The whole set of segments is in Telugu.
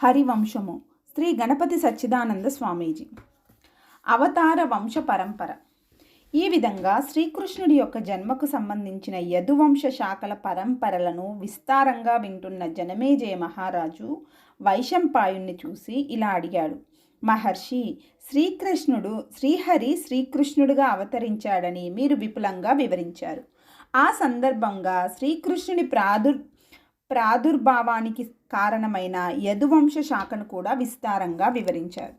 హరివంశము శ్రీ గణపతి సచ్చిదానంద స్వామీజీ. అవతార వంశ పరంపర. ఈ విధంగా శ్రీకృష్ణుడి యొక్క జన్మకు సంబంధించిన యదువంశ శాఖల పరంపరలను విస్తారంగా వింటున్న జనమేజయ మహారాజు వైశంపాయుణ్ణి చూసి ఇలా అడిగాడు. మహర్షి, శ్రీహరి శ్రీకృష్ణుడిగా అవతరించాడని మీరు విపులంగా వివరించారు. ఆ సందర్భంగా శ్రీకృష్ణుని ప్రాదుర్భావానికి కారణమైన యదువంశ శాఖను కూడా విస్తారంగా వివరించారు.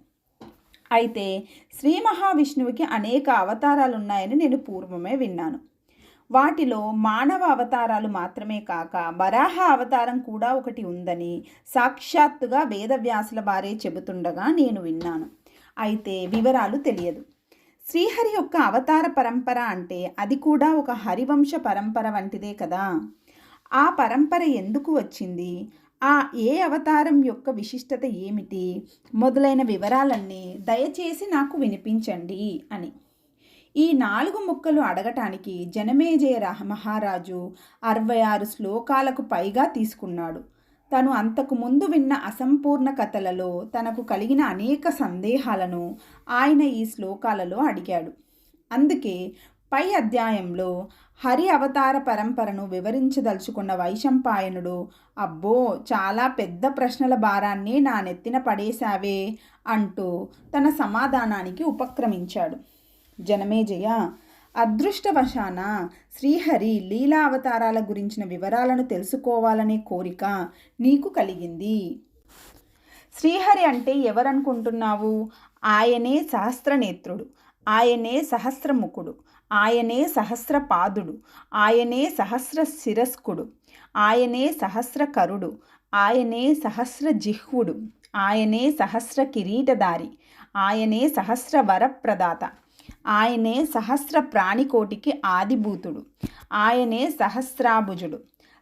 అయితే శ్రీ మహావిష్ణువుకి అనేక అవతారాలున్నాయని నేను పూర్వమే విన్నాను. వాటిలో మానవ అవతారాలు మాత్రమే కాక వరాహ అవతారం కూడా ఒకటి ఉందని సాక్షాత్తుగా వేదవ్యాసుల వారే చెబుతుండగా నేను విన్నాను. అయితే వివరాలు తెలియదు. శ్రీహరి యొక్క అవతార పరంపర అంటే అది కూడా ఒక హరివంశ పరంపర వంటిదే కదా. ఆ పరంపర ఎందుకు వచ్చింది, ఏ అవతారం యొక్క విశిష్టత ఏమిటి మొదలైన వివరాలన్నీ దయచేసి నాకు వినిపించండి అని ఈ 4 ముక్కలు అడగటానికి జనమేజయ మహారాజు 66 శ్లోకాలకు పైగా తీసుకున్నాడు. తను అంతకుముందు విన్న అసంపూర్ణ కథలలో తనకు కలిగిన అనేక సందేహాలను ఆయన ఈ శ్లోకాలలో అడిగాడు. అందుకే పై అధ్యాయంలో హరి అవతార పరంపరను వివరించదలుచుకున్న వైశంపాయనుడు, అబ్బో చాలా పెద్ద ప్రశ్నల భారాన్ని నా నెత్తిన పడేశావే అంటూ తన సమాధానానికి ఉపక్రమించాడు. జనమేజయ, అదృష్టవశాన శ్రీహరి లీలా అవతారాల గురించిన వివరాలను తెలుసుకోవాలనే కోరిక నీకు కలిగింది. శ్రీహరి అంటే ఎవరనుకుంటున్నావు? ఆయనే సహస్రనేత్రుడు, ఆయనే సహస్రముఖుడు, ఆయనే సహస్రపాదుడు, ఆయనే సహస్ర శిరస్కుడు, ఆయనే సహస్రకరుడు, ఆయనే సహస్ర జిహ్వుడు, ఆయనే సహస్ర కిరీటధారి, ఆయనే సహస్ర వరప్రదాత, ఆయనే సహస్ర ప్రాణికోటికి ఆదిభూతుడు, ఆయనే సహస్రాభుజుడు.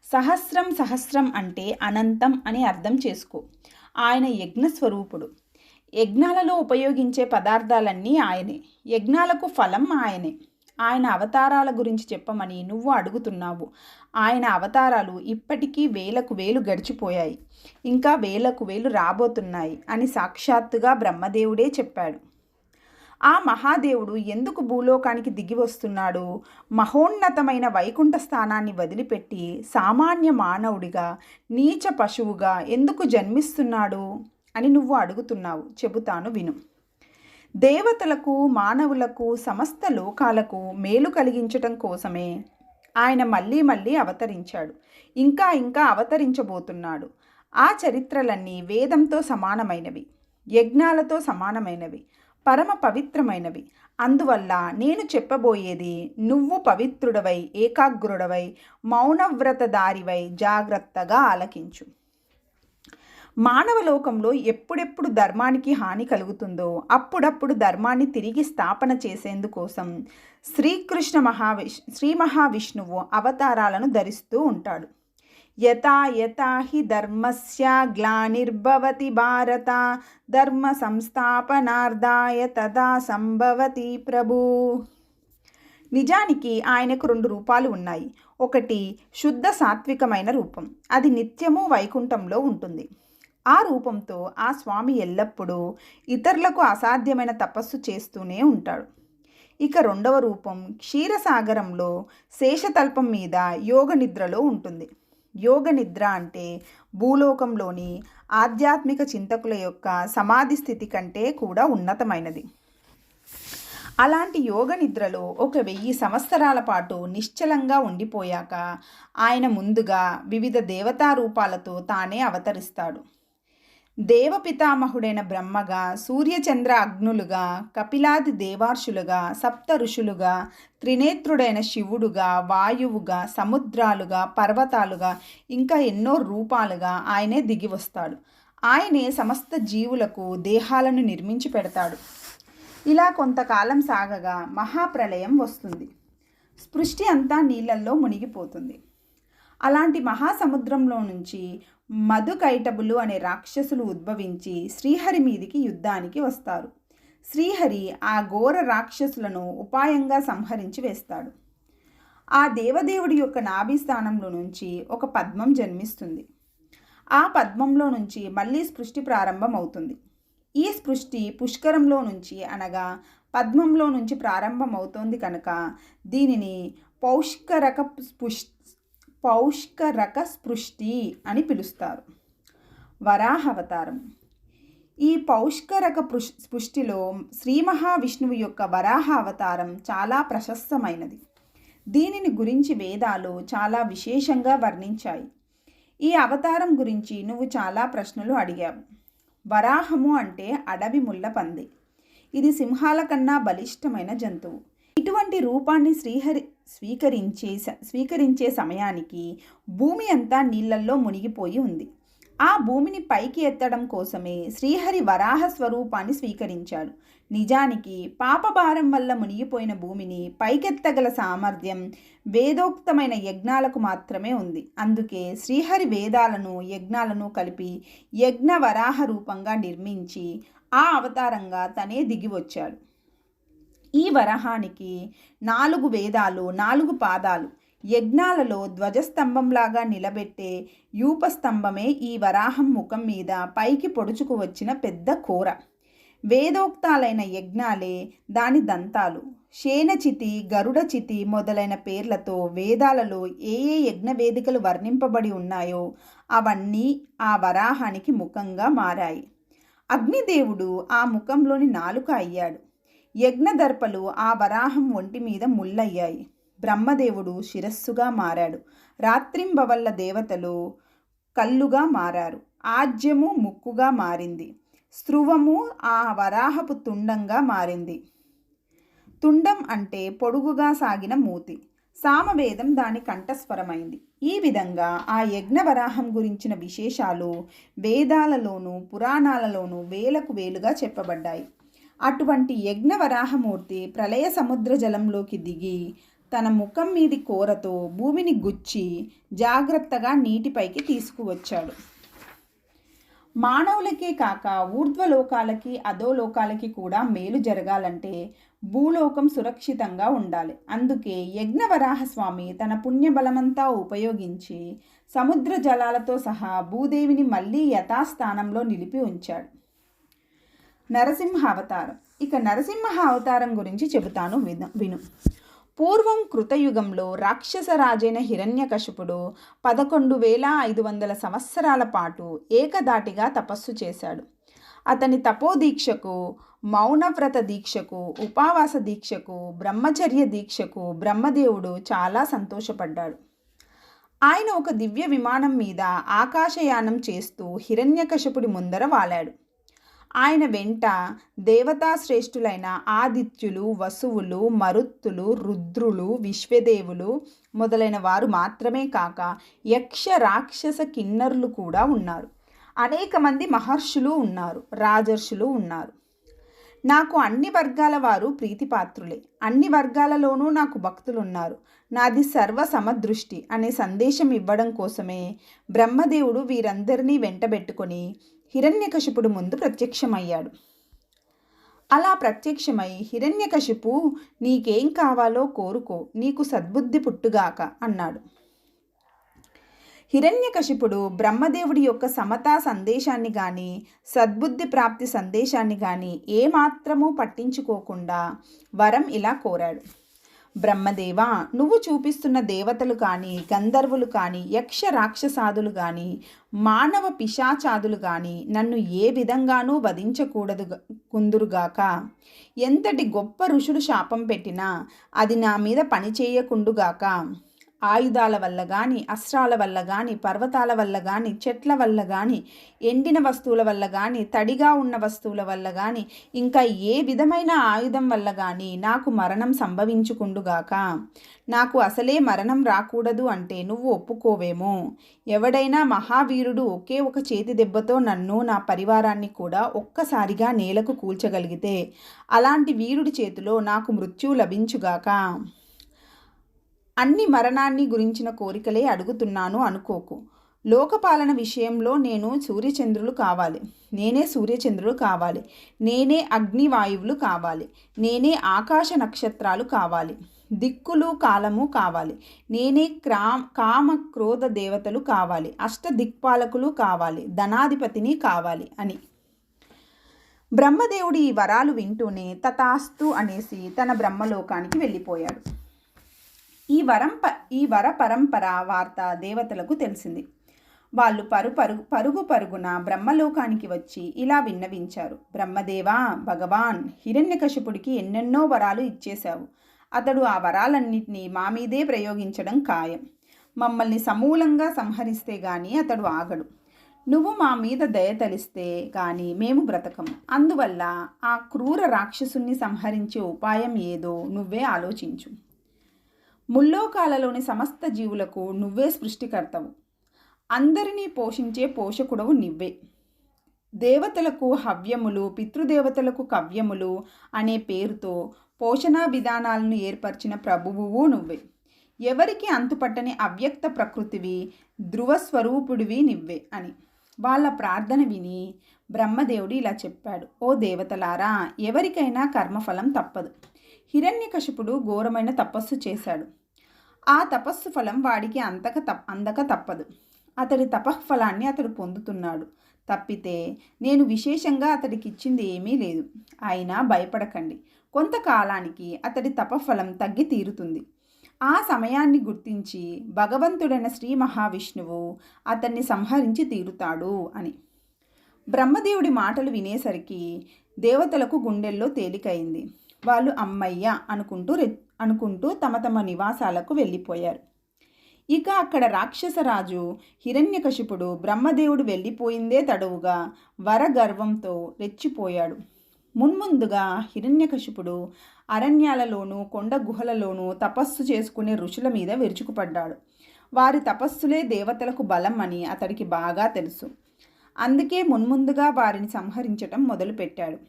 సహస్రం అంటే అనంతం అని అర్థం చేసుకో. ఆయన యజ్ఞస్వరూపుడు. యజ్ఞాలలో ఉపయోగించే పదార్థాలన్నీ ఆయనే. యజ్ఞాలకు ఫలం ఆయనే. ఆయన అవతారాల గురించి చెప్పమని నువ్వు అడుగుతున్నావు. ఆయన అవతారాలు ఇప్పటికీ వేలకు వేలు గడిచిపోయాయి, ఇంకా వేలకు వేలు రాబోతున్నాయి అని సాక్షాత్తుగా బ్రహ్మదేవుడే చెప్పాడు. ఆ మహాదేవుడు ఎందుకు భూలోకానికి దిగి వస్తున్నాడు? మహోన్నతమైన వైకుంఠ స్థానాన్ని వదిలిపెట్టి సామాన్య మానవుడిగా, నీచ పశువుగా ఎందుకు జన్మిస్తున్నాడు అని నువ్వు అడుగుతున్నావు. చెబుతాను విను. దేవతలకు, మానవులకు, సమస్త లోకాలకు మేలు కలిగించటం కోసమే ఆయన మళ్ళీ అవతరించాడు. ఇంకా అవతరించబోతున్నాడు. ఆ చరిత్రలన్నీ వేదంతో సమానమైనవి, యజ్ఞాలతో సమానమైనవి, పరమ పవిత్రమైనవి. అందువల్ల నేను చెప్పబోయేది నువ్వు పవిత్రుడవై, ఏకాగ్రుడవై, మౌనవ్రతదారివై జాగ్రత్తగా ఆలకించు. మానవలోకంలో ఎప్పుడెప్పుడు ధర్మానికి హాని కలుగుతుందో అప్పుడప్పుడు ధర్మాన్ని తిరిగి స్థాపన చేసేందుకోసం శ్రీ మహావిష్ణువు అవతారాలను ధరిస్తూ ఉంటాడు. యథా హి ధర్మస్య గ్లానిర్భవతి భారత ధర్మ సంస్థాపనార్థాయ తదా సంభవతి ప్రభు. నిజానికి ఆయనకు 2 రూపాలు ఉన్నాయి. ఒకటి శుద్ధ సాత్వికమైన రూపం, అది నిత్యము వైకుంఠంలో ఉంటుంది. ఆ రూపంతో ఆ స్వామి ఎల్లప్పుడూ ఇతరులకు అసాధ్యమైన తపస్సు చేస్తూనే ఉంటాడు. ఇక 2వ రూపం క్షీరసాగరంలో శేషతల్పం మీద యోగ నిద్రలో ఉంటుంది. యోగ నిద్ర అంటే భూలోకంలోని ఆధ్యాత్మిక చింతకుల యొక్క సమాధి స్థితి కంటే కూడా ఉన్నతమైనది. అలాంటి యోగ నిద్రలో 1000 సంవత్సరాల పాటు నిశ్చలంగా ఉండిపోయాక ఆయన ముందుగా వివిధ దేవతా రూపాలతో తానే అవతరిస్తాడు. దేవపితామహుడైన బ్రహ్మగా, సూర్యచంద్ర అగ్నులుగా, కపిలాది దేవార్షులుగా, సప్త ఋషులుగా, త్రినేత్రుడైన శివుడుగా, వాయువుగా, సముద్రాలుగా, పర్వతాలుగా, ఇంకా ఎన్నో రూపాలుగా ఆయనే దిగి వస్తాడు. ఆయనే సమస్త జీవులకు దేహాలను నిర్మించి పెడతాడు. ఇలా కొంతకాలం సాగగా మహాప్రళయం వస్తుంది. సృష్టి అంతా నీళ్ళల్లో మునిగిపోతుంది. అలాంటి మహాసముద్రంలో నుంచి మధుకైటబులు అనే రాక్షసులు ఉద్భవించి శ్రీహరి మీదికి యుద్ధానికి వస్తారు. శ్రీహరి ఆ ఘోర రాక్షసులను ఉపాయంగా సంహరించి వేస్తాడు. ఆ దేవదేవుడి యొక్క నాభి స్థానంలో నుంచి ఒక పద్మం జన్మిస్తుంది. ఆ పద్మంలో నుంచి మళ్ళీ సృష్టి ప్రారంభమవుతుంది. ఈ సృష్టి పుష్కరంలో నుంచి అనగా పద్మంలో నుంచి ప్రారంభమవుతోంది కనుక దీనిని పౌష్కరక పౌష్కరక సృష్టి అని పిలుస్తారు. వరాహ అవతారం. ఈ పౌష్కరక సృష్టిలో శ్రీ మహావిష్ణువు యొక్క వరాహ అవతారం చాలా ప్రశస్తమైనది. దీనిని గురించి వేదాలు చాలా విశేషంగా వర్ణించాయి. ఈ అవతారం గురించి నువ్వు చాలా ప్రశ్నలు అడిగావు. వరాహము అంటే అడవి ముళ్ళ పంది. ఇది సింహాల కన్నా బలిష్టమైన జంతువు. ఇటువంటి రూపాన్ని శ్రీహరి స్వీకరించే సమయానికి భూమి అంతా నీళ్ళల్లో మునిగిపోయి ఉంది. ఆ భూమిని పైకి ఎత్తడం కోసమే శ్రీహరి వరాహ స్వరూపాన్ని స్వీకరించాడు. నిజానికి పాపభారం వల్ల మునిగిపోయిన భూమిని పైకెత్తగల సామర్థ్యం వేదోక్తమైన యజ్ఞాలకు మాత్రమే ఉంది. అందుకే శ్రీహరి వేదాలను యజ్ఞాలను కలిపి యజ్ఞ వరాహ రూపంగా నిర్మించి ఆ అవతారంగా తనే దిగి వచ్చాడు. ఈ వరాహానికి 4 వేదాలు, 4 పాదాలు. యజ్ఞాలలో ధ్వజస్తంభంలాగా నిలబెట్టే యూపస్తంభమే ఈ వరాహం ముఖం మీద పైకి పొడుచుకు వచ్చిన పెద్ద కూర. వేదోక్తాలైన యజ్ఞాలే దాని దంతాలు. శేనచితి, గరుడచితి మొదలైన పేర్లతో వేదాలలో ఏ యజ్ఞ వేదికలు వర్ణింపబడి ఉన్నాయో అవన్నీ ఆ వరాహానికి ముఖంగా మారాయి. అగ్నిదేవుడు ఆ ముఖంలోని నాలుక అయ్యాడు. యజ్ఞదర్పలు ఆ వరాహం ఒంటి మీద ముళ్ళయ్యాయి. బ్రహ్మదేవుడు శిరస్సుగా మారాడు. రాత్రింబవళ్ళ దేవతలు కళ్ళుగా మారారు. ఆజ్యము ముక్కుగా మారింది. స్త్రువము ఆ వరాహపు తుండంగా మారింది. తుండం అంటే పొడుగుగా సాగిన మూతి. సామవేదం దాని కంఠస్వరమైంది. ఈ విధంగా ఆ యజ్ఞ వరాహం గురించిన విశేషాలు వేదాలలోనూ పురాణాలలోనూ వేలకు వేలుగా చెప్పబడ్డాయి. అటువంటి యజ్ఞ వరాహమూర్తి ప్రళయ సముద్ర జలంలోకి దిగి తన ముఖం మీది కూరతో భూమిని గుచ్చి జాగ్రత్తగా నీటిపైకి తీసుకువచ్చాడు. మానవులకే కాక ఊర్ధ్వలోకాలకి అధోలోకాలకి కూడా మేలు జరగాలంటే భూలోకం సురక్షితంగా ఉండాలి. అందుకే యజ్ఞవరాహస్వామి తన పుణ్యబలమంతా ఉపయోగించి సముద్ర జలాలతో సహా భూదేవిని మళ్ళీ యథాస్థానంలో నిలిపి ఉంచాడు. నరసింహ అవతారం. ఇక నరసింహ అవతారం గురించి చెబుతాను, విను. పూర్వం కృతయుగంలో రాక్షస రాజైన హిరణ్యకశిపుడు 11,500 సంవత్సరాల పాటు ఏకదాటిగా తపస్సు చేశాడు. అతని తపోదీక్షకు, మౌనవ్రత దీక్షకు, ఉపవాస దీక్షకు, బ్రహ్మచర్య దీక్షకు బ్రహ్మదేవుడు చాలా సంతోషపడ్డాడు. ఆయన ఒక దివ్య విమానం మీద ఆకాశయానం చేస్తూ హిరణ్యకశిపుడి ముందర వాలాడు. ఆయన వెంట దేవతాశ్రేష్ఠులైన ఆదిత్యులు, వసువులు, మరుత్తులు, రుద్రులు, విశ్వదేవులు మొదలైన వారు మాత్రమే కాక యక్ష, రాక్షస, కిన్నరులు కూడా ఉన్నారు. అనేక మంది మహర్షులు ఉన్నారు, రాజర్షులు ఉన్నారు. నాకు అన్ని వర్గాల వారు ప్రీతిపాత్రులే. అన్ని వర్గాలలోనూ నాకు భక్తులున్నారు. నాది సర్వ సమదృష్టి అనే సందేశం ఇవ్వడం కోసమే బ్రహ్మదేవుడు వీరందరినీ వెంటబెట్టుకొని హిరణ్యకశిపుడు ముందు ప్రత్యక్షమయ్యాడు. అలా ప్రత్యక్షమై, హిరణ్యకశిపు, నీకేం కావాలో కోరుకో, నీకు సద్బుద్ధి పుట్టుగాక అన్నాడు. హిరణ్యకశిపుడు బ్రహ్మదేవుడి యొక్క సమతా సందేశాన్ని కానీ సద్బుద్ధి ప్రాప్తి సందేశాన్ని కానీ ఏమాత్రమూ పట్టించుకోకుండా వరం ఇలా కోరాడు. బ్రహ్మదేవా, నువ్వు చూపిస్తున్న దేవతలు కానీ, గంధర్వులు కానీ, యక్ష రాక్షసాదులు కానీ, మానవ పిశాచాదులు కానీ నన్ను ఏ విధంగానూ వధించకూడదు కుందురుగాక. ఎంతటి గొప్ప ఋషులు శాపం పెట్టినా అది నా మీద పనిచేయకుండుగాక. ఆయుధాల వల్ల కానీ, అస్త్రాల వల్ల కానీ, పర్వతాల వల్ల కానీ, చెట్ల వల్ల కానీ, ఎండిన వస్తువుల వల్ల కానీ, తడిగా ఉన్న వస్తువుల వల్ల కానీ, ఇంకా ఏ విధమైన ఆయుధం వల్ల కానీ నాకు మరణం సంభవించుకుండుగాక. నాకు అసలే మరణం రాకూడదు అంటే నువ్వు ఒప్పుకోవేమో. ఎవడైనా మహావీరుడు ఒకే ఒక చేతి దెబ్బతో నన్ను, నా పరివారాన్ని కూడా ఒక్కసారిగా నేలకు కూల్చగలిగితే అలాంటి వీరుడి చేతిలో నాకు మృత్యు లభించుగాక. అన్ని మరణాన్ని గురించిన కోరికలే అడుగుతున్నాను అనుకోకు. లోకపాలన విషయంలో నేను సూర్యచంద్రులు కావాలి, నేనే సూర్యచంద్రులు కావాలి, నేనే అగ్నివాయువులు కావాలి, నేనే ఆకాశ నక్షత్రాలు కావాలి, దిక్కులు కాలము కావాలి. నేనే కామ క్రోధ దేవతలు కావాలి. దిక్పాలకులు కావాలి. ధనాధిపతిని కావాలి అని. బ్రహ్మదేవుడు ఈ వరాలు వింటూనే తథాస్తు అనేసి తన బ్రహ్మలోకానికి వెళ్ళిపోయాడు. ఈ వర పరంపర వార్త దేవతలకు తెలిసింది. వాళ్ళు పరుగున బ్రహ్మలోకానికి వచ్చి ఇలా విన్నవించారు. బ్రహ్మదేవా, భగవాన్, హిరణ్యకశిపుడికి ఎన్నెన్నో వరాలు ఇచ్చేశావు. అతడు ఆ వరాలన్నింటినీ మా మీదే ప్రయోగించడం ఖాయం. మమ్మల్ని సమూలంగా సంహరిస్తే గాని అతడు ఆగడు. నువ్వు మా మీద దయ తలిస్తే గాని మేము బ్రతకము. అందువల్ల ఆ క్రూర రాక్షసుని సంహరించే ఉపాయం ఏదో నువ్వే ఆలోచించు. ముల్లోకాలలోని సమస్త జీవులకు నువ్వే సృష్టికర్తవు. అందరినీ పోషించే పోషకుడవు నువ్వే. దేవతలకు హవ్యములు, పితృదేవతలకు కవ్యములు అనే పేరుతో పోషణా విధానాలను ఏర్పరిచిన ప్రభువువు నువ్వే. ఎవరికి అంతుపట్టని అవ్యక్త ప్రకృతివి, ధ్రువస్వరూపుడివి నువ్వే అని. వాళ్ళ ప్రార్థన విని బ్రహ్మదేవుడు ఇలా చెప్పాడు. ఓ దేవతలారా, ఎవరికైనా కర్మఫలం తప్పదు. హిరణ్యకశిపుడు ఘోరమైన తపస్సు చేశాడు. ఆ తపస్సు ఫలం వాడికి అందక తప్పదు. అతడి తపఃఫలాన్ని అతడు పొందుతున్నాడు తప్పితే నేను విశేషంగా అతడికి ఇచ్చింది ఏమీ లేదు. అయినా భయపడకండి, కొంతకాలానికి అతడి తపఫలం తగ్గి తీరుతుంది. ఆ సమయాన్ని గుర్తించి భగవంతుడైన శ్రీ మహావిష్ణువు అతన్ని సంహరించి తీరుతాడు అని. బ్రహ్మదేవుడి మాటలు వినేసరికి దేవతలకు గుండెల్లో తేలికైంది. వాళ్ళు అమ్మయ్య అనుకుంటూ తమ తమ నివాసాలకు వెళ్ళిపోయారు. ఇక అక్కడ రాక్షసరాజు హిరణ్యకశిపుడు బ్రహ్మదేవుడు వెళ్ళిపోయిందే తడవుగా వరగర్వంతో రెచ్చిపోయాడు. మున్ముందుగా హిరణ్యకశిపుడు అరణ్యాలలోనూ కొండ గుహలలోనూ తపస్సు చేసుకునే ఋషుల మీద విరుచుకుపడ్డాడు. వారి తపస్సులే దేవతలకు బలం అని అతడికి బాగా తెలుసు. అందుకే మున్ముందుగా వారిని సంహరించటం మొదలుపెట్టాడు.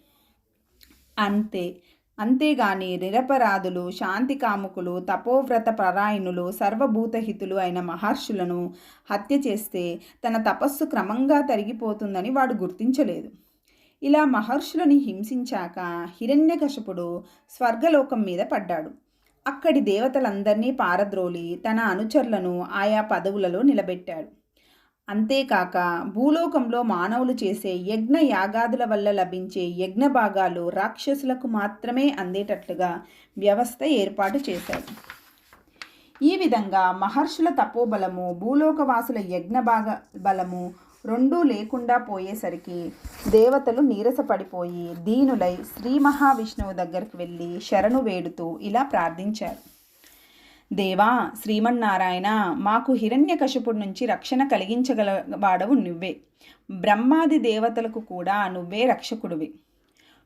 అంతేగాని నిరపరాధులు, శాంతి కాముకులు, తపోవ్రత పరాయణులు, సర్వభూతహితులు అయిన మహర్షులను హత్య చేస్తే తన తపస్సు క్రమంగా తరిగిపోతుందని వాడు గుర్తించలేదు. ఇలా మహర్షులని హింసించాక హిరణ్యకశిపుడు స్వర్గలోకం మీద పడ్డాడు. అక్కడి దేవతలందరినీ పారద్రోలి తన అనుచరులను ఆయా పదవులలో నిలబెట్టాడు. అంతేకాక భూలోకంలో మానవులు చేసే యజ్ఞ యాగాదుల వల్ల లభించే యజ్ఞ భాగాలు రాక్షసులకు మాత్రమే అందేటట్లుగా వ్యవస్థ ఏర్పాటు చేశాడు. ఈ విధంగా మహర్షుల తపోబలము, భూలోకవాసుల యజ్ఞ బలము రెండూ లేకుండా పోయేసరికి దేవతలు నీరసపడిపోయి దీనులై శ్రీ మహావిష్ణువు దగ్గరికి వెళ్ళి శరణు వేడుతూ ఇలా ప్రార్థించారు. దేవా, శ్రీమన్నారాయణ, మాకు హిరణ్యకశిపుడి నుంచి రక్షణ కలిగించగలవాడవు నువ్వే. బ్రహ్మాది దేవతలకు కూడా నువ్వే రక్షకుడివి.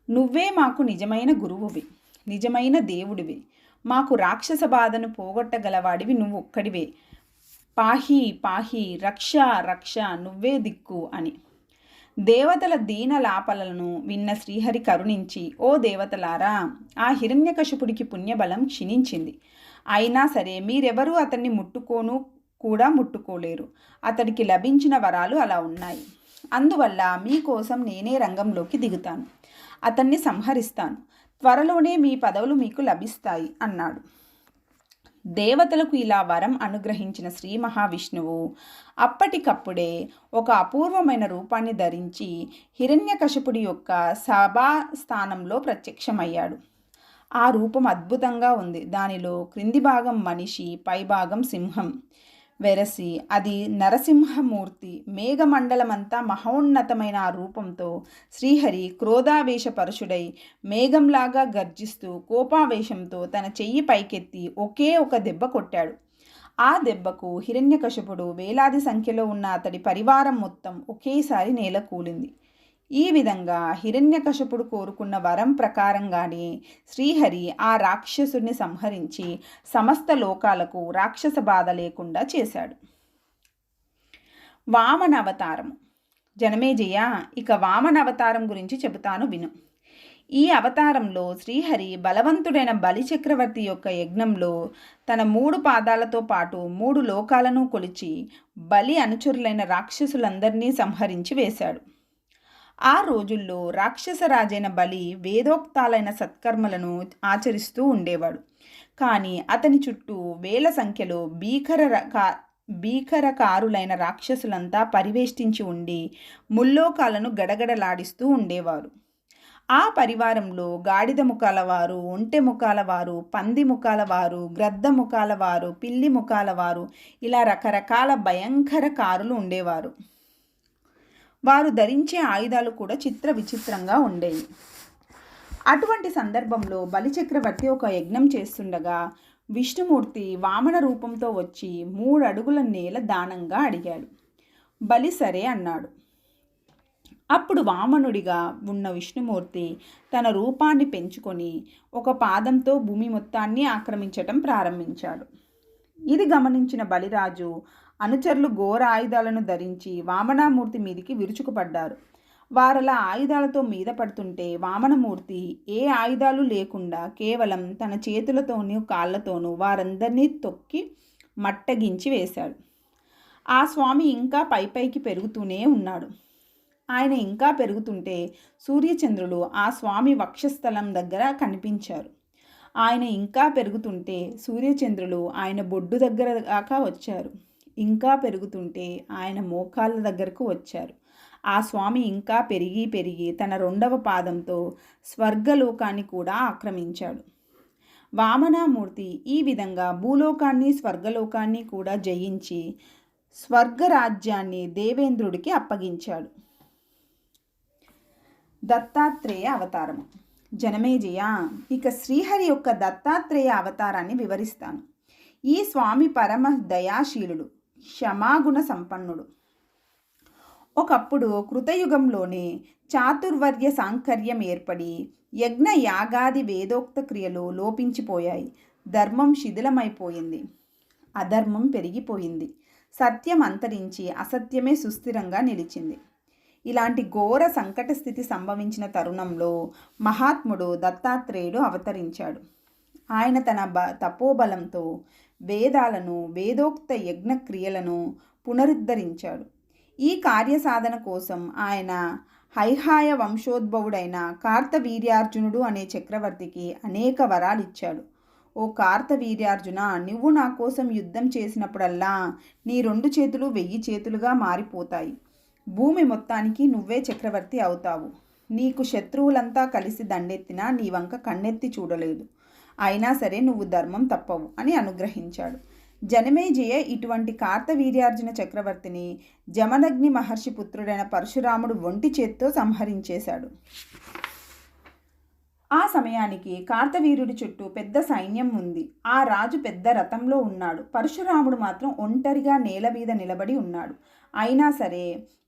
నువ్వే మాకు నిజమైన గురువువి, నిజమైన దేవుడివి. మాకు రాక్షస బాధను పోగొట్టగలవాడివి నువ్వు ఒక్కడివే. పాహి పాహి, రక్ష రక్ష, నువ్వే దిక్కు అని. దేవతల దీనలాపలను విన్న శ్రీహరి కరుణించి, ఓ దేవతలారా, ఆ హిరణ్యకశిపుడికి పుణ్యబలం క్షీణించింది. అయినా సరే మీరెవరూ అతన్ని ముట్టుకోలేరు. అతడికి లభించిన వరాలు అలా ఉన్నాయి. అందువల్ల మీకోసం నేనే రంగంలోకి దిగుతాను. అతన్ని సంహరిస్తాను. త్వరలోనే మీ పదవులు మీకు లభిస్తాయి అన్నాడు. దేవతలకు ఇలా వరం అనుగ్రహించిన శ్రీ మహావిష్ణువు అప్పటికప్పుడే ఒక అపూర్వమైన రూపాన్ని ధరించి హిరణ్యకశిపుడి యొక్క సభాస్థానంలో ప్రత్యక్షమయ్యాడు. ఆ రూపం అద్భుతంగా ఉంది. దానిలో క్రింది భాగం మనిషి, పైభాగం సింహం వెరసి అది నరసింహమూర్తి. మేఘమండలమంతా మహోన్నతమైన ఆ రూపంతో శ్రీహరి క్రోధావేశపరుషుడై మేఘంలాగా గర్జిస్తూ కోపావేశంతో తన చెయ్యి పైకెత్తి ఒకే ఒక దెబ్బ కొట్టాడు. ఆ దెబ్బకు హిరణ్యకశిపుడు, వేలాది సంఖ్యలో ఉన్న అతడి పరివారం మొత్తం ఒకేసారి నేల కూలింది. ఈ విధంగా హిరణ్యకశిపుడు కోరుకున్న వరం ప్రకారంగానే శ్రీహరి ఆ రాక్షసుడిని సంహరించి సమస్త లోకాలకు రాక్షస బాధ లేకుండా చేశాడు. వామన అవతారము. జనమేజయ, ఇక వామన అవతారం గురించి చెబుతాను విను. ఈ అవతారంలో శ్రీహరి బలవంతుడైన బలిచక్రవర్తి యొక్క యజ్ఞంలో తన 3 పాదాలతో పాటు 3 లోకాలను కొలిచి బలి అనుచరులైన రాక్షసులందరినీ సంహరించి వేశాడు. ఆ రోజుల్లో రాక్షసరాజైన బలి వేదోక్తాలైన సత్కర్మలను ఆచరిస్తూ ఉండేవాడు. కానీ అతని చుట్టూ వేల సంఖ్యలో భీకరకారులైన రాక్షసులంతా పరివేష్టించి ఉండి ముల్లోకాలను గడగడలాడిస్తూ ఉండేవారు. ఆ పరివారంలో గాడిద ముఖాల వారు, ఒంటె ముఖాల వారు, పంది ముఖాల వారు, గ్రద్ద ముఖాల వారు, పిల్లి ముఖాల వారు, ఇలా రకరకాల భయంకర కారులు ఉండేవారు. వారు ధరించే ఆయుధాలు కూడా చిత్ర విచిత్రంగా ఉండేవి. అటువంటి సందర్భంలో బలిచక్రవర్తి ఒక యజ్ఞం చేస్తుండగా విష్ణుమూర్తి వామన రూపంతో వచ్చి 3 అడుగుల నేల దానంగా అడిగాడు. బలి సరే అన్నాడు. అప్పుడు వామనుడిగా ఉన్న విష్ణుమూర్తి తన రూపాన్ని పెంచుకొని ఒక పాదంతో భూమి మొత్తాన్ని ఆక్రమించటం ప్రారంభించాడు. ఇది గమనించిన బలిరాజు అనుచరులు ఘోర ఆయుధాలను ధరించి వామనమూర్తి మీదికి విరుచుకుపడ్డారు. వారలా ఆయుధాలతో మీద పడుతుంటే వామనమూర్తి ఏ ఆయుధాలు లేకుండా కేవలం తన చేతులతోనూ కాళ్ళతోనూ వారందరినీ తొక్కి మట్టగించి వేశాడు. ఆ స్వామి ఇంకా పైపైకి పెరుగుతూనే ఉన్నాడు. ఆయన ఇంకా పెరుగుతుంటే సూర్యచంద్రులు ఆ స్వామి వక్షస్థలం దగ్గర కనిపించారు. ఆయన ఇంకా పెరుగుతుంటే సూర్యచంద్రులు ఆయన బొడ్డు దగ్గర దాకా వచ్చారు. ఇంకా పెరుగుతుంటే ఆయన మోకాళ్ళ దగ్గరకు వచ్చారు. ఆ స్వామి ఇంకా పెరిగి పెరిగి తన 2వ పాదంతో స్వర్గలోకాన్ని కూడా ఆక్రమించాడు. వామనమూర్తి ఈ విధంగా భూలోకాన్ని స్వర్గలోకాన్ని కూడా జయించి స్వర్గరాజ్యాన్ని దేవేంద్రుడికి అప్పగించాడు. దత్తాత్రేయ అవతారము. జనమేజయ, ఇక శ్రీహరి యొక్క దత్తాత్రేయ అవతారాన్ని వివరిస్తాను. ఈ స్వామి పరమ దయాశీలుడు, క్షమాగుణ సంపన్నుడు. ఒకప్పుడు కృతయుగంలోనే చాతుర్వర్య సాంకర్యం ఏర్పడి యజ్ఞ యాగాది వేదోక్త క్రియలు లోపించిపోయాయి. ధర్మం శిథిలమైపోయింది. అధర్మం పెరిగిపోయింది. సత్యం అంతరించి అసత్యమే సుస్థిరంగా నిలిచింది. ఇలాంటి ఘోర సంకట స్థితి సంభవించిన తరుణంలో మహాత్ముడు దత్తాత్రేయుడు అవతరించాడు. ఆయన తన తపోబలంతో వేదాలను, వేదోక్త యజ్ఞక్రియలను పునరుద్ధరించాడు. ఈ కార్యసాధన కోసం ఆయన హైహాయ వంశోద్భవుడైన కార్తవీర్యార్జునుడు అనే చక్రవర్తికి అనేక వరాలిచ్చాడు. ఓ కార్తవీర్యార్జున, నువ్వు నా కోసం యుద్ధం చేసినప్పుడల్లా నీ 2 చేతులు 1000 చేతులుగా మారిపోతాయి. భూమి మొత్తానికి నువ్వే చక్రవర్తి అవుతావు. నీకు శత్రువులంతా కలిసి దండెత్తినా నీ వంక కన్నెత్తి చూడలేదు. అయినా సరే నువ్వు ధర్మం తప్పవు అని అనుగ్రహించాడు. జనమేజయ ఇటువంటి కార్తవీర్యార్జున చక్రవర్తిని జమదగ్ని మహర్షి పుత్రుడైన పరశురాముడు ఒంటి చేత్తో సంహరించేశాడు. ఆ సమయానికి కార్తవీర్యుడి చుట్టూ పెద్ద సైన్యం ఉంది. ఆ రాజు పెద్ద రథంలో ఉన్నాడు. పరశురాముడు మాత్రం ఒంటరిగా నేల మీద నిలబడి ఉన్నాడు. అయినా సరే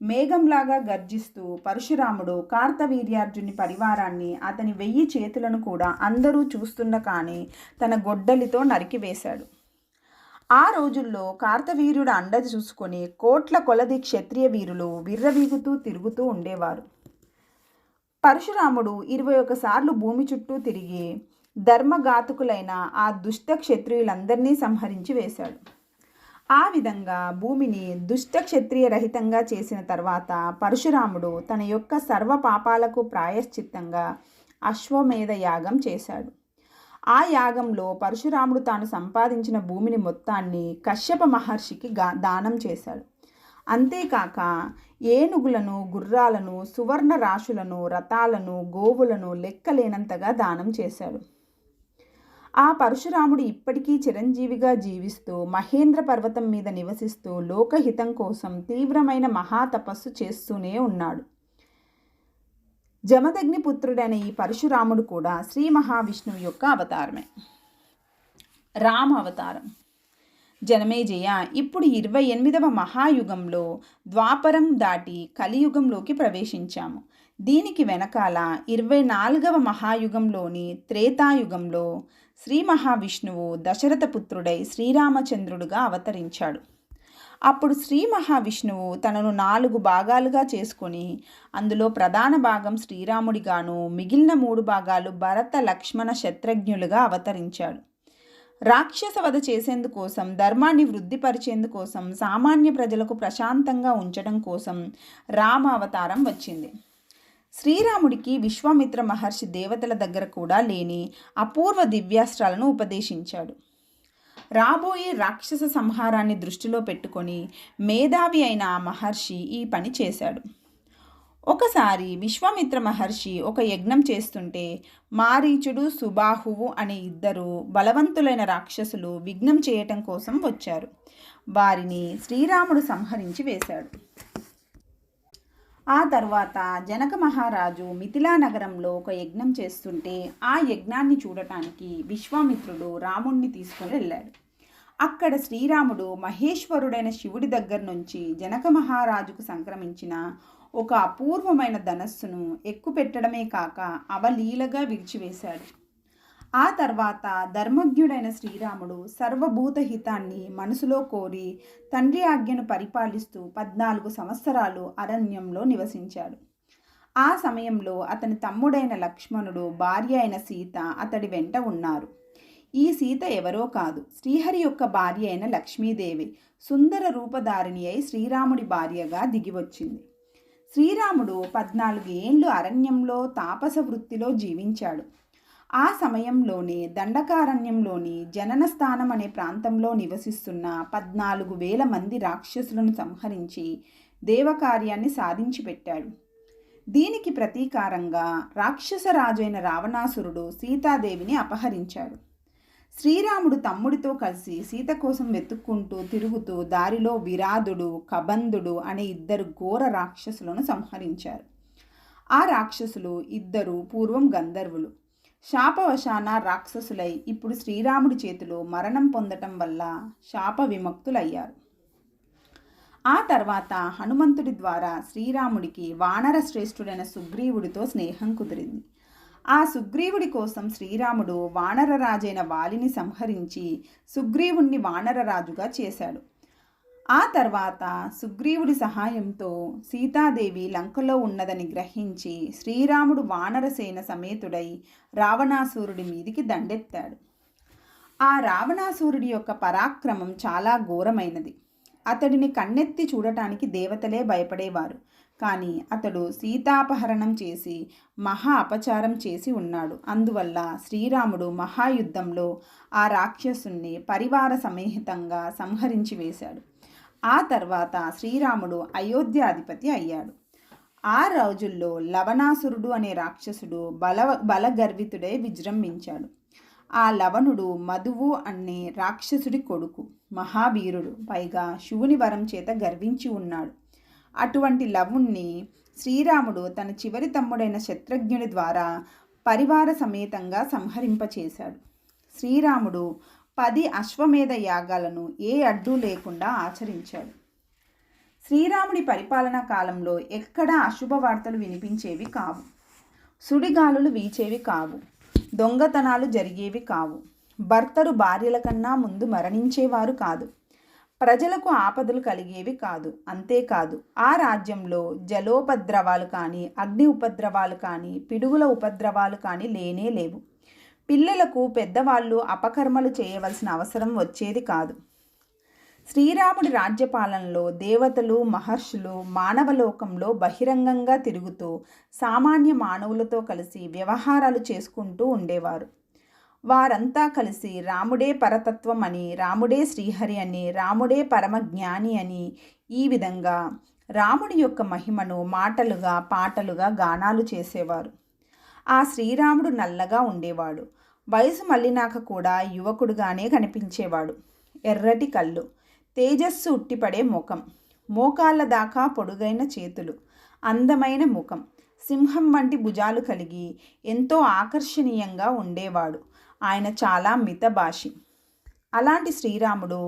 మేఘంలాగా గర్జిస్తూ పరశురాముడు కార్తవీర్యార్జుని పరివారాన్ని, అతని 1000 చేతులను కూడా అందరూ చూస్తుండగానే తన గొడ్డలితో నరికివేశాడు. ఆ రోజుల్లో కార్తవీర్యుడు అండ చూసుకొని కోట్ల కొలది క్షత్రియ వీరులు విర్రవీగుతూ తిరుగుతూ ఉండేవారు. పరశురాముడు 21 సార్లు భూమి చుట్టూ తిరిగి ధర్మఘాతుకులైన ఆ దుష్ట క్షత్రియులందరినీ సంహరించి వేశాడు. ఆ విధంగా భూమిని దుష్ట క్షత్రియ రహితంగా చేసిన తర్వాత పరశురాముడు తన యొక్క సర్వ పాపాలకు ప్రాయశ్చిత్తంగా అశ్వమేధ యాగం చేశాడు. ఆ యాగంలో పరశురాముడు తాను సంపాదించిన భూమిని మొత్తాన్ని కశ్యప మహర్షికి దానం చేశాడు. అంతేకాక ఏనుగులను, గుర్రాలను, సువర్ణ రాశులను, రథాలను, గోవులను లెక్కలేనంతగా దానం చేశాడు. ఆ పరశురాముడు ఇప్పటికీ చిరంజీవిగా జీవిస్తూ మహేంద్ర పర్వతం మీద నివసిస్తూ లోకహితం కోసం తీవ్రమైన మహాతపస్సు చేస్తూనే ఉన్నాడు. జమదగ్ని పుత్రుడైన ఈ పరశురాముడు కూడా శ్రీ మహావిష్ణువు యొక్క అవతారమే. రామ అవతారం. జనమేజయ, ఇప్పుడు 28వ మహాయుగంలో ద్వాపరం దాటి కలియుగంలోకి ప్రవేశించాము. దీనికి వెనకాల 24వ మహాయుగంలోని త్రేతాయుగంలో శ్రీ మహావిష్ణువు దశరథ పుత్రుడై శ్రీరామచంద్రుడుగా అవతరించాడు. అప్పుడు శ్రీ మహావిష్ణువు తనను 4 భాగాలుగా చేసుకొని అందులో ప్రధాన భాగం శ్రీరాముడిగాను, మిగిలిన 3 భాగాలు భరత, లక్ష్మణ, శత్రుఘ్నులుగా అవతరించాడు. రాక్షస వధ చేసేందుకోసం, ధర్మాన్ని వృద్ధిపరిచేందుకోసం, సామాన్య ప్రజలకు ప్రశాంతంగా ఉంచడం కోసం రామ అవతారం వచ్చింది. శ్రీరాముడికి విశ్వామిత్ర మహర్షి దేవతల దగ్గర కూడా లేని అపూర్వ దివ్యాస్త్రాలను ఉపదేశించాడు. రాబోయే రాక్షస సంహారాన్ని దృష్టిలో పెట్టుకొని మేధావి అయిన ఆ మహర్షి ఈ పని చేశాడు. ఒకసారి విశ్వామిత్ర మహర్షి ఒక యజ్ఞం చేస్తుంటే మారీచుడు, సుబాహువు అనే ఇద్దరు బలవంతులైన రాక్షసులు విఘ్నం చేయటం కోసం వచ్చారు. వారిని శ్రీరాముడు సంహరించి వేశాడు. ఆ తర్వాత జనక మహారాజు మిథిలా నగరంలో ఒక యజ్ఞం చేస్తుంటే ఆ యజ్ఞాన్ని చూడటానికి విశ్వామిత్రుడు రాముణ్ణి తీసుకుని వెళ్ళాడు. అక్కడ శ్రీరాముడు మహేశ్వరుడైన శివుడి దగ్గర నుంచి జనక మహారాజుకు సంక్రమించిన ఒక అపూర్వమైన ధనస్సును ఎక్కుపెట్టడమే కాక అవలీలగా విరిచివేశాడు. ఆ తర్వాత ధర్మజ్ఞుడైన శ్రీరాముడు సర్వభూత హితాన్ని మనసులో కోరి తండ్రి ఆజ్ఞను పరిపాలిస్తూ 14 సంవత్సరాలు అరణ్యంలో నివసించాడు. ఆ సమయంలో అతని తమ్ముడైన లక్ష్మణుడు, భార్య అయిన సీత అతడి వెంట ఉన్నారు. ఈ సీత ఎవరో కాదు, శ్రీహరి యొక్క భార్య అయిన లక్ష్మీదేవి సుందర రూపధారిణి అయి శ్రీరాముడి భార్యగా దిగివచ్చింది. శ్రీరాముడు 14 ఏండ్లు అరణ్యంలో తాపస వృత్తిలో జీవించాడు. ఆ సమయంలోనే దండకారణ్యంలోని జనన స్థానం అనే ప్రాంతంలో నివసిస్తున్న 14,000 మంది రాక్షసులను సంహరించి దేవకార్యాన్ని సాధించి పెట్టాడు. దీనికి ప్రతీకారంగా రాక్షస రాజైన రావణాసురుడు సీతాదేవిని అపహరించాడు. శ్రీరాముడు తమ్ముడితో కలిసి సీత కోసం వెతుక్కుంటూ తిరుగుతూ దారిలో విరాధుడు, కబంధుడు అనే 2 ఘోర రాక్షసులను సంహరించారు. ఆ రాక్షసులు ఇద్దరు పూర్వం గంధర్వులు. శాపవశాన రాక్షసులై ఇప్పుడు శ్రీరాముడి చేతిలో మరణం పొందటం వల్ల శాప విముక్తులయ్యారు. ఆ తర్వాత హనుమంతుడి ద్వారా శ్రీరాముడికి వానర శ్రేష్ఠుడైన సుగ్రీవుడితో స్నేహం కుదిరింది. ఆ సుగ్రీవుడి కోసం శ్రీరాముడు వానరరాజైన వాలిని సంహరించి సుగ్రీవుణ్ణి వానరరాజుగా చేశాడు. ఆ తర్వాత సుగ్రీవుడి సహాయంతో సీతాదేవి లంకలో ఉన్నదని గ్రహించి శ్రీరాముడు వానరసేన సమేతుడై రావణాసురుడి మీదికి దండెత్తాడు. ఆ రావణాసురుడి యొక్క పరాక్రమం చాలా ఘోరమైనది. అతడిని కన్నెత్తి చూడటానికి దేవతలే భయపడేవారు. కానీ అతడు సీతాపహరణం చేసి మహా అపచారం చేసి ఉన్నాడు. అందువల్ల శ్రీరాముడు మహాయుద్ధంలో ఆ రాక్షసుణ్ణి పరివార సమేతంగా సంహరించి వేశాడు. ఆ తర్వాత శ్రీరాముడు అయోధ్యాధిపతి అయ్యాడు. ఆ రోజుల్లో లవణాసురుడు అనే రాక్షసుడు బలగర్వితుడై విజృంభించాడు. ఆ లవణుడు మధువు అనే రాక్షసుడి కొడుకు, మహావీరుడు, పైగా శివుని వరం చేత గర్వించి ఉన్నాడు. అటువంటి లవుణ్ణి శ్రీరాముడు తన చివరి తమ్ముడైన శత్రుఘ్నుడి ద్వారా పరివార సమేతంగా సంహరింపచేశాడు. శ్రీరాముడు 10 అశ్వమేధ యాగాలను ఏ అడ్డు లేకుండా ఆచరించాడు. శ్రీరాముడి పరిపాలనా కాలంలో ఎక్కడా అశుభ వార్తలు వినిపించేవి కావు, సుడిగాలులు వీచేవి కావు, దొంగతనాలు జరిగేవి కావు, భర్తలు భార్యల కన్నా ముందు మరణించేవారు కాదు, ప్రజలకు ఆపదలు కలిగేవి కాదు. అంతేకాదు ఆ రాజ్యంలో జలోపద్రవాలు కానీ, అగ్ని ఉపద్రవాలు కానీ, పిడుగుల ఉపద్రవాలు కానీ లేనే లేవు. పిల్లలకు పెద్దవాళ్ళు అపకర్మలు చేయవలసిన అవసరం వచ్చేది కాదు. శ్రీరాముడి రాజ్యపాలనలో దేవతలు, మహర్షులు మానవలోకంలో బహిరంగంగా తిరుగుతూ సామాన్య మానవులతో కలిసి వ్యవహారాలు చేసుకుంటూ ఉండేవారు. వారంతా కలిసి రాముడే పరతత్వం అని, రాముడే శ్రీహరి అని, రాముడే పరమజ్ఞాని అని ఈ విధంగా రాముడి యొక్క మహిమను మాటలుగా, పాటలుగా గానాలు చేసేవారు. ఆ శ్రీరాముడు నల్లగా ఉండేవాడు. వయసు మళ్ళినాక కూడా యువకుడుగానే కనిపించేవాడు. ఎర్రటి కళ్ళు, తేజస్సు ఉట్టిపడే ముఖం, మోకాళ్ళ దాకా పొడుగైన చేతులు, అందమైన ముఖం, సింహం వంటి భుజాలు కలిగి ఎంతో ఆకర్షణీయంగా ఉండేవాడు. ఆయన చాలా మితభాషి. అలాంటి శ్రీరాముడు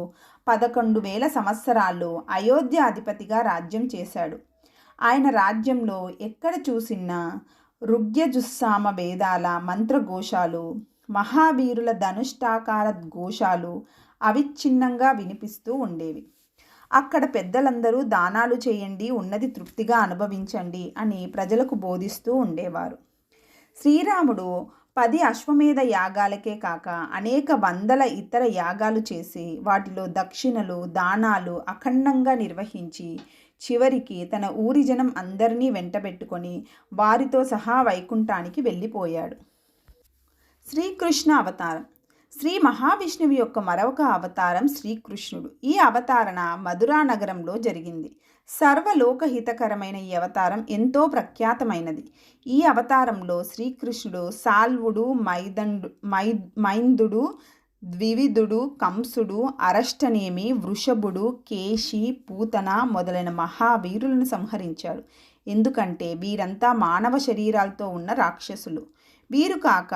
11,000 సంవత్సరాలు అయోధ్య అధిపతిగా రాజ్యం చేశాడు. ఆయన రాజ్యంలో ఎక్కడ చూసినా ఋగ్యజుస్సామ వేదాల మంత్రఘోషాలు, మహావీరుల ధనుష్టాకార ఘోషాలు అవిచ్ఛిన్నంగా వినిపిస్తూ ఉండేవి. అక్కడ పెద్దలందరూ దానాలు చేయండి, ఉన్నది తృప్తిగా అనుభవించండి అని ప్రజలకు బోధిస్తూ ఉండేవారు. శ్రీరాముడు 10 అశ్వమేధ యాగాలకే కాక అనేక వందల ఇతర యాగాలు చేసి వాటిలో దక్షిణలు, దానాలు అఖండంగా నిర్వహించి చివరికి తన ఊరి జనం అందరినీ వెంటబెట్టుకొని వారితో సహా వైకుంఠానికి వెళ్ళిపోయాడు. శ్రీకృష్ణ అవతారం. శ్రీ మహావిష్ణువు యొక్క మరొక అవతారం శ్రీకృష్ణుడు. ఈ అవతారణ మధురా నగరంలో జరిగింది. సర్వలోకహితకరమైన ఈ అవతారం ఎంతో ప్రఖ్యాతమైనది. ఈ అవతారంలో శ్రీకృష్ణుడు సాల్వుడు, మైందుడు, ద్వివిధుడు, కంసుడు, అరష్టనేమి, వృషభుడు, కేశి, పూతన మొదలైన మహావీరులను సంహరించాడు. ఎందుకంటే వీరంతా మానవ శరీరాలతో ఉన్న రాక్షసులు. వీరు కాక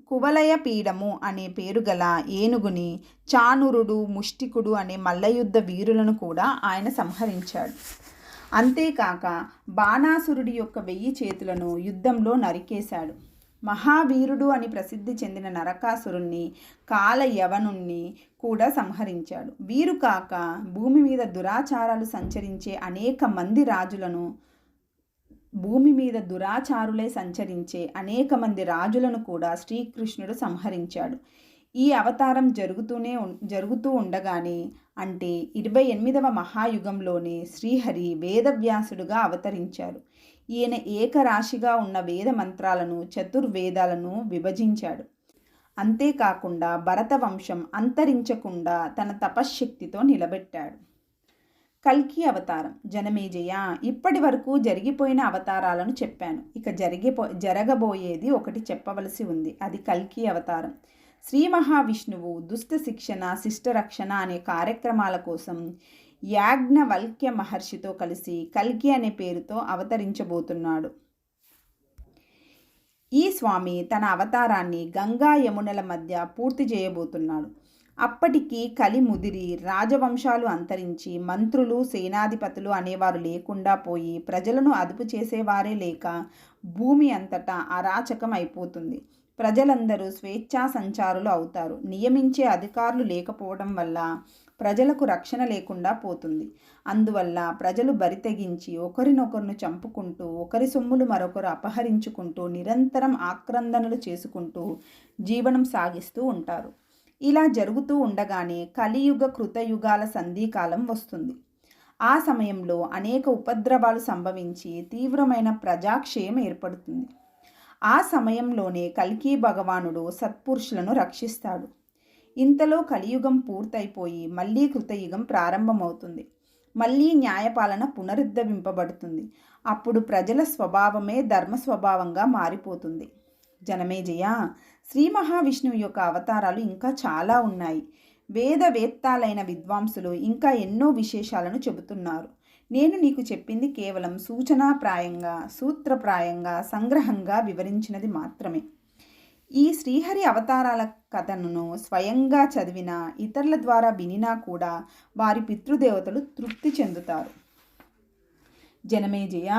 కువలయపీడము అనే పేరు గల ఏనుగుని, చానురుడు, ముష్టికుడు అనే మల్లయుద్ధ వీరులను కూడా ఆయన సంహరించాడు. అంతేకాక బాణాసురుడి యొక్క 1000 చేతులను యుద్ధంలో నరికేశాడు. మహావీరుడు అని ప్రసిద్ధి చెందిన నరకాసురుణ్ణి, కాలయవనుణ్ణి కూడా సంహరించాడు. వీరు కాక భూమి మీద దురాచారాలు సంచరించే అనేక మంది రాజులను కూడా శ్రీకృష్ణుడు సంహరించాడు. ఈ అవతారం జరుగుతూ ఉండగానే అంటే 28వ మహాయుగంలోనే శ్రీహరి వేదవ్యాసుడుగా అవతరించారు. ఈయన ఏకరాశిగా ఉన్న వేద మంత్రాలను, చతుర్వేదాలను విభజించాడు. అంతేకాకుండా భరతవంశం అంతరించకుండా తన తపశ్శక్తితో నిలబెట్టాడు. కల్కి అవతారం. జనమేజయ, ఇప్పటి వరకు జరిగిపోయిన అవతారాలను చెప్పాను. ఇక జరగబోయేది ఒకటి చెప్పవలసి ఉంది. అది కల్కి అవతారం. శ్రీ మహావిష్ణువు దుష్ట శిక్షణ, శిష్టరక్షణ అనే కార్యక్రమాల కోసం యాజ్ఞవల్క్య మహర్షితో కలిసి కల్కి అనే పేరుతో అవతరించబోతున్నాడు. ఈ స్వామి తన అవతారాన్ని గంగా యమునల మధ్య పూర్తి చేయబోతున్నాడు. అప్పటికి కలి ముదిరి రాజవంశాలు అంతరించి మంత్రులు, సేనాధిపతులు అనేవారు లేకుండా పోయి ప్రజలను అదుపు చేసేవారే లేక భూమి అంతటా అరాచకం అయిపోతుంది. ప్రజలందరూ స్వేచ్ఛా సంచారులు అవుతారు. నియమించే అధికారులు లేకపోవడం వల్ల ప్రజలకు రక్షణ లేకుండా పోతుంది. అందువల్ల ప్రజలు బరితెగించి ఒకరినొకరును చంపుకుంటూ, ఒకరి సొమ్ములు మరొకరు అపహరించుకుంటూ, నిరంతరం ఆక్రందనలు చేసుకుంటూ జీవనం సాగిస్తూ ఉంటారు. ఇలా జరుగుతూ ఉండగానే కలియుగ కృతయుగాల సంధికాలం వస్తుంది. ఆ సమయంలో అనేక ఉపద్రవాలు సంభవించి తీవ్రమైన ప్రజాక్షయం ఏర్పడుతుంది. ఆ సమయంలోనే కల్కి భగవానుడు సత్పురుషులను రక్షిస్తాడు. ఇంతలో కలియుగం పూర్తయిపోయి మళ్ళీ కృతయుగం ప్రారంభమవుతుంది. మళ్ళీ న్యాయపాలన పునరుద్ధరింపబడుతుంది. అప్పుడు ప్రజల స్వభావమే ధర్మ స్వభావంగా మారిపోతుంది. జనమేజయ, శ్రీ మహావిష్ణువు యొక్క అవతారాలు ఇంకా చాలా ఉన్నాయి. వేదవేత్తాలైన విద్వాంసులు ఇంకా ఎన్నో విశేషాలను చెబుతున్నారు. నేను నీకు చెప్పింది కేవలం సూచనాప్రాయంగా, సూత్రప్రాయంగా, సంగ్రహంగా వివరించినది మాత్రమే. ఈ శ్రీహరి అవతారాల కథను స్వయంగా చదివినా, ఇతరుల ద్వారా వినినా కూడా వారి పితృదేవతలు తృప్తి చెందుతారు. జనమేజయ,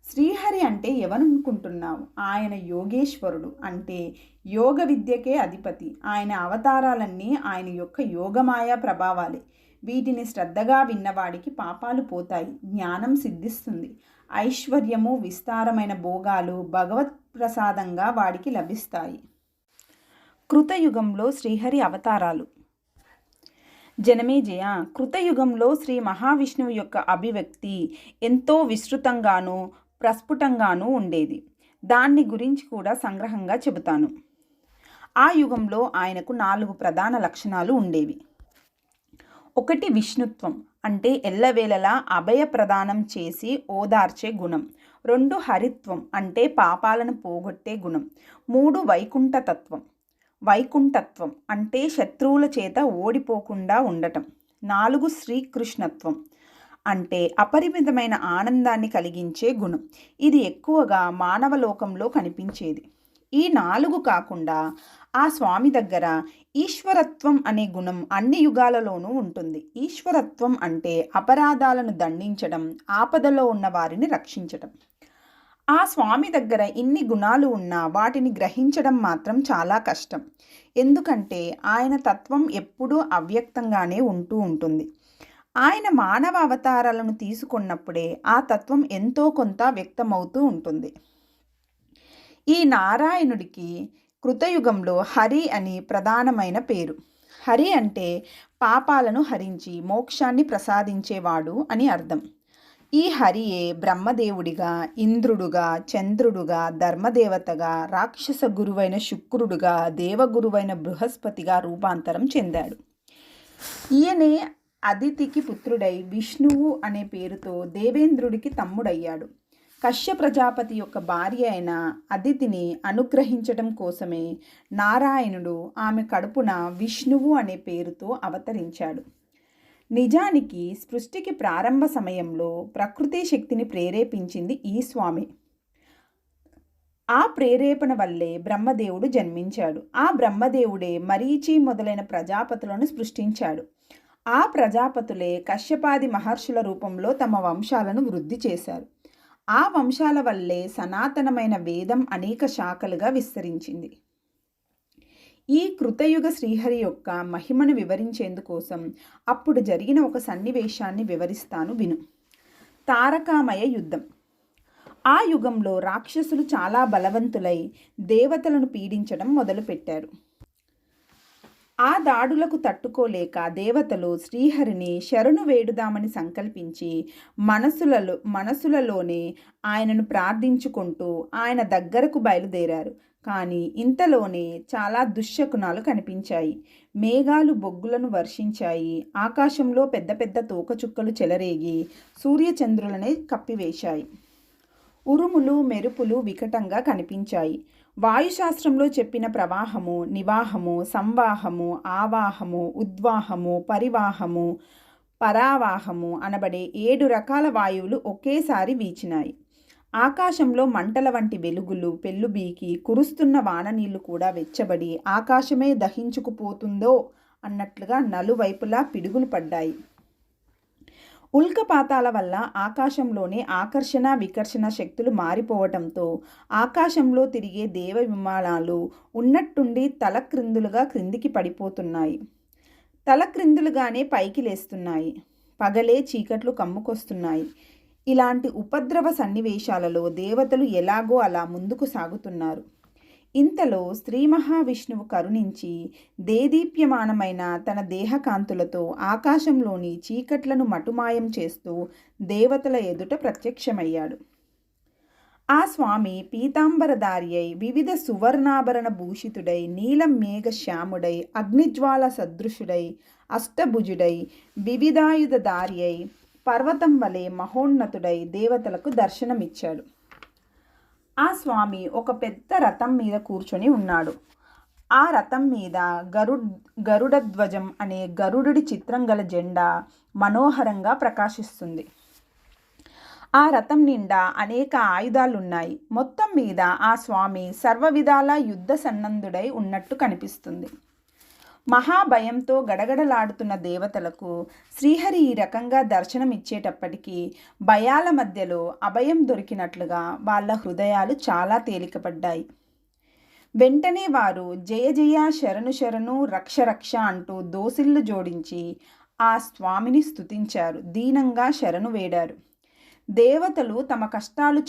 శ్రీహరి అంటే ఎవరనుకుంటున్నావు? ఆయన యోగేశ్వరుడు, అంటే యోగ విద్యకే అధిపతి. ఆయన అవతారాలన్నీ ఆయన యొక్క యోగమాయా ప్రభావాలే. వీటిని శ్రద్ధగా విన్నవాడికి పాపాలు పోతాయి, జ్ఞానం సిద్ధిస్తుంది, ఐశ్వర్యము, విస్తారమైన భోగాలు భగవత్ ప్రసాదంగా వాడికి లభిస్తాయి. కృతయుగంలో శ్రీహరి అవతారాలు. జనమేజయ, కృతయుగంలో శ్రీ మహావిష్ణువు యొక్క అభివ్యక్తి ఎంతో విస్తృతంగానూ ప్రస్ఫుటంగానూ ఉండేది. దాన్ని గురించి కూడా సంగ్రహంగా చెబుతాను. ఆ యుగంలో ఆయనకు 4 ప్రధాన లక్షణాలు ఉండేవి. 1 విష్ణుత్వం, అంటే ఎల్లవేళలా అభయ ప్రదానం చేసి ఓదార్చే గుణం. 2 హరిత్వం, అంటే పాపాలను పోగొట్టే గుణం. 3 వైకుంఠత్వం, అంటే శత్రువుల చేత ఓడిపోకుండా ఉండటం. 4 శ్రీకృష్ణత్వం, అంటే అపరిమితమైన ఆనందాన్ని కలిగించే గుణం. ఇది ఎక్కువగా మానవ లోకంలో కనిపించేది. ఈ 4 కాకుండా ఆ స్వామి దగ్గర ఈశ్వరత్వం అనే గుణం అన్ని యుగాలలోనూ ఉంటుంది. ఈశ్వరత్వం అంటే అపరాధాలను దండించడం, ఆపదలో ఉన్న వారిని రక్షించడం. ఆ స్వామి దగ్గర ఇన్ని గుణాలు ఉన్నా వాటిని గ్రహించడం మాత్రం చాలా కష్టం. ఎందుకంటే ఆయన తత్వం ఎప్పుడూ అవ్యక్తంగానే ఉంటూ ఉంటుంది. ఆయన మానవ అవతారాలను తీసుకున్నప్పుడే ఆ తత్వం ఎంతో కొంత వ్యక్తమవుతూ ఉంటుంది. ఈ నారాయణుడికి కృతయుగంలో హరి అని ప్రధానమైన పేరు. హరి అంటే పాపాలను హరించి మోక్షాన్ని ప్రసాదించేవాడు అని అర్థం. ఈ హరియే బ్రహ్మదేవుడిగా, ఇంద్రుడుగా, చంద్రుడుగా, ధర్మదేవతగా, రాక్షస గురువైన శుక్రుడుగా, దేవగురువైన బృహస్పతిగా రూపాంతరం చెందాడు. ఈయనే అదితికి పుత్రుడై విష్ణువు అనే పేరుతో దేవేంద్రుడికి తమ్ముడయ్యాడు. కశ్య ప్రజాపతి యొక్క భార్య అయిన అదితిని అనుగ్రహించటం కోసమే నారాయణుడు ఆమె కడుపున విష్ణువు అనే పేరుతో అవతరించాడు. నిజానికి సృష్టికి ప్రారంభ సమయంలో ప్రకృతి శక్తిని ప్రేరేపించింది ఈ స్వామి. ఆ ప్రేరేపణ వల్లే బ్రహ్మదేవుడు జన్మించాడు. ఆ బ్రహ్మదేవుడే మరీచి మొదలైన ప్రజాపతులను సృష్టించాడు. ఆ ప్రజాపతులే కశ్యపాది మహర్షుల రూపంలో తమ వంశాలను వృద్ధి చేశారు. ఆ వంశాల వల్లే సనాతనమైన వేదం అనేక శాఖలుగా విస్తరించింది. ఈ కృతయుగ శ్రీహరి యొక్క మహిమను వివరించేందుకోసం అప్పుడు జరిగిన ఒక సన్నివేశాన్ని వివరిస్తాను విను. తారకామయ యుద్ధం. ఆ యుగంలో రాక్షసులు చాలా బలవంతులై దేవతలను పీడించడం మొదలుపెట్టారు. ఆ దాడులకు తట్టుకోలేక దేవతలు శ్రీహరిని శరణు వేడుదామని సంకల్పించి మనసులలోనే ఆయనను ప్రార్థించుకుంటూ ఆయన దగ్గరకు బయలుదేరారు. కానీ ఇంతలోనే చాలా దుశ్శకునాలు కనిపించాయి. మేఘాలు బొగ్గులను వర్షించాయి. ఆకాశంలో పెద్ద పెద్ద తోకచుక్కలు చెలరేగి సూర్యచంద్రులనే కప్పివేశాయి. ఉరుములు మెరుపులు వికటంగా కనిపించాయి. వాయుశాస్త్రంలో చెప్పిన ప్రవాహము, నివాహము, సంవాహము, ఆవాహము, ఉద్వాహము, పరివాహము, పరావాహము అనబడే 7 రకాల వాయువులు ఒకేసారి వీచినాయి. ఆకాశంలో మంటల వంటి వెలుగులు పెళ్ళుబీకి కురుస్తున్న వాననీళ్లు కూడా వెచ్చబడి ఆకాశమే దహించుకుపోతుందో అన్నట్లుగా నలువైపులా పిడుగులు పడ్డాయి. ఉల్కపాతాల వల్ల ఆకాశంలోనే ఆకర్షణ వికర్షణ శక్తులు మారిపోవటంతో ఆకాశంలో తిరిగే దేవ విమానాలు ఉన్నట్టుండి తలక్రిందులుగా క్రిందికి పడిపోతున్నాయి. తలక్రిందులుగానే పైకి లేస్తున్నాయి. పగలే చీకట్లు కమ్ముకొస్తున్నాయి. ఇలాంటి ఉపద్రవ సన్నివేశాలలో దేవతలు ఎలాగో అలా ముందుకు సాగుతున్నారు. ఇంతలో శ్రీ మహావిష్ణువు కరుణించి దేదీప్యమానమైన తన దేహకాంతులతో ఆకాశంలోని చీకట్లను మటుమాయం చేస్తూ దేవతల ఎదుట ప్రత్యక్షమయ్యాడు. ఆ స్వామి పీతాంబరధారి అయి వివిధ సువర్ణాభరణ భూషితుడై నీలం మేఘ శ్యాముడై అగ్నిజ్వాల సదృశుడై అష్టభుజుడై వివిధాయుధధారి అయి పర్వతం వలె మహోన్నతుడై దేవతలకు దర్శనమిచ్చాడు. ఆ స్వామి ఒక పెద్ద రథం మీద కూర్చొని ఉన్నాడు. ఆ రథం మీద గరుడ ధ్వజం అనే గరుడుడి చిత్రం గల జెండా మనోహరంగా ప్రకాశిస్తుంది. ఆ రథం నిండా అనేక ఆయుధాలున్నాయి. మొత్తం మీద ఆ స్వామి సర్వవిధాల యుద్ధ సన్నద్ధుడై ఉన్నట్టు కనిపిస్తుంది. మహాభయంతో గడగడలాడుతున్న దేవతలకు శ్రీహరి ఈ రకంగా దర్శనమిచ్చేటప్పటికీ భయాల మధ్యలో అభయం దొరికినట్లుగా వాళ్ళ హృదయాలు చాలా తేలికపడ్డాయి. వెంటనే వారు జయ జయ శరణు శరణు రక్ష రక్ష అంటూ దోసిళ్ళు జోడించి ఆ స్వామిని స్తుతించారు. దీనంగా శరణు వేడారు. దేవతలు తమ కష్టాలు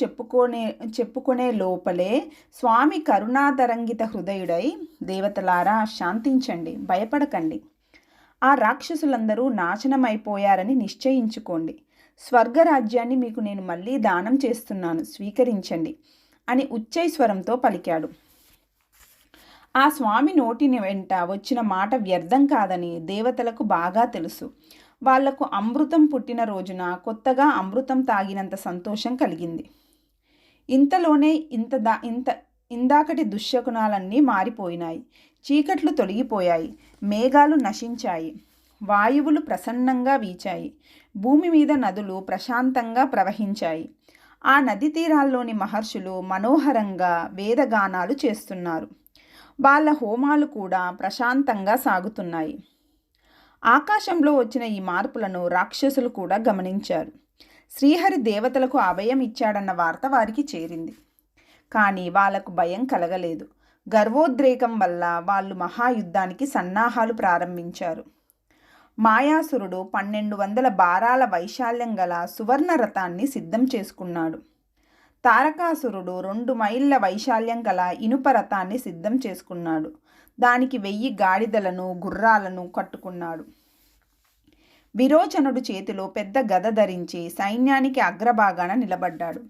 చెప్పుకునే లోపలే స్వామి కరుణాతరంగిత హృదయుడై, దేవతలారా శాంతించండి, భయపడకండి. ఆ రాక్షసులందరూ నాశనమైపోయారని నిశ్చయించుకోండి. స్వర్గరాజ్యాన్ని మీకు నేను మళ్ళీ దానం చేస్తున్నాను, స్వీకరించండి అని ఉచ్చైస్వరంతో పలికాడు. ఆ స్వామి నోటిని వెంట వచ్చిన మాట వ్యర్థం కాదని దేవతలకు బాగా తెలుసు. వాళ్లకు అమృతం పుట్టిన రోజున కొత్తగా అమృతం తాగినంత సంతోషం కలిగింది. ఇంతలోనే ఇందాకటి దుశ్శకునాలన్నీ మారిపోయినాయి. చీకట్లు తొలగిపోయాయి. మేఘాలు నశించాయి. వాయువులు ప్రసన్నంగా వీచాయి. భూమి మీద నదులు ప్రశాంతంగా ప్రవహించాయి. ఆ నది తీరాల్లోని మహర్షులు మనోహరంగా వేదగానాలు చేస్తున్నారు. వాళ్ళ హోమాలు కూడా ప్రశాంతంగా సాగుతున్నాయి. ఆకాశంలో వచ్చిన ఈ మార్పులను రాక్షసులు కూడా గమనించారు. శ్రీహరి దేవతలకు అభయం ఇచ్చాడన్న వార్త వారికి చేరింది. కానీ వాళ్లకు భయం కలగలేదు. గర్వోద్రేకం వల్ల వాళ్ళు మహాయుద్ధానికి సన్నాహాలు ప్రారంభించారు. మాయాసురుడు 1200 భారాల వైశాల్యం గల సువర్ణ రథాన్ని సిద్ధం చేసుకున్నాడు. తారకాసురుడు 2 మైళ్ళ వైశాల్యం గల ఇనుప రథాన్ని సిద్ధం చేసుకున్నాడు. దానికి 1000 గాడిదలను గుర్రాలను కట్టుకున్నాడు. విరోచనుడు చేతిలో పెద్ద గద ధరించి సైన్యానికి అగ్రభాగాన నిలబడ్డాడు.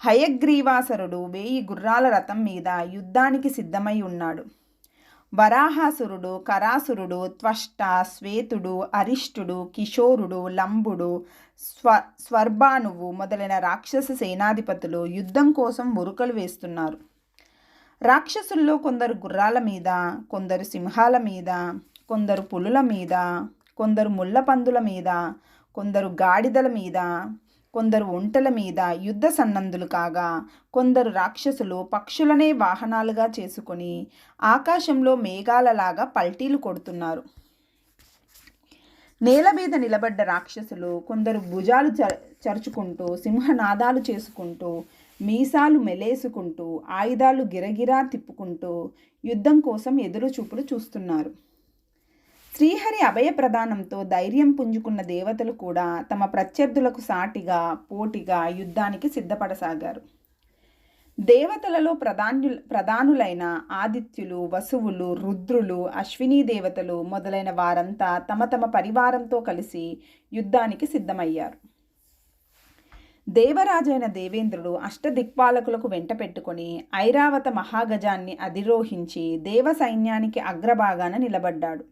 హయగ్రీవాసరుడు 1000 గుర్రాల రథం మీద యుద్ధానికి సిద్ధమై ఉన్నాడు. వరాహాసురుడు, కరాసురుడు, త్వష్ట, శ్వేతుడు, అరిష్టుడు, కిశోరుడు, లంబుడు, స్వర్భానువు మొదలైన రాక్షస సేనాధిపతులు యుద్ధం కోసం ఉరుకలు వేస్తున్నారు. రాక్షసుల్లో కొందరు గుర్రాల మీద, కొందరు సింహాల మీద, కొందరు పులుల మీద, కొందరు ముళ్ళపందుల మీద, కొందరు గాడిదల మీద, కొందరు ఒంటెల మీద యుద్ధ సన్నద్ధులు కాగా, కొందరు రాక్షసులు పక్షులనే వాహనాలుగా చేసుకొని ఆకాశంలో మేఘాలలాగా పల్టీలు కొడుతున్నారు. నేల మీద నిలబడ్డ రాక్షసులు కొందరు భుజాలు చరుచుకుంటూ, సింహనాదాలు చేసుకుంటూ, మీసాలు మెలేసుకుంటూ, ఆయుధాలు గిరగిరా తిప్పుకుంటూ యుద్ధం కోసం ఎదురుచూపులు చూస్తున్నారు. శ్రీహరి అభయ ప్రదానంతో ధైర్యం పుంజుకున్న దేవతలు కూడా తమ ప్రత్యర్థులకు సాటిగా, పోటీగా యుద్ధానికి సిద్ధపడసాగారు. దేవతలలో ప్రధానులైన ఆదిత్యులు, వసువులు, రుద్రులు, అశ్వినీ దేవతలు మొదలైన వారంతా తమ తమ పరివారంతో కలిసి యుద్ధానికి సిద్ధమయ్యారు. దేవరాజైన దేవేంద్రుడు అష్టదిక్పాలకులకు వెంట పెట్టుకొని ఐరావత మహాగజాన్ని అధిరోహించి దేవ సైన్యానికి అగ్రభాగాన నిలబడ్డాడు.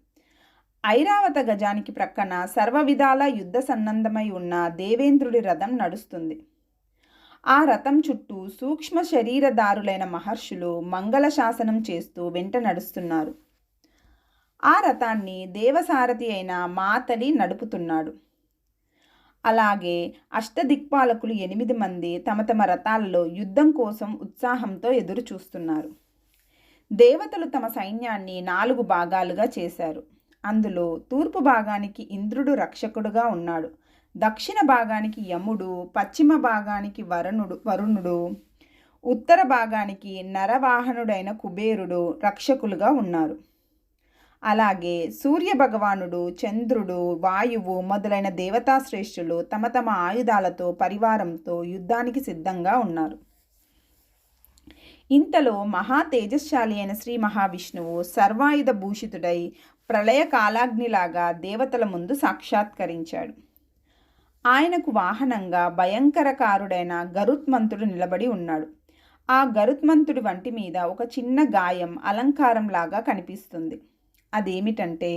ఐరావత గజానికి ప్రక్కన సర్వవిధాల యుద్ధ సన్నద్ధమై ఉన్న దేవేంద్రుడి రథం నడుస్తుంది. ఆ రథం చుట్టూ సూక్ష్మ శరీరదారులైన మహర్షులు మంగళశాసనం చేస్తూ వెంట నడుస్తున్నారు. ఆ రథాన్ని దేవసారథి అయిన మాతలి నడుపుతున్నాడు. అలాగే అష్టదిక్పాలకులు 8 మంది తమ తమ రథాలలో యుద్ధం కోసం ఉత్సాహంతో ఎదురు చూస్తున్నారు. దేవతలు తమ సైన్యాన్ని 4 భాగాలుగా చేశారు. అందులో తూర్పు భాగానికి ఇంద్రుడు రక్షకుడుగా ఉన్నాడు, దక్షిణ భాగానికి యముడు, పశ్చిమ భాగానికి వరుణుడు, ఉత్తర భాగానికి నరవాహనుడైన కుబేరుడు రక్షకులుగా ఉన్నారు. అలాగే సూర్య భగవానుడు, చంద్రుడు, వాయువు మొదలైన దేవతాశ్రేష్ఠులు తమ తమ ఆయుధాలతో పరివారంతో యుద్ధానికి సిద్ధంగా ఉన్నారు. ఇంతలో మహా తేజశాలి అయిన శ్రీ మహావిష్ణువు సర్వాయుధ భూషితుడై ప్రళయ కాలాగ్నిలాగా దేవతల ముందు సాక్షాత్కరించాడు. ఆయనకు వాహనంగా భయంకరకారుడైన గరుత్మంతుడు నిలబడి ఉన్నాడు. ఆ గరుత్మంతుడి వంటి మీద ఒక చిన్న గాయం అలంకారంలాగా కనిపిస్తుంది. అదేమిటంటే,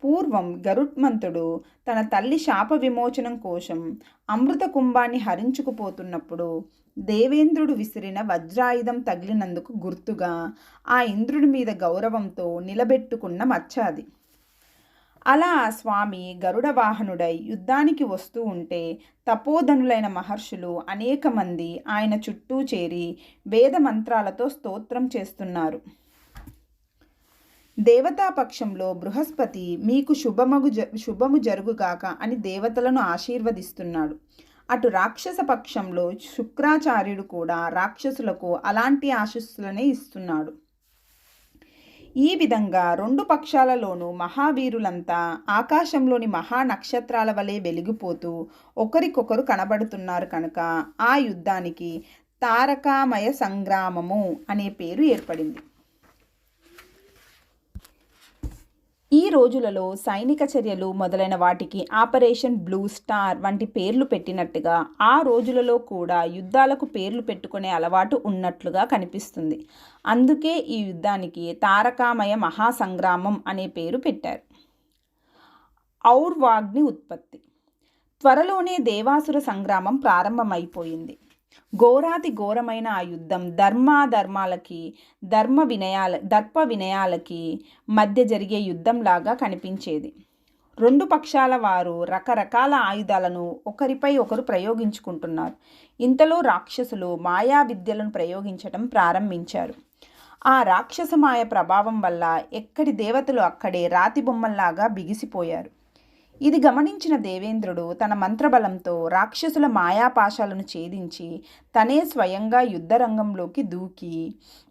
పూర్వం గరుత్మంతుడు తన తల్లి శాప విమోచనం కోసం అమృత కుంభాన్ని హరించుకుపోతున్నప్పుడు దేవేంద్రుడు విసిరిన వజ్రాయుధం తగిలినందుకు గుర్తుగా ఆ ఇంద్రుడి మీద గౌరవంతో నిలబెట్టుకున్న మచ్చ అది. అలా ఆ స్వామి గరుడ వాహనుడై యుద్ధానికి వస్తూ ఉంటే తపోధనులైన మహర్షులు అనేక మంది ఆయన చుట్టూ చేరి వేద మంత్రాలతో స్తోత్రం చేస్తున్నారు. దేవతాపక్షంలో బృహస్పతి మీకు శుభము జరుగుగాక అని దేవతలను ఆశీర్వదిస్తున్నాడు. అటు రాక్షస పక్షంలో శుక్రాచార్యుడు కూడా రాక్షసులకు అలాంటి ఆశీస్సులనే ఇస్తున్నాడు. ఈ విధంగా 2 పక్షాలలోనూ మహావీరులంతా ఆకాశంలోని మహా నక్షత్రాల వలె వెలిగిపోతూ ఒకరికొకరు కనబడుతున్నారు కనుక ఆ యుద్ధానికి తారకామయ సంగ్రామము అనే పేరు ఏర్పడింది. ఈ రోజులలో సైనిక చర్యలు మొదలైన వాటికి ఆపరేషన్ బ్లూ స్టార్ వంటి పేర్లు పెట్టినట్టుగా ఆ రోజులలో కూడా యుద్ధాలకు పేర్లు పెట్టుకునే అలవాటు ఉన్నట్లుగా కనిపిస్తుంది. అందుకే ఈ యుద్ధానికి తారకామయ మహాసంగ్రామం అనే పేరు పెట్టారు. ఔర్వాగ్ని ఉత్పత్తి. త్వరలోనే దేవాసుర సంగ్రామం ప్రారంభమైపోయింది. ఘోరాతి ఘోరమైన ఆ యుద్ధం ధర్మాధర్మాలకి, దర్ప వినయాలకి మధ్య జరిగే యుద్ధంలాగా కనిపించేది. 2 పక్షాల వారు రకరకాల ఆయుధాలను ఒకరిపై ఒకరు ప్రయోగించుకుంటున్నారు. ఇంతలో రాక్షసులు మాయా విద్యలను ప్రయోగించడం ప్రారంభించారు. ఆ రాక్షస మాయ ప్రభావం వల్ల ఎక్కడి దేవతలు అక్కడే రాతి బొమ్మల్లాగా బిగిసిపోయారు. ఇది గమనించిన దేవేంద్రుడు తన మంత్రబలంతో రాక్షసుల మాయాపాశాలను ఛేదించి తనే స్వయంగా యుద్ధరంగంలోకి దూకి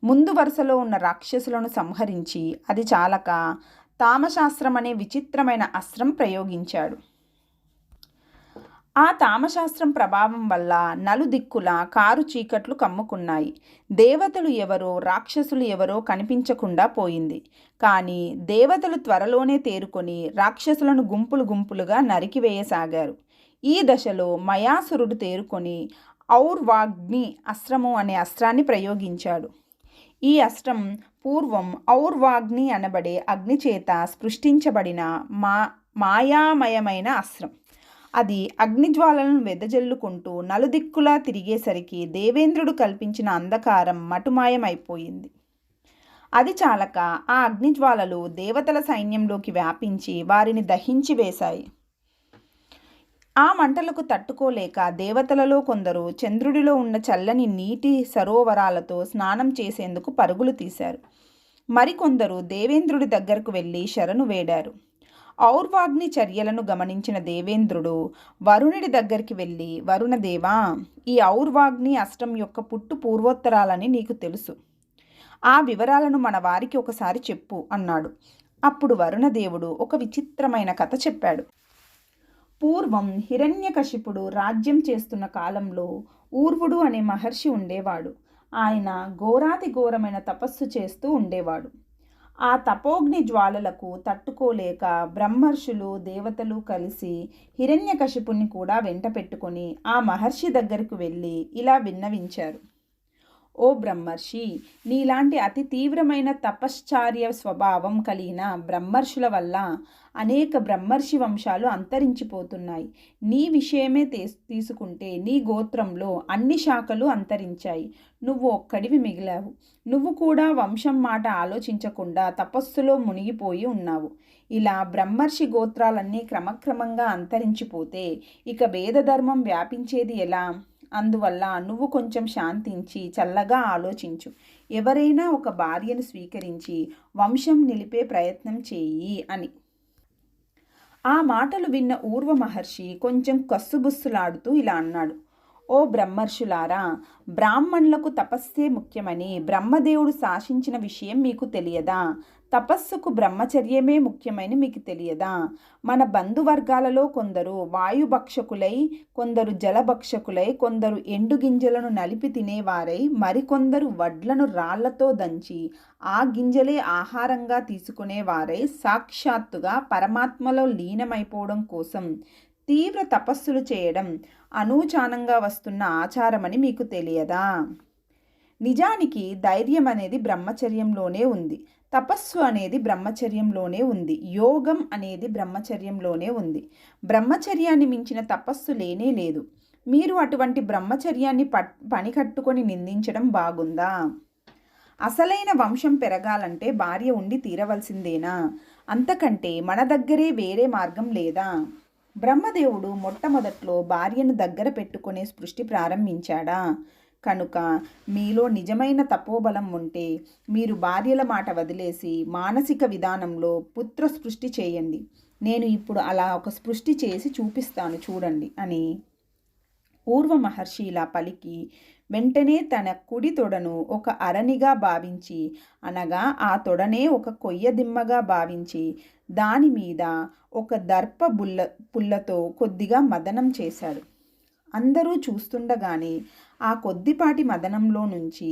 ముందు వరుసలో ఉన్న రాక్షసులను సంహరించి అది చాలక తామశాస్త్రం అనే విచిత్రమైన అస్త్రం ప్రయోగించాడు. ఆ తామశాస్త్రం ప్రభావం వల్ల నలుదిక్కుల కారు చీకట్లు కమ్ముకున్నాయి. దేవతలు ఎవరో రాక్షసులు ఎవరో కనిపించకుండా పోయింది. కానీ దేవతలు త్వరలోనే తేరుకొని రాక్షసులను గుంపులు గుంపులుగా నరికివేయసాగారు. ఈ దశలో మయాసురుడు తేరుకొని ఔర్వాగ్ని అస్త్రము అనే అస్త్రాన్ని ప్రయోగించాడు. ఈ అస్త్రం పూర్వం ఔర్వాగ్ని అనబడే అగ్నిచేత సృష్టించబడిన మాయామయమైన అస్త్రం. అది అగ్నిజ్వాలలను వెదజల్లుకుంటూ నలుదిక్కులా తిరిగేసరికి దేవేంద్రుడు కల్పించిన అంధకారం మటుమాయమైపోయింది. అది చాలక ఆ అగ్నిజ్వాలలు దేవతల సైన్యంలోకి వ్యాపించి వారిని దహించి వేశాయి. ఆ మంటలకు తట్టుకోలేక దేవతలలో కొందరు చంద్రుడిలో ఉన్న చల్లని నీటి సరోవరాలతో స్నానం చేసేందుకు పరుగులు తీశారు. మరికొందరు దేవేంద్రుడి దగ్గరకు వెళ్ళి శరణు వేడారు. ఔర్వాగ్ని చర్యలను గమనించిన దేవేంద్రుడు వరుణుడి దగ్గరికి వెళ్ళి, వరుణదేవా, ఈ ఔర్వాగ్ని అస్త్రం యొక్క పుట్టు పూర్వోత్తరాలని నీకు తెలుసు. ఆ వివరాలను మన వారికి ఒకసారి చెప్పు అన్నాడు. అప్పుడు వరుణదేవుడు ఒక విచిత్రమైన కథ చెప్పాడు. పూర్వం హిరణ్యకశిపుడు రాజ్యం చేస్తున్న కాలంలో ఊర్వుడు అనే మహర్షి ఉండేవాడు. ఆయన ఘోరాతి ఘోరమైన తపస్సు చేస్తూ ఉండేవాడు. ఆ తపోగ్ని జ్వాలలకు తట్టుకోలేక బ్రహ్మర్షులు దేవతలు కలిసి హిరణ్యకశిపుణ్ణి కూడా వెంట పెట్టుకొని ఆ మహర్షి దగ్గరకు వెళ్ళి ఇలా విన్నవించారు. ఓ బ్రహ్మర్షి, నీలాంటి అతి తీవ్రమైన తపశ్చార్య స్వభావం కలిగిన బ్రహ్మర్షుల వల్ల అనేక బ్రహ్మర్షి వంశాలు అంతరించిపోతున్నాయి. నీ విషయమే తీసుకుంటే నీ గోత్రంలో అన్ని శాఖలు అంతరించాయి. నువ్వు ఒక్కడివి మిగిలావు. నువ్వు కూడా వంశం మాట ఆలోచించకుండా తపస్సులో మునిగిపోయి ఉన్నావు. ఇలా బ్రహ్మర్షి గోత్రాలన్నీ క్రమక్రమంగా అంతరించిపోతే ఇక వేదధర్మం వ్యాపించేది ఎలా? అందువల్ల నువ్వు కొంచెం శాంతించి చల్లగా ఆలోచించు. ఎవరైనా ఒక భార్యను స్వీకరించి వంశం నిలిపే ప్రయత్నం చేయి అని. ఆ మాటలు విన్న ఊర్వ మహర్షి కొంచెం కస్సుబుస్సులాడుతూ ఇలా అన్నాడు. ఓ బ్రహ్మర్షులారా, బ్రాహ్మణులకు తపస్సే ముఖ్యమని బ్రహ్మదేవుడు శాసించిన విషయం మీకు తెలియదా? తపస్సుకు బ్రహ్మచర్యమే ముఖ్యమని మీకు తెలియదా? మన బంధువర్గాలలో కొందరు వాయుభక్షకులై, కొందరు జలభక్షకులై, కొందరు ఎండు గింజలను నలిపి తినేవారై, మరికొందరు వడ్లను రాళ్లతో దంచి ఆ గింజలే ఆహారంగా తీసుకునేవారై సాక్షాత్తుగా పరమాత్మలో లీనమైపోవడం కోసం తీవ్ర తపస్సులు చేయడం అనూచానంగా వస్తున్న ఆచారమని మీకు తెలియదా? నిజానికి ధైర్యం అనేది బ్రహ్మచర్యంలోనే ఉంది. తపస్సు అనేది బ్రహ్మచర్యంలోనే ఉంది. యోగం అనేది బ్రహ్మచర్యంలోనే ఉంది. బ్రహ్మచర్యాన్ని మించిన తపస్సు లేనే లేదు. మీరు అటువంటి బ్రహ్మచర్యాన్ని పని కట్టుకొని నిందించడం బాగుందా? అసలైన వంశం పెరగాలంటే భార్య ఉండి తీరవలసిందేనా? అంతకంటే మన దగ్గరే వేరే మార్గం లేదా? బ్రహ్మదేవుడు మొట్టమొదట్లో భార్యను దగ్గర పెట్టుకునే సృష్టి ప్రారంభించాడా? కనుక మీలో నిజమైన తపోబలం ఉంటే మీరు భార్యల మాట వదిలేసి మానసిక విధానంలో పుత్ర సృష్టి చేయండి. నేను ఇప్పుడు అలా ఒక సృష్టి చేసి చూపిస్తాను చూడండి అని ఊర్వ మహర్షి ఇలా పలికి వెంటనే తన కుడి తొడను ఒక అరణిగా భావించి, అనగా ఆ తొడనే ఒక కొయ్యదిమ్మగా భావించి దాని మీద ఒక దర్ప పుల్లతో కొద్దిగా మదనం చేశాడు. అందరూ చూస్తుండగానే ఆ కొద్దిపాటి మదనంలో నుంచి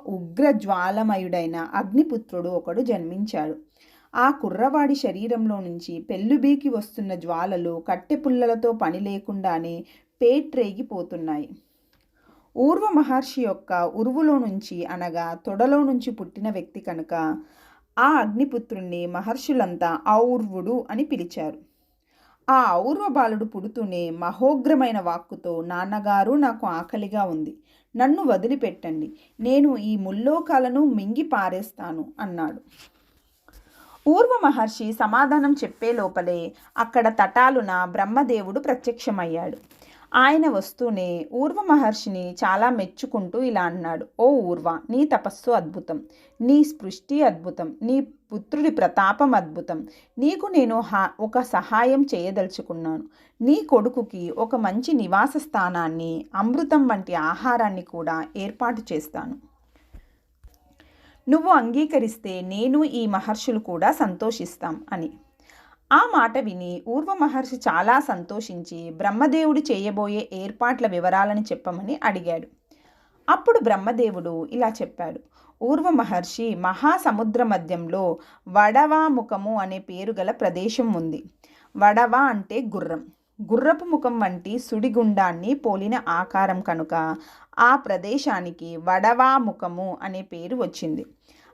ఉగ్రజ్వాలమయుడైన అగ్నిపుత్రుడు ఒకడు జన్మించాడు. ఆ కుర్రవాడి శరీరంలో నుంచి పెళ్ళుబీకి వస్తున్న జ్వాలలు కట్టె పుల్లలతో పని లేకుండానే పేట్రేగిపోతున్నాయి. ఊర్వ మహర్షి యొక్క ఉరువులో నుంచి, అనగా తొడలో నుంచి పుట్టిన వ్యక్తి కనుక ఆ అగ్నిపుత్రుణ్ణి మహర్షులంతా ఔర్వుడు అని పిలిచారు. ఆ ఔర్వ బాలుడు పుడుతూనే మహోగ్రమైన వాక్కుతో, నాన్నగారు, నాకు ఆకలిగా ఉంది, నన్ను వదిలిపెట్టండి, నేను ఈ ముల్లోకాలను మింగి పారేస్తాను అన్నాడు. ఊర్వ మహర్షి సమాధానం చెప్పే లోపలే అక్కడ తటాలున బ్రహ్మదేవుడు ప్రత్యక్షమయ్యాడు. ఆయన వస్తూనే ఊర్వ మహర్షిని చాలా మెచ్చుకుంటూ ఇలా అన్నాడు. ఓ ఊర్వ, నీ తపస్సు అద్భుతం, నీ సృష్టి అద్భుతం, నీ పుత్రుడి ప్రతాపం అద్భుతం. నీకు నేను ఒక సహాయం చేయదలుచుకున్నాను. నీ కొడుకుకి ఒక మంచి నివాస స్థానాన్ని, అమృతం వంటి ఆహారాన్ని కూడా ఏర్పాటు చేస్తాను. నువ్వు అంగీకరిస్తే నేను ఈ మహర్షులు కూడా సంతోషిస్తాం అని. ఆ మాట విని ఊర్వ మహర్షి చాలా సంతోషించి బ్రహ్మదేవుడు చేయబోయే ఏర్పాట్ల వివరాలని చెప్పమని అడిగాడు. అప్పుడు బ్రహ్మదేవుడు ఇలా చెప్పాడు. ఊర్వ మహర్షి, మహాసముద్ర మధ్యంలో వడవాముఖము అనే పేరు గల ప్రదేశం ఉంది. వడవ అంటే గుర్రం. గుర్రపు ముఖం వంటి సుడిగుండాన్ని పోలిన ఆకారం కనుక ఆ ప్రదేశానికి వడవాముఖము అనే పేరు వచ్చింది.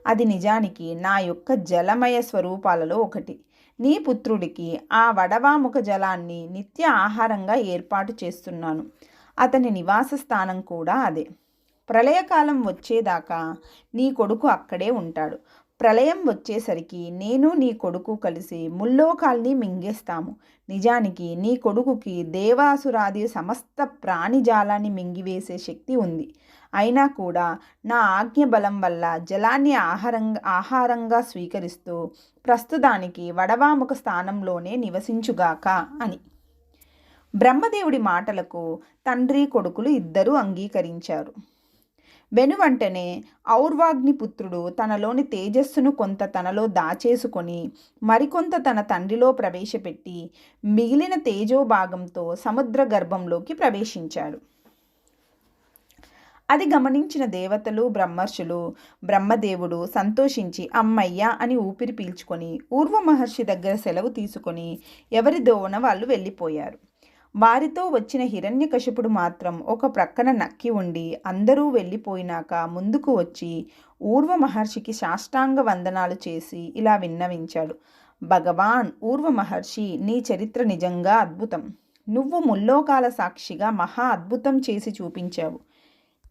అది నిజానికి నా యొక్క జలమయ స్వరూపాలలో ఒకటి. నీ పుత్రుడికి ఆ వడవాముఖ జలాన్ని నిత్య ఆహారంగా ఏర్పాటు చేస్తున్నాను. అతని నివాస స్థానం కూడా అదే. ప్రళయకాలం వచ్చేదాకా నీ కొడుకు అక్కడే ఉంటాడు. ప్రళయం వచ్చేసరికి నేను నీ కొడుకు కలిసి ముల్లోకాల్ని మింగేస్తాము. నిజానికి నీ కొడుకుకి దేవాసురాది సమస్త ప్రాణిజాలాన్ని మింగివేసే శక్తి ఉంది. అయినా కూడా నా ఆజ్ఞ బలం వల్ల జలాన్ని ఆహారంగా స్వీకరిస్తూ ప్రస్తుతానికి వడవాముఖ స్థానంలోనే నివసించుగాక అని. బ్రహ్మదేవుడి మాటలకు తండ్రి కొడుకులు ఇద్దరూ అంగీకరించారు. వెనువంటనే ఔర్వాగ్ని పుత్రుడు తనలోని తేజస్సును కొంత తనలో దాచేసుకొని మరికొంత తన తండ్రిలో ప్రవేశపెట్టి మిగిలిన తేజోభాగంతో సముద్ర గర్భంలోకి ప్రవేశించాడు. అది గమనించిన దేవతలు, బ్రహ్మర్షులు, బ్రహ్మదేవుడు సంతోషించి అమ్మయ్య అని ఊపిరి పీల్చుకొని ఊర్వ మహర్షి దగ్గర సెలవు తీసుకొని ఎవరి దోవన వాళ్ళు వెళ్ళిపోయారు. వారితో వచ్చిన హిరణ్యకశిపుడు మాత్రం ఒక ప్రక్కన నక్కి ఉండి అందరూ వెళ్ళిపోయినాక ముందుకు వచ్చి ఊర్వ మహర్షికి సాష్టాంగ వందనాలు చేసి ఇలా విన్నవించాడు. భగవాన్ ఊర్వ మహర్షి, నీ చరిత్ర నిజంగా అద్భుతం. నువ్వు ముల్లోకాల సాక్షిగా మహా అద్భుతం చేసి చూపించావు.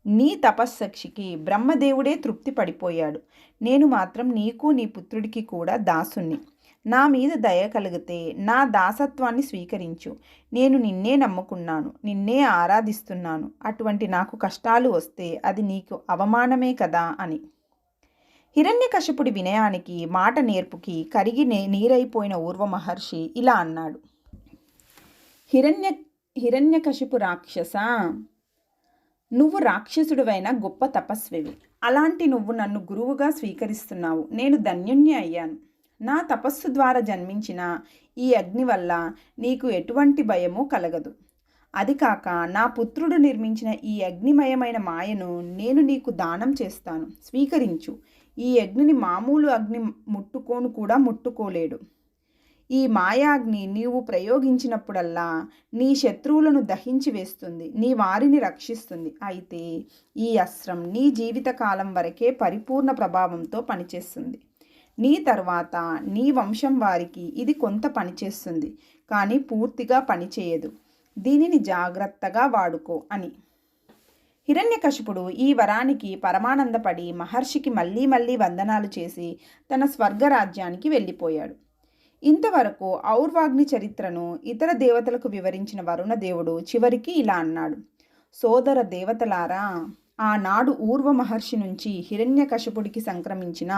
నీ తపస్సక్షికి బ్రహ్మదేవుడే తృప్తి పడిపోయాడు. నేను మాత్రం నీకు నీ పుత్రుడికి కూడా దాసుని. నా మీద దయ కలిగితే నా దాసత్వాన్ని స్వీకరించు. నేను నిన్నే నమ్ముకున్నాను, నిన్నే ఆరాధిస్తున్నాను. అటువంటి నాకు కష్టాలు వస్తే అది నీకు అవమానమే కదా అని. హిరణ్యకశిపుడి వినయానికి, మాట నేర్పుకి కరిగి నీరైపోయిన ఊర్వ మహర్షి ఇలా అన్నాడు. హిరణ్యకశిపు రాక్షస, నువ్వు రాక్షసుడివైన గొప్ప తపస్వివి. అలాంటి నువ్వు నన్ను గురువుగా స్వీకరిస్తున్నావు. నేను ధన్యుణ్ణి అయ్యాను. నా తపస్సు ద్వారా జన్మించిన ఈ అగ్ని వల్ల నీకు ఎటువంటి భయము కలగదు. అది కాక నా పుత్రుడు నిర్మించిన ఈ అగ్నిమయమైన మాయను నేను నీకు దానం చేస్తాను, స్వీకరించు. ఈ అగ్నిని మామూలు అగ్ని ముట్టుకోలేడు. ఈ మాయాగ్ని నీవు ప్రయోగించినప్పుడల్లా నీ శత్రువులను దహించి వేస్తుంది, నీ వారిని రక్షిస్తుంది. అయితే ఈ అస్త్రం నీ జీవితకాలం వరకే పరిపూర్ణ ప్రభావంతో పనిచేస్తుంది. నీ తర్వాత నీ వంశం వారికి ఇది కొంత పనిచేస్తుంది, కానీ పూర్తిగా పనిచేయదు. దీనిని జాగ్రత్తగా వాడుకో అని. హిరణ్యకశిపుడు ఈ వరానికి పరమానందపడి మహర్షికి మళ్ళీ మళ్ళీ వందనాలు చేసి తన స్వర్గరాజ్యానికి వెళ్ళిపోయాడు. ఇంతవరకు ఔర్వాగ్ని చరిత్రను ఇతర దేవతలకు వివరించిన వరుణదేవుడు చివరికి ఇలా అన్నాడు. సోదర దేవతలారా, ఆనాడు ఊర్వ మహర్షి నుంచి హిరణ్యకశిపుడికి సంక్రమించిన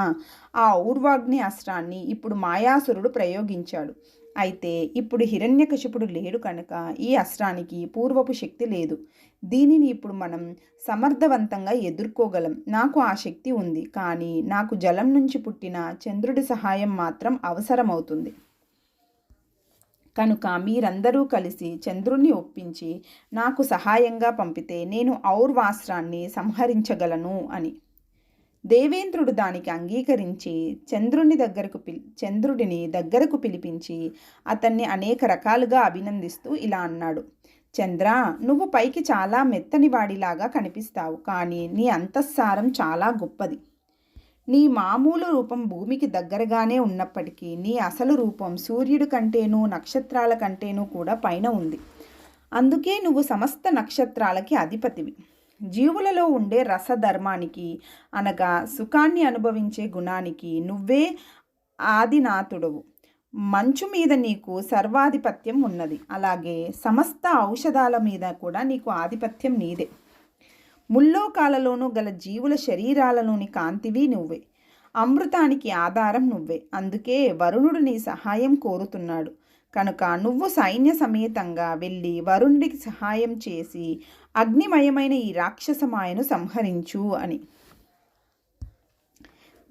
ఆ ఊర్వాగ్ని అస్త్రాన్ని ఇప్పుడు మాయాసురుడు ప్రయోగించాడు. అయితే ఇప్పుడు హిరణ్యకశిపుడు లేడు కనుక ఈ అస్త్రానికి పూర్వపు శక్తి లేదు. దీనిని ఇప్పుడు మనం సమర్థవంతంగా ఎదుర్కోగలం. నాకు ఆ శక్తి ఉంది, కానీ నాకు జలం నుంచి పుట్టిన చంద్రుడి సహాయం మాత్రం అవసరమవుతుంది. కనుక మీరందరూ కలిసి చంద్రుణ్ణి ఒప్పించి నాకు సహాయంగా పంపితే నేను ఔర్వాస్త్రాన్ని సంహరించగలను అని. దేవేంద్రుడు దానికి అంగీకరించి చంద్రుడిని దగ్గరకు పిలిపించి అతన్ని అనేక రకాలుగా అభినందిస్తూ ఇలా అన్నాడు. చంద్ర, నువ్వు పైకి చాలా మెత్తని వాడిలాగా కనిపిస్తావు, కానీ నీ అంతఃసారం చాలా గొప్పది. నీ మామూలు రూపం భూమికి దగ్గరగానే ఉన్నప్పటికీ నీ అసలు రూపం సూర్యుడి కంటేనూ నక్షత్రాల కంటేనూ కూడా పైన ఉంది. అందుకే నువ్వు సమస్త నక్షత్రాలకి అధిపతివి. జీవులలో ఉండే రసధర్మానికి అనగా సుఖాన్ని అనుభవించే గుణానికి నువ్వే ఆదినాథుడవు. మంచు మీద నీకు సర్వాధిపత్యం ఉన్నది. అలాగే సమస్త ఔషధాల మీద కూడా నీకు ఆధిపత్యం నీదే. ముల్లోకాలలోనూ గల జీవుల శరీరాలలోని కాంతివి నువ్వే. అమృతానికి ఆధారం నువ్వే. అందుకే వరుణుడు నీ సహాయం కోరుతున్నాడు. కనుక నువ్వు సైన్య సమేతంగా వెళ్ళి వరుణుడికి సహాయం చేసి అగ్నిమయమైన ఈ రాక్షసమాయను సంహరించు అని.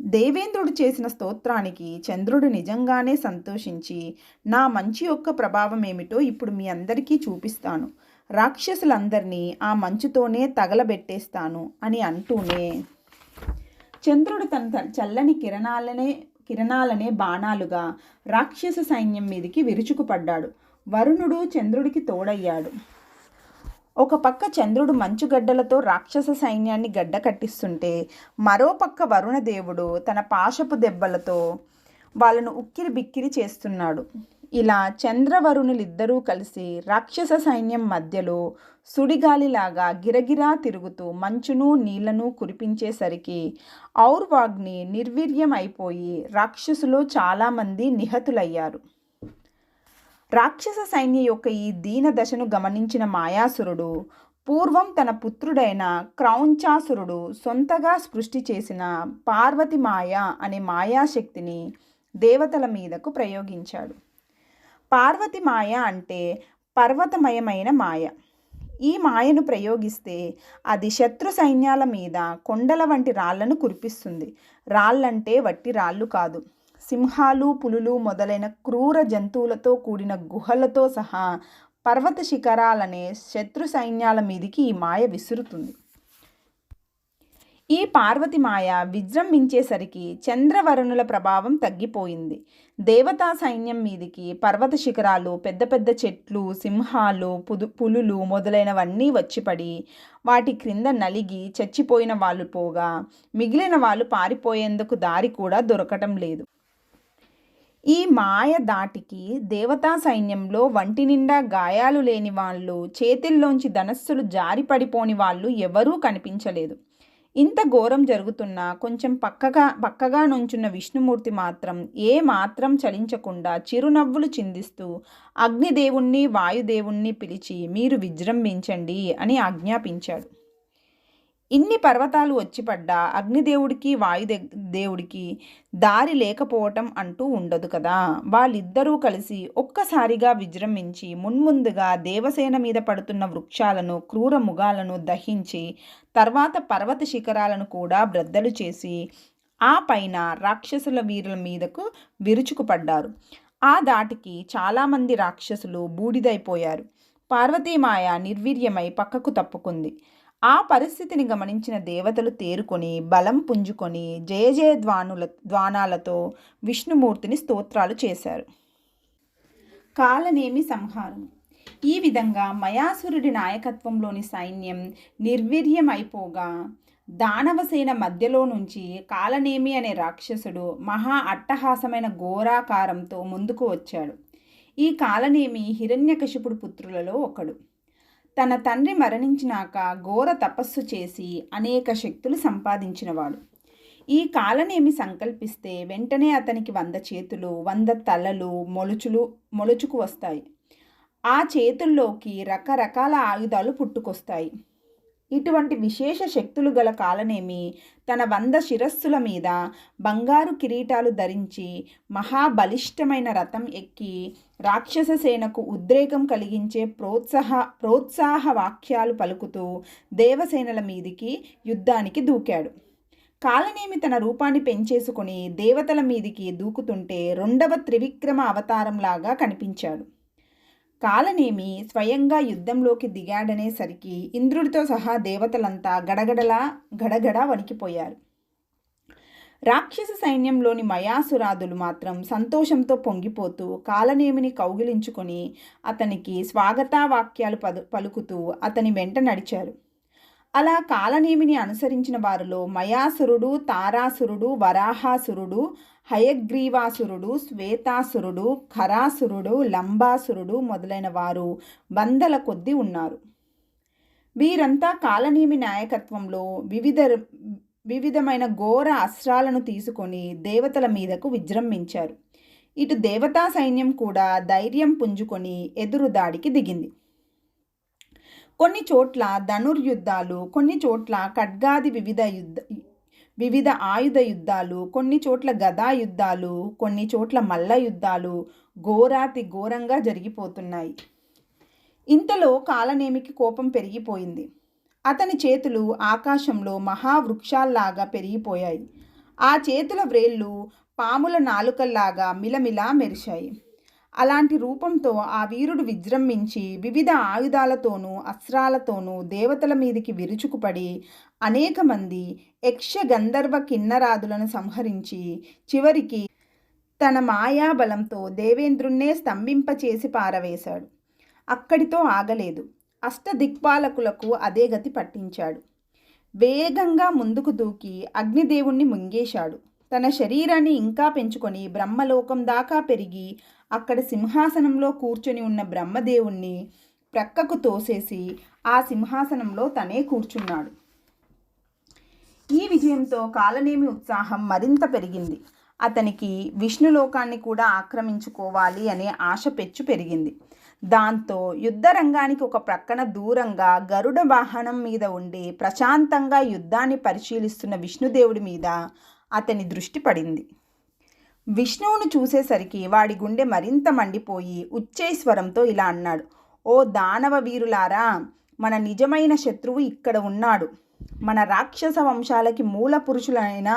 దేవేంద్రుడు చేసిన స్తోత్రానికి చంద్రుడు నిజంగానే సంతోషించి, నా మంచు యొక్క ప్రభావం ఏమిటో ఇప్పుడు మీ అందరికీ చూపిస్తాను. రాక్షసులందరినీ ఆ మంచుతోనే తగలబెట్టేస్తాను అని అంటూనే చంద్రుడు తన చల్లని కిరణాలనే బాణాలుగా రాక్షస సైన్యం మీదికి విరుచుకుపడ్డాడు. వరుణుడు చంద్రుడికి తోడయ్యాడు. ఒక పక్క చంద్రుడు మంచుగడ్డలతో రాక్షస సైన్యాన్ని గడ్డ కట్టిస్తుంటే, మరోపక్క వరుణదేవుడు తన పాశపు దెబ్బలతో వాళ్ళను ఉక్కిరి బిక్కిరి చేస్తున్నాడు. ఇలా చంద్రవరుణులిద్దరూ కలిసి రాక్షస సైన్యం మధ్యలో సుడిగాలిలాగా గిరగిరా తిరుగుతూ మంచును నీళ్లను కురిపించేసరికి ఔర్వాగ్ని నిర్వీర్యం అయిపోయి రాక్షసులు చాలామంది నిహతులయ్యారు. రాక్షస సైన్య యొక్క ఈ దీన దశను గమనించిన మాయాసురుడు పూర్వం తన పుత్రుడైన క్రౌంచాసురుడు సొంతగా సృష్టి చేసిన పార్వతి మాయ అనే మాయాశక్తిని దేవతల మీదకు ప్రయోగించాడు. పార్వతి మాయ అంటే పర్వతమయమైన మాయ. ఈ మాయను ప్రయోగిస్తే అది శత్రు సైన్యాల మీద కొండల వంటి రాళ్లను కురిపిస్తుంది. రాళ్ళంటే వట్టి రాళ్ళు కాదు, సింహాలు, పులులు మొదలైన క్రూర జంతువులతో కూడిన గుహలతో సహా పర్వత శిఖరాలనే శత్రు సైన్యాల మీదికి ఈ మాయ విసురుతుంది. ఈ పార్వతి మాయ విజృంభించేసరికి చంద్రవరుణుల ప్రభావం తగ్గిపోయింది. దేవతా సైన్యం మీదికి పర్వత శిఖరాలు, పెద్ద పెద్ద చెట్లు, సింహాలు, పులులు మొదలైనవన్నీ వచ్చిపడి వాటి క్రింద నలిగి చచ్చిపోయిన వాళ్ళు పోగా మిగిలిన వాళ్ళు పారిపోయేందుకు దారి కూడా దొరకటం లేదు. ఈ మాయ దాటికి దేవతా సైన్యంలో వంటి నిండా గాయాలు లేని వాళ్ళు, చేతిల్లోంచి ధనస్సులు జారి పడిపోని వాళ్ళు ఎవరూ కనిపించలేదు. ఇంత ఘోరం జరుగుతున్నా కొంచెం పక్కగా నుంచున్న విష్ణుమూర్తి మాత్రం మాత్రం చలించకుండా చిరునవ్వులు చిందిస్తూ అగ్నిదేవుణ్ణి, వాయుదేవుణ్ణి పిలిచి మీరు విజృంభించండి అని ఆజ్ఞాపించాడు. ఇన్ని పర్వతాలు వచ్చిపడ్డా అగ్నిదేవుడికి, వాయుదేవుడికి దారి లేకపోవటం అంటూ ఉండదు కదా. వాళ్ళిద్దరూ కలిసి ఒక్కసారిగా విజృంభించి మున్ముందుగా దేవసేన మీద పడుతున్న వృక్షాలను, క్రూర మృగాలను దహించి తర్వాత పర్వత శిఖరాలను కూడా బ్రద్దలు చేసి ఆ పైన రాక్షసుల వీరుల మీదకు విరుచుకుపడ్డారు. ఆ దాటికి చాలామంది రాక్షసులు బూడిదైపోయారు. పార్వతీమాయ నిర్వీర్యమై పక్కకు తప్పుకుంది. ఆ పరిస్థితిని గమనించిన దేవతలు తేరుకొని బలం పుంజుకొని జయ జయ ధ్వానాలతో విష్ణుమూర్తిని స్తోత్రాలు చేశారు. కాలనేమి సంహారం. ఈ విధంగా మయాసురుడి నాయకత్వంలోని సైన్యం నిర్వీర్యమైపోగా దానవసేన మధ్యలో నుంచి కాలనేమి అనే రాక్షసుడు మహా అట్టహాసమైన ఘోరాకారంతో ముందుకు వచ్చాడు. ఈ కాలనేమి హిరణ్యకశిపుడు పుత్రులలో ఒకడు. తన తండ్రి మరణించినాక ఘోర తపస్సు చేసి అనేక శక్తులు సంపాదించినవాడు. ఈ కాలనేమి సంకల్పిస్తే వెంటనే అతనికి 100 చేతులు, 100 తలలు మొలుచుకు వస్తాయి. ఆ చేతుల్లోకి రకరకాల ఆయుధాలు పుట్టుకొస్తాయి. ఇటువంటి విశేష శక్తులు గల కాలనేమి తన 100 శిరస్సుల మీద బంగారు కిరీటాలు ధరించి మహాబలిష్టమైన రథం ఎక్కి రాక్షస సేనకు ఉద్రేకం కలిగించే ప్రోత్సాహ వాక్యాలు పలుకుతూ దేవసేనల మీదికి యుద్ధానికి దూకాడు. కాలనేమి తన రూపాన్ని పెంచేసుకుని దేవతల మీదికి దూకుతుంటే 2వ త్రివిక్రమ అవతారంలాగా కనిపించాడు. కాలనేమి స్వయంగా యుద్ధంలోకి దిగాడనేసరికి ఇంద్రుడితో సహా దేవతలంతా గడగడ వణికిపోయారు. రాక్షస సైన్యంలోని మయాసురాదులు మాత్రం సంతోషంతో పొంగిపోతూ కాలనేమిని కౌగిలించుకొని అతనికి స్వాగతావాక్యాలు పలుకుతూ అతని వెంట నడిచారు. అలా కాలనేమిని అనుసరించిన వారిలో మయాసురుడు, తారాసురుడు, వరాహాసురుడు, హయగ్రీవాసురుడు, శ్వేతాసురుడు, ఖరాసురుడు, లంబాసురుడు మొదలైన వారు 100ల కొద్దీ ఉన్నారు. వీరంతా కాలనేమి నాయకత్వంలో వివిధమైన ఘోర అస్త్రాలను తీసుకొని దేవతల మీదకు విజృంభించారు. ఇటు దేవతా సైన్యం కూడా ధైర్యం పుంజుకొని ఎదురుదాడికి దిగింది. కొన్ని చోట్ల ధనుర్యుద్ధాలు, కొన్ని చోట్ల ఖడ్గాది వివిధ ఆయుధ యుద్ధాలు, కొన్ని చోట్ల గదా యుద్ధాలు, కొన్ని చోట్ల మల్ల యుద్ధాలు ఘోరంగా జరిగిపోతున్నాయి. ఇంతలో కాలనేమికి కోపం పెరిగిపోయింది. అతని చేతులు ఆకాశంలో మహావృక్షాల్లాగా పెరిగిపోయాయి. ఆ చేతుల వ్రేళ్ళు పాముల నాలుకల్లాగా మిలమిలా మెరిశాయి. అలాంటి రూపంతో ఆ వీరుడు విజృంభించి వివిధ ఆయుధాలతోనూ అస్త్రాలతోనూ దేవతల మీదికి విరుచుకుపడి అనేక మంది యక్ష గంధర్వ కిన్నరాదులను సంహరించి చివరికి తన మాయాబలంతో దేవేంద్రుణ్ణే స్తంభింపచేసి పారవేశాడు. అక్కడితో ఆగలేదు. అష్టదిక్పాలకులకు అదే గతి పట్టించాడు. వేగంగా ముందుకు దూకి అగ్నిదేవుణ్ణి మింగేశాడు. తన శరీరాన్ని ఇంకా పెంచుకొని బ్రహ్మలోకం దాకా పెరిగి అక్కడ సింహాసనంలో కూర్చొని ఉన్న బ్రహ్మదేవుణ్ణి ప్రక్కకు తోసేసి ఆ సింహాసనంలో తనే కూర్చున్నాడు. ఈ విజయంతో కాలనేమి ఉత్సాహం మరింత పెరిగింది. అతనికి విష్ణులోకాన్ని కూడా ఆక్రమించుకోవాలి అనే ఆశ పెచ్చు పెరిగింది. దాంతో యుద్ధరంగానికి ఒక ప్రక్కన దూరంగా గరుడ వాహనం మీద ఉండి ప్రశాంతంగా యుద్ధాన్ని పరిశీలిస్తున్న విష్ణుదేవుడి మీద అతని దృష్టి పడింది. విష్ణువును చూసేసరికి వాడి గుండె మరింత మండిపోయి ఉచ్చైస్వరంతో ఇలా అన్నాడు: ఓ దానవ వీరులారా, మన నిజమైన శత్రువు ఇక్కడ ఉన్నాడు. మన రాక్షస వంశాలకి మూల పురుషులైన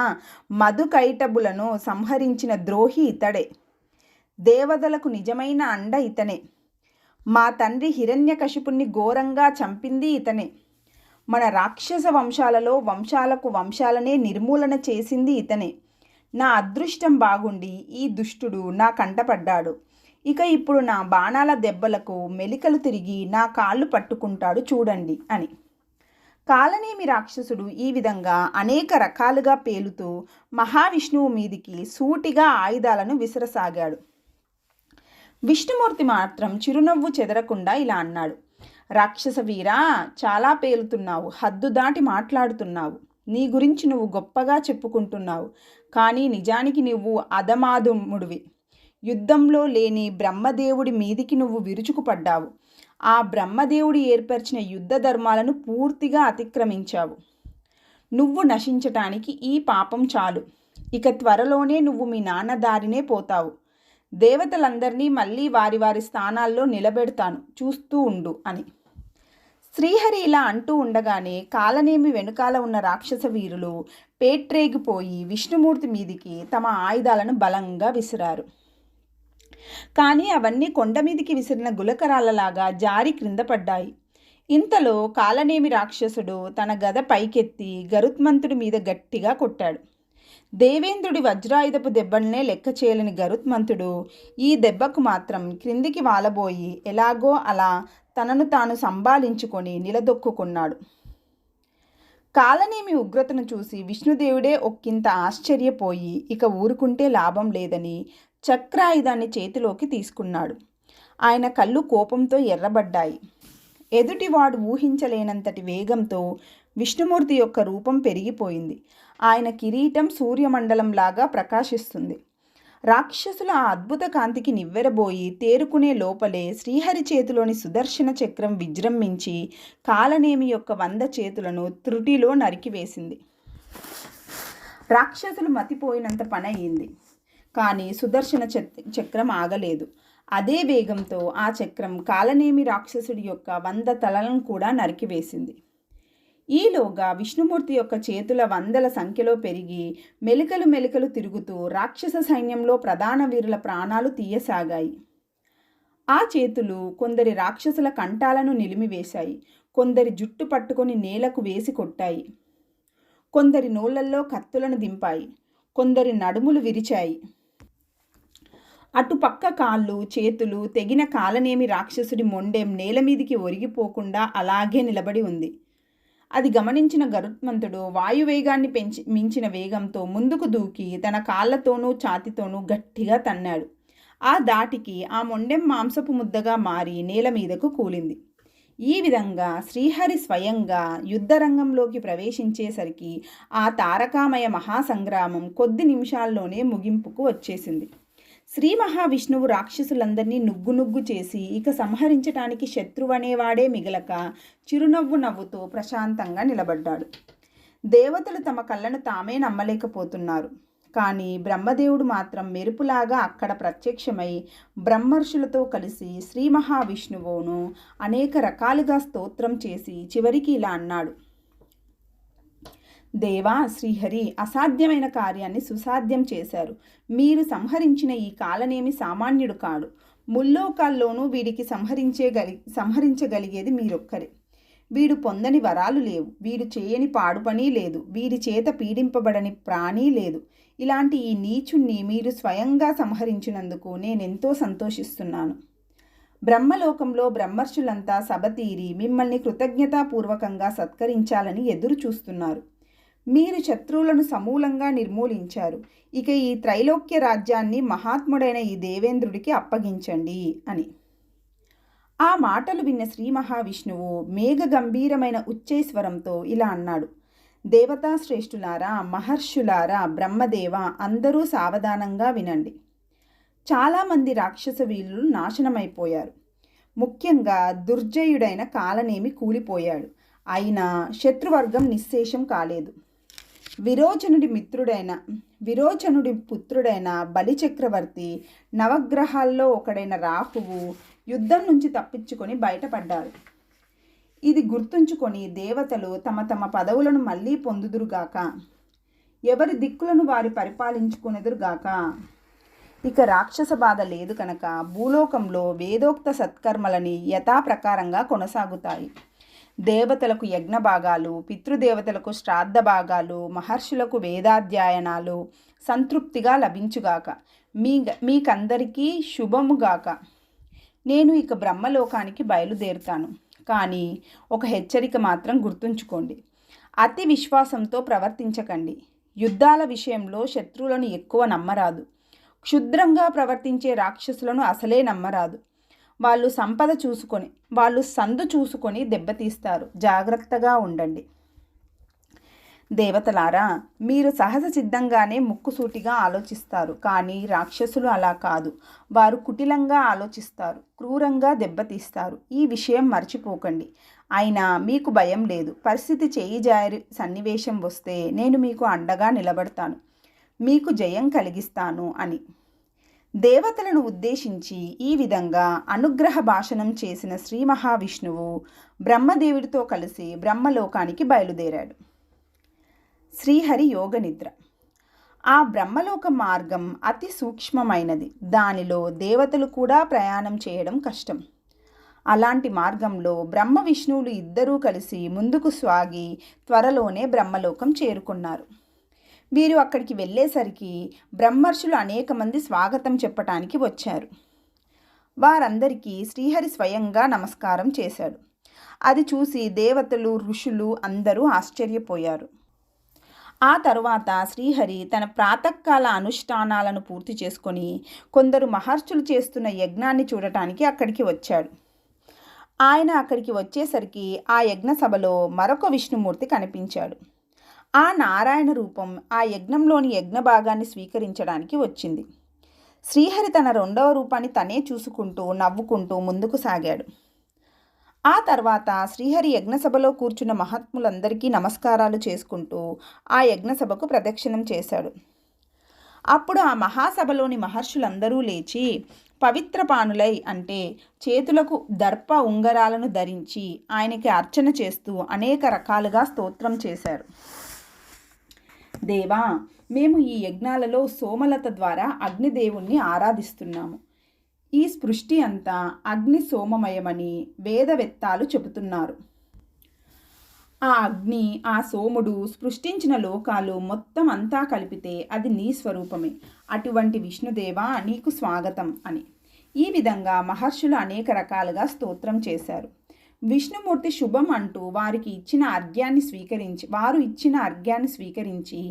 మధుకైటబులను సంహరించిన ద్రోహి ఇతడే. దేవతలకు నిజమైన అండ ఇతనే. మా తండ్రి హిరణ్యకశిపుణ్ణి ఘోరంగా చంపింది ఇతనే. మన రాక్షస వంశాలకు వంశాలనే నిర్మూలన చేసింది ఇతనే. నా అదృష్టం బాగుండి ఈ దుష్టుడు నా కంటపడ్డాడు. ఇక ఇప్పుడు నా బాణాల దెబ్బలకు మెలికలు తిరిగి నా కాళ్ళు పట్టుకుంటాడు చూడండి అని. కాలనేమి రాక్షసుడు ఈ విధంగా అనేక రకాలుగా పేలుతూ మహావిష్ణువు మీదికి సూటిగా ఆయుధాలను విసరసాగాడు. విష్ణుమూర్తి మాత్రం చిరునవ్వు చెదరకుండా ఇలా అన్నాడు: రాక్షస వీరా, చాలా పేలుతున్నావు, హద్దు దాటి మాట్లాడుతున్నావు. నీ గురించి నువ్వు గొప్పగా చెప్పుకుంటున్నావు, కానీ నిజానికి నువ్వు అధమాధముడివి. యుద్ధంలో లేని బ్రహ్మదేవుడి మీదికి నువ్వు విరుచుకుపడ్డావు. ఆ బ్రహ్మదేవుడి ఏర్పరిచిన యుద్ధ ధర్మాలను పూర్తిగా అతిక్రమించావు. నువ్వు నశించటానికి ఈ పాపం చాలు. ఇక త్వరలోనే నువ్వు మీ నాన్న దారినే పోతావు. దేవతలందరినీ మళ్ళీ వారి వారి స్థానాల్లో నిలబెడతాను, చూస్తూ ఉండు అని. శ్రీహరి ఇలా అంటూ ఉండగానే కాలనేమి వెనుకాల ఉన్న రాక్షస వీరులు పేట్రేగిపోయి విష్ణుమూర్తి మీదికి తమ ఆయుధాలను బలంగా విసిరారు. కానీ అవన్నీ కొండ మీదికి విసిరిన గులకరాలలాగా జారి క్రింద పడ్డాయి. ఇంతలో కాలనేమి రాక్షసుడు తన గద పైకెత్తి గరుత్మంతుడి మీద గట్టిగా కొట్టాడు. దేవేంద్రుడి వజ్రాయుధపు దెబ్బలనే లెక్క చేయలేని గరుత్మంతుడు ఈ దెబ్బకు మాత్రం క్రిందికి వాలబోయి ఎలాగో అలా తనను తాను సంభాళించుకొని నిలదొక్కుకున్నాడు. కాలనేమి ఉగ్రతను చూసి విష్ణుదేవుడే ఒక్కింత ఆశ్చర్యపోయి ఇక ఊరుకుంటే లాభం లేదని చక్రాయుధాన్ని చేతిలోకి తీసుకున్నాడు. ఆయన కళ్ళు కోపంతో ఎర్రబడ్డాయి. ఎదుటివాడు ఊహించలేనంతటి వేగంతో విష్ణుమూర్తి యొక్క రూపం పెరిగిపోయింది. ఆయన కిరీటం సూర్యమండలంలాగా ప్రకాశిస్తుంది. రాక్షసుల ఆ అద్భుత కాంతికి నివ్వెరబోయి తేరుకునే లోపలే శ్రీహరి చేతిలోని సుదర్శన చక్రం విజృంభించి కాలనేమి యొక్క 100 చేతులను త్రుటిలో నరికివేసింది. రాక్షసులు మతిపోయినంత పని అయింది. కానీ సుదర్శన చక్రం ఆగలేదు. అదే వేగంతో ఆ చక్రం కాలనేమి రాక్షసుడి యొక్క 100 తలలను కూడా నరికివేసింది. ఈలోగా విష్ణుమూర్తి యొక్క చేతుల 100ల సంఖ్యలో పెరిగి మెలికలు తిరుగుతూ రాక్షస సైన్యంలో ప్రధాన వీరుల ప్రాణాలు తీయసాగాయి. ఆ చేతులు కొందరి రాక్షసుల కంఠాలను నిలిమివేశాయి. కొందరి జుట్టు పట్టుకొని నేలకు వేసి కొట్టాయి. కొందరి నోళ్లల్లో కత్తులను దింపాయి. కొందరి నడుములు విరిచాయి. అటుపక్క కాళ్ళు చేతులు తెగిన కాలనేమి రాక్షసుడి మొండెం నేల మీదికి ఒరిగిపోకుండా అలాగే నిలబడి ఉంది. అది గమనించిన గరుత్మంతుడు వాయువేగాన్ని మించిన వేగంతో ముందుకు దూకి తన కాళ్ళతోనూ ఛాతితోనూ గట్టిగా తన్నాడు. ఆ దాటికి ఆ మొండెం మాంసపు ముద్దగా మారి నేల మీదకు కూలింది. ఈ విధంగా శ్రీహరి స్వయంగా యుద్ధరంగంలోకి ప్రవేశించేసరికి ఆ తారకామయ మహాసంగ్రామం కొద్ది నిమిషాల్లోనే ముగింపుకు వచ్చేసింది. శ్రీ మహావిష్ణువు రాక్షసులందరినీ నుగ్గు చేసి ఇక సంహరించటానికి శత్రువనేవాడే మిగలక చిరునవ్వు నవ్వుతూ ప్రశాంతంగా నిలబడ్డాడు. దేవతలు తమ కళ్ళను తామే నమ్మలేకపోతున్నారు. కానీ బ్రహ్మదేవుడు మాత్రం మెరుపులాగా అక్కడ ప్రత్యక్షమై బ్రహ్మర్షులతో కలిసి శ్రీ మహావిష్ణువును అనేక రకాలుగా స్తోత్రం చేసి చివరికి ఇలా అన్నాడు: దేవా శ్రీహరి అసాధ్యమైన కార్యాన్ని సుసాధ్యం చేశారు. మీరు సంహరించిన ఈ కాలనేమి సామాన్యుడు కాడు. ముల్లోకాల్లోనూ వీడికి సంహరించగలిగేది మీరొక్కరే. వీడు పొందని వరాలు లేవు, వీడు చేయని పాడు పని లేదు, వీరి చేత పీడింపబడని ప్రాణి లేదు. ఇలాంటి ఈ నీచుణ్ణి మీరు స్వయంగా సంహరించినందుకు నేనెంతో సంతోషిస్తున్నాను. బ్రహ్మలోకంలో బ్రహ్మర్షులంతా సభతీరి మిమ్మల్ని కృతజ్ఞతాపూర్వకంగా సత్కరించాలని ఎదురు చూస్తున్నారు. మీరు శత్రువులను సమూలంగా నిర్మూలించారు. ఇక ఈ త్రైలోక్య రాజ్యాన్ని మహాత్ముడైన ఈ దేవేంద్రుడికి అప్పగించండి అని. ఆ మాటలు విన్న శ్రీ మహావిష్ణువు మేఘ గంభీరమైన ఉచ్చైస్వరంతో ఇలా అన్నాడు. దేవతాశ్రేష్ఠులారా, మహర్షులారా, బ్రహ్మదేవ, అందరూ సావధానంగా వినండి. చాలామంది రాక్షస వీరులు నాశనమైపోయారు. ముఖ్యంగా దుర్జయుడైన కాలనేమి కూలిపోయాడు. అయినా శత్రువర్గం నిశ్శేషం కాలేదు. విరోచనుడి పుత్రుడైన బలిచక్రవర్తి, నవగ్రహాల్లో ఒకడైన రాహువు యుద్ధం నుంచి తప్పించుకొని బయటపడ్డారు. ఇది గుర్తుంచుకొని దేవతలు తమ తమ పదవులను మళ్ళీ పొందుదురుగాక. ఎవరి దిక్కులను వారి పరిపాలించుకునేదురుగాక. ఇక రాక్షస బాధ లేదు కనుక భూలోకంలో వేదోక్త సత్కర్మలని యథాప్రకారంగా కొనసాగుతాయి. దేవతలకు యజ్ఞ భాగాలు, పితృదేవతలకు శ్రాద్ధ భాగాలు, మహర్షులకు వేదాధ్యయనాలు సంతృప్తిగా లభించుగాక. మీకందరికీ శుభముగాక. నేను ఇక బ్రహ్మలోకానికి బయలుదేరుతాను. కానీ ఒక హెచ్చరిక మాత్రం గుర్తుంచుకోండి. అతి విశ్వాసంతో ప్రవర్తించకండి. యుద్ధాల విషయంలో శత్రువులను ఎక్కువ నమ్మరాదు. క్షుద్రంగా ప్రవర్తించే రాక్షసులను అసలే నమ్మరాదు. వాళ్ళు సందు చూసుకొని దెబ్బతీస్తారు. జాగ్రత్తగా ఉండండి. దేవతలారా, మీరు సహజ సిద్ధంగానే ముక్కుసూటిగా ఆలోచిస్తారు. కానీ రాక్షసులు అలా కాదు. వారు కుటిలంగా ఆలోచిస్తారు, క్రూరంగా దెబ్బతీస్తారు. ఈ విషయం మర్చిపోకండి. అయినా మీకు భయం లేదు. పరిస్థితి చేయి జారి సన్నివేశం వస్తే నేను మీకు అండగా నిలబడతాను, మీకు జయం కలిగిస్తాను అని దేవతలను ఉద్దేశించి ఈ విధంగా అనుగ్రహ భాషణం చేసిన శ్రీ మహావిష్ణువు బ్రహ్మదేవుడితో కలిసి బ్రహ్మలోకానికి బయలుదేరాడు. శ్రీహరి యోగ నిద్ర. ఆ బ్రహ్మలోక మార్గం అతి సూక్ష్మమైనది. దానిలో దేవతలు కూడా ప్రయాణం చేయడం కష్టం. అలాంటి మార్గంలో బ్రహ్మ విష్ణువులు ఇద్దరూ కలిసి ముందుకు సాగి త్వరలోనే బ్రహ్మలోకం చేరుకున్నారు. వీరు అక్కడికి వెళ్ళేసరికి బ్రహ్మర్షులు అనేక మంది స్వాగతం చెప్పటానికి వచ్చారు. వారందరికీ శ్రీహరి స్వయంగా నమస్కారం చేశాడు. అది చూసి దేవతలు, ఋషులు అందరూ ఆశ్చర్యపోయారు. ఆ తరువాత శ్రీహరి తన ప్రాతకాల అనుష్ఠానాలను పూర్తి చేసుకొని కొందరు మహర్షులు చేస్తున్న యజ్ఞాన్ని చూడటానికి అక్కడికి వచ్చాడు. ఆయన అక్కడికి వచ్చేసరికి ఆ యజ్ఞ సభలో మరొక విష్ణుమూర్తి కనిపించాడు. ఆ నారాయణ రూపం ఆ యజ్ఞంలోని యజ్ఞ భాగాన్ని స్వీకరించడానికి వచ్చింది. శ్రీహరి తన రెండవ రూపాన్ని తనే చూసుకుంటూ నవ్వుకుంటూ ముందుకు సాగాడు. ఆ తర్వాత శ్రీహరి యజ్ఞసభలో కూర్చున్న మహాత్ములందరికీ నమస్కారాలు చేసుకుంటూ ఆ యజ్ఞసభకు ప్రదక్షిణం చేశాడు. అప్పుడు ఆ మహాసభలోని మహర్షులందరూ లేచి పవిత్రపానులై, అంటే చేతులకు దర్ప ఉంగరాలను ధరించి ఆయనకి అర్చన చేస్తూ అనేక రకాలుగా స్తోత్రం చేశారు. దేవా, మేము ఈ యజ్ఞాలలో సోమలత ద్వారా అగ్నిదేవుణ్ణి ఆరాధిస్తున్నాము. ఈ సృష్టి అంతా అగ్ని సోమమయమని వేదవేత్తాలు చెబుతున్నారు. ఆ అగ్ని, ఆ సోముడు సృష్టించిన లోకాలు మొత్తం అంతా కలిపితే అది నీ స్వరూపమే. అటువంటి విష్ణుదేవా, నీకు స్వాగతం అని ఈ విధంగా మహర్షులు అనేక రకాలుగా స్తోత్రం చేశారు. విష్ణుమూర్తి శుభం అంటూ వారు ఇచ్చిన అర్ఘ్యాన్ని స్వీకరించి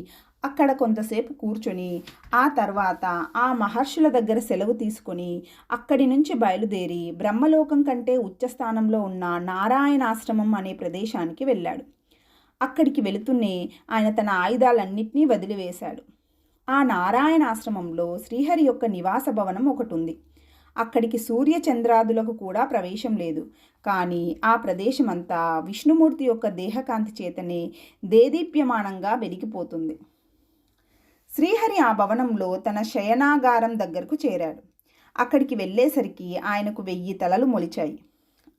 అక్కడ కొంతసేపు కూర్చొని ఆ తర్వాత ఆ మహర్షుల దగ్గర సెలవు తీసుకొని అక్కడి నుంచి బయలుదేరి బ్రహ్మలోకం కంటే ఉచ్చస్థానంలో ఉన్న నారాయణాశ్రమం అనే ప్రదేశానికి వెళ్ళాడు. అక్కడికి వెళుతూనే ఆయన తన ఆయుధాలన్నింటినీ వదిలివేశాడు. ఆ నారాయణాశ్రమంలో శ్రీహరి యొక్క నివాస భవనం ఒకటి ఉంది. అక్కడికి సూర్యచంద్రాదులకు కూడా ప్రవేశం లేదు. కానీ ఆ ప్రదేశమంతా విష్ణుమూర్తి యొక్క దేహకాంతి చేతనే దేదీప్యమానంగా వెలిగిపోతుంది. శ్రీహరి ఆ భవనంలో తన శయనాగారం దగ్గరకు చేరాడు. అక్కడికి వెళ్ళేసరికి ఆయనకు 1000 తలలు మొలిచాయి.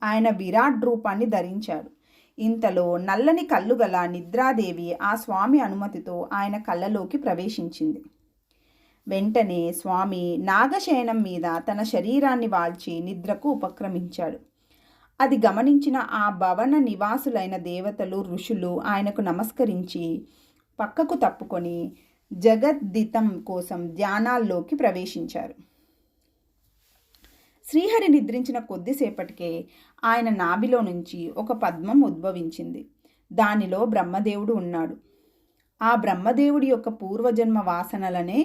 ఆయన విరాట్ రూపాన్ని ధరించాడు. ఇంతలో నల్లని కళ్ళు గల నిద్రాదేవి ఆ స్వామి అనుమతితో ఆయన కళ్ళలోకి ప్రవేశించింది. వెంటనే స్వామి నాగశయనం మీద తన శరీరాన్ని వాల్చి నిద్రకు ఉపక్రమించాడు. అది గమనించిన ఆ భవన నివాసులైన దేవతలు, ఋషులు ఆయనకు నమస్కరించి పక్కకు తప్పుకొని జగద్దితం కోసం ధ్యానాల్లోకి ప్రవేశించారు. శ్రీహరి నిద్రించిన కొద్దిసేపటికే ఆయన నాభిలో నుంచి ఒక పద్మం ఉద్భవించింది. దానిలో బ్రహ్మదేవుడు ఉన్నాడు. ఆ బ్రహ్మదేవుడి యొక్క పూర్వజన్మ వాసనలనే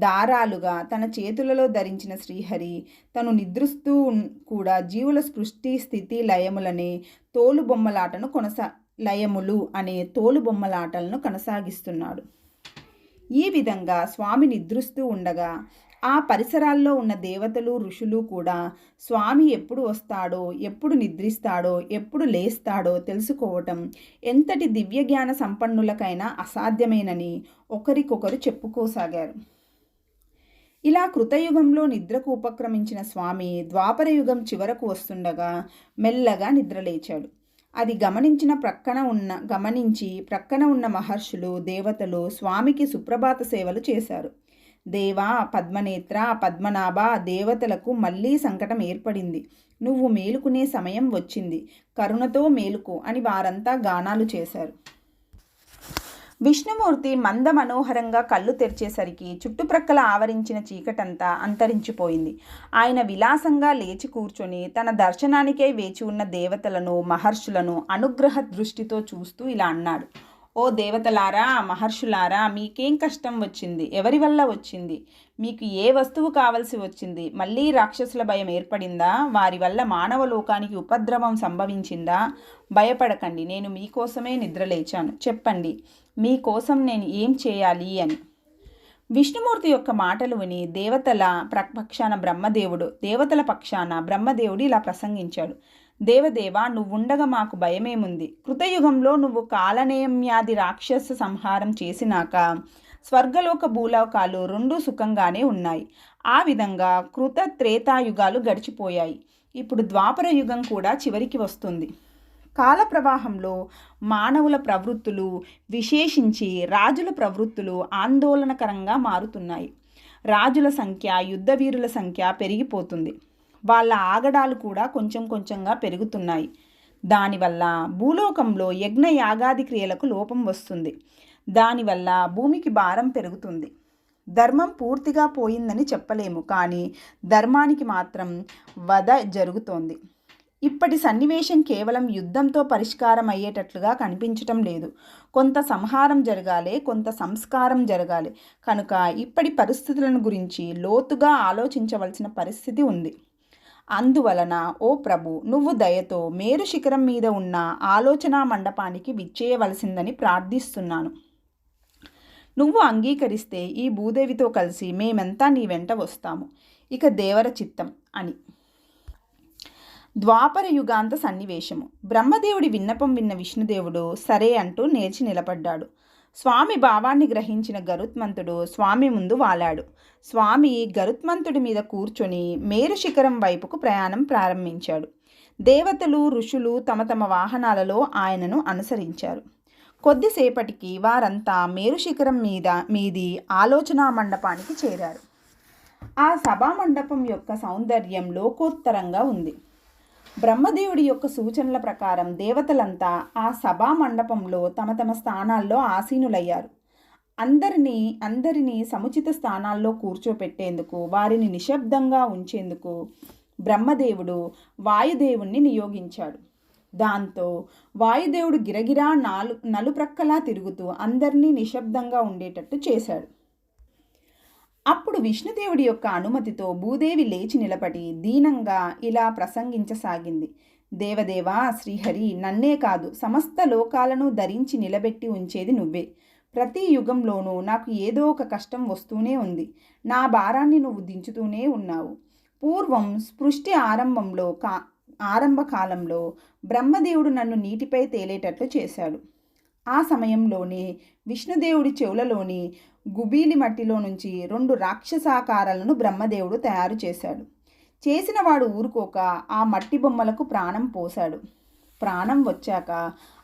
దారాలుగా తన చేతులలో ధరించిన శ్రీహరి తను నిద్రిస్తూ కూడా జీవుల సృష్టి స్థితి లయములనే లయములు అనే తోలుబొమ్మలాటలను కొనసాగిస్తున్నాడు. ఈ విధంగా స్వామి నిద్రిస్తూ ఉండగా ఆ పరిసరాల్లో ఉన్న దేవతలు, ఋషులు కూడా స్వామి ఎప్పుడు వస్తాడో, ఎప్పుడు నిద్రిస్తాడో, ఎప్పుడు లేస్తాడో తెలుసుకోవటం ఎంతటి దివ్యజ్ఞాన సంపన్నులకైనా అసాధ్యమేనని ఒకరికొకరు చెప్పుకోసాగారు. ఇలా కృతయుగంలో నిద్రకు ఉపక్రమించిన స్వామి ద్వాపరయుగం చివరకు వస్తుండగా మెల్లగా నిద్రలేచాడు. అది గమనించి ప్రక్కన ఉన్న మహర్షులు, దేవతలు స్వామికి సుప్రభాత సేవలు చేశారు. దేవా, పద్మనేత్ర, పద్మనాభ, దేవతలకు మళ్ళీ సంకటం ఏర్పడింది. నువ్వు మేలుకునే సమయం వచ్చింది. కరుణతో మేలుకో అని వారంతా గానాలు చేశారు. విష్ణుమూర్తి మంద మనోహరంగా కళ్ళు తెరిచేసరికి చుట్టుప్రక్కల ఆవరించిన చీకటంతా అంతరించిపోయింది. ఆయన విలాసంగా లేచి కూర్చొని తన దర్శనానికై వేచి ఉన్న దేవతలను, మహర్షులను అనుగ్రహ దృష్టితో చూస్తూ ఇలా అన్నాడు. ఓ దేవతలారా, మహర్షులారా, మీకేం కష్టం వచ్చింది? ఎవరి వల్ల వచ్చింది? మీకు ఏ వస్తువు కావలసి వచ్చింది? మళ్ళీ రాక్షసుల భయం ఏర్పడిందా? వారి వల్ల మానవ లోకానికి ఉపద్రవం సంభవించిందా? భయపడకండి, నేను మీకోసమే నిద్రలేచాను. చెప్పండి, మీకోసం నేను ఏం చేయాలి అని. విష్ణుమూర్తి యొక్క మాటలు విని దేవతల పక్షాన బ్రహ్మదేవుడు ఇలా ప్రసంగించాడు. దేవదేవా, నువ్వుండగా మాకు భయమేముంది? కృతయుగంలో నువ్వు కాలనేమ్యాది రాక్షస సంహారం చేసినాక స్వర్గలోక భూలోకాలు రెండూ సుఖంగానే ఉన్నాయి. ఆ విధంగా కృత త్రేతాయుగాలు గడిచిపోయాయి. ఇప్పుడు ద్వాపర యుగం కూడా చివరికి వస్తుంది. కాల ప్రవాహంలో మానవుల ప్రవృత్తులు, విశేషించి రాజుల ప్రవృత్తులు ఆందోళనకరంగా మారుతున్నాయి. రాజుల సంఖ్య, యుద్ధవీరుల సంఖ్య పెరిగిపోతుంది. వాళ్ళ ఆగడాలు కూడా కొంచెం కొంచెంగా పెరుగుతున్నాయి. దానివల్ల భూలోకంలో యజ్ఞ యాగాది క్రియలకు లోపం వస్తుంది. దానివల్ల భూమికి భారం పెరుగుతుంది. ధర్మం పూర్తిగా పోయిందని చెప్పలేము, కానీ ధర్మానికి మాత్రం వధ జరుగుతోంది. ఇప్పటి సన్నివేశం కేవలం యుద్ధంతో పరిష్కారం అయ్యేటట్లుగా కనిపించటం లేదు. కొంత సంహారం జరగాలి, కొంత సంస్కారం జరగాలి. కనుక ఇప్పటి పరిస్థితులను గురించి లోతుగా ఆలోచించవలసిన పరిస్థితి ఉంది. అందువలన ఓ ప్రభు, నువ్వు దయతో మేరు శిఖరం మీద ఉన్న ఆలోచనా మండపానికి విచ్చేయవలసిందని ప్రార్థిస్తున్నాను. నువ్వు అంగీకరిస్తే ఈ భూదేవితో కలిసి మేమంతా నీ వెంట వస్తాము. ఇక దేవర చిత్తం అని. ద్వాపర యుగాంత సన్నివేశము. బ్రహ్మదేవుడి విన్నపం విన్న విష్ణుదేవుడు సరే అంటూ నేర్చి నిలబడ్డాడు. స్వామి భావాన్ని గ్రహించిన గరుత్మంతుడు స్వామి ముందు వాలాడు. స్వామి గరుత్మంతుడి మీద కూర్చొని మేరు శిఖరం వైపుకు ప్రయాణం ప్రారంభించాడు. దేవతలు, ఋషులు తమ తమ వాహనాలలో ఆయనను అనుసరించారు. కొద్దిసేపటికి వారంతా మేరు శిఖరం మీది ఆలోచనా మండపానికి చేరారు. ఆ సభా మండపం యొక్క సౌందర్యం లోకోత్తరంగా ఉంది. బ్రహ్మదేవుడి యొక్క సూచనల ప్రకారం దేవతలంతా ఆ సభా మండపంలో తమ తమ స్థానాల్లో ఆసీనులయ్యారు. అందరినీ సముచిత స్థానాల్లో కూర్చోపెట్టేందుకు, వారిని నిశ్శబ్దంగా ఉంచేందుకు బ్రహ్మదేవుడు వాయుదేవుణ్ణి నియోగించాడు. దాంతో వాయుదేవుడు గిరగిరా నలుప్రక్కలా తిరుగుతూ అందరినీ నిశ్శబ్దంగా ఉండేటట్టు చేశాడు. అప్పుడు విష్ణుదేవుడి యొక్క అనుమతితో భూదేవి లేచి నిలబడి దీనంగా ఇలా ప్రసంగించసాగింది. దేవదేవా, శ్రీహరి, నన్నే కాదు సమస్త లోకాలను ధరించి నిలబెట్టి ఉంచేది నువ్వే. ప్రతి యుగంలోనూ నాకు ఏదో ఒక కష్టం వస్తూనే ఉంది. నా భారాన్ని నువ్వు దించుతూనే ఉన్నావు. పూర్వం సృష్టి ఆరంభ కాలంలో బ్రహ్మదేవుడు నన్ను నీటిపై తేలేటట్లు చేశాడు. ఆ సమయంలోనే విష్ణుదేవుడి చెవులలోని గుబీలి మట్టిలో నుంచి 2 రాక్షసాకారాలను బ్రహ్మదేవుడు తయారు చేశాడు. చేసినవాడు ఊరుకోక ఆ మట్టి బొమ్మలకు ప్రాణం పోశాడు. ప్రాణం వచ్చాక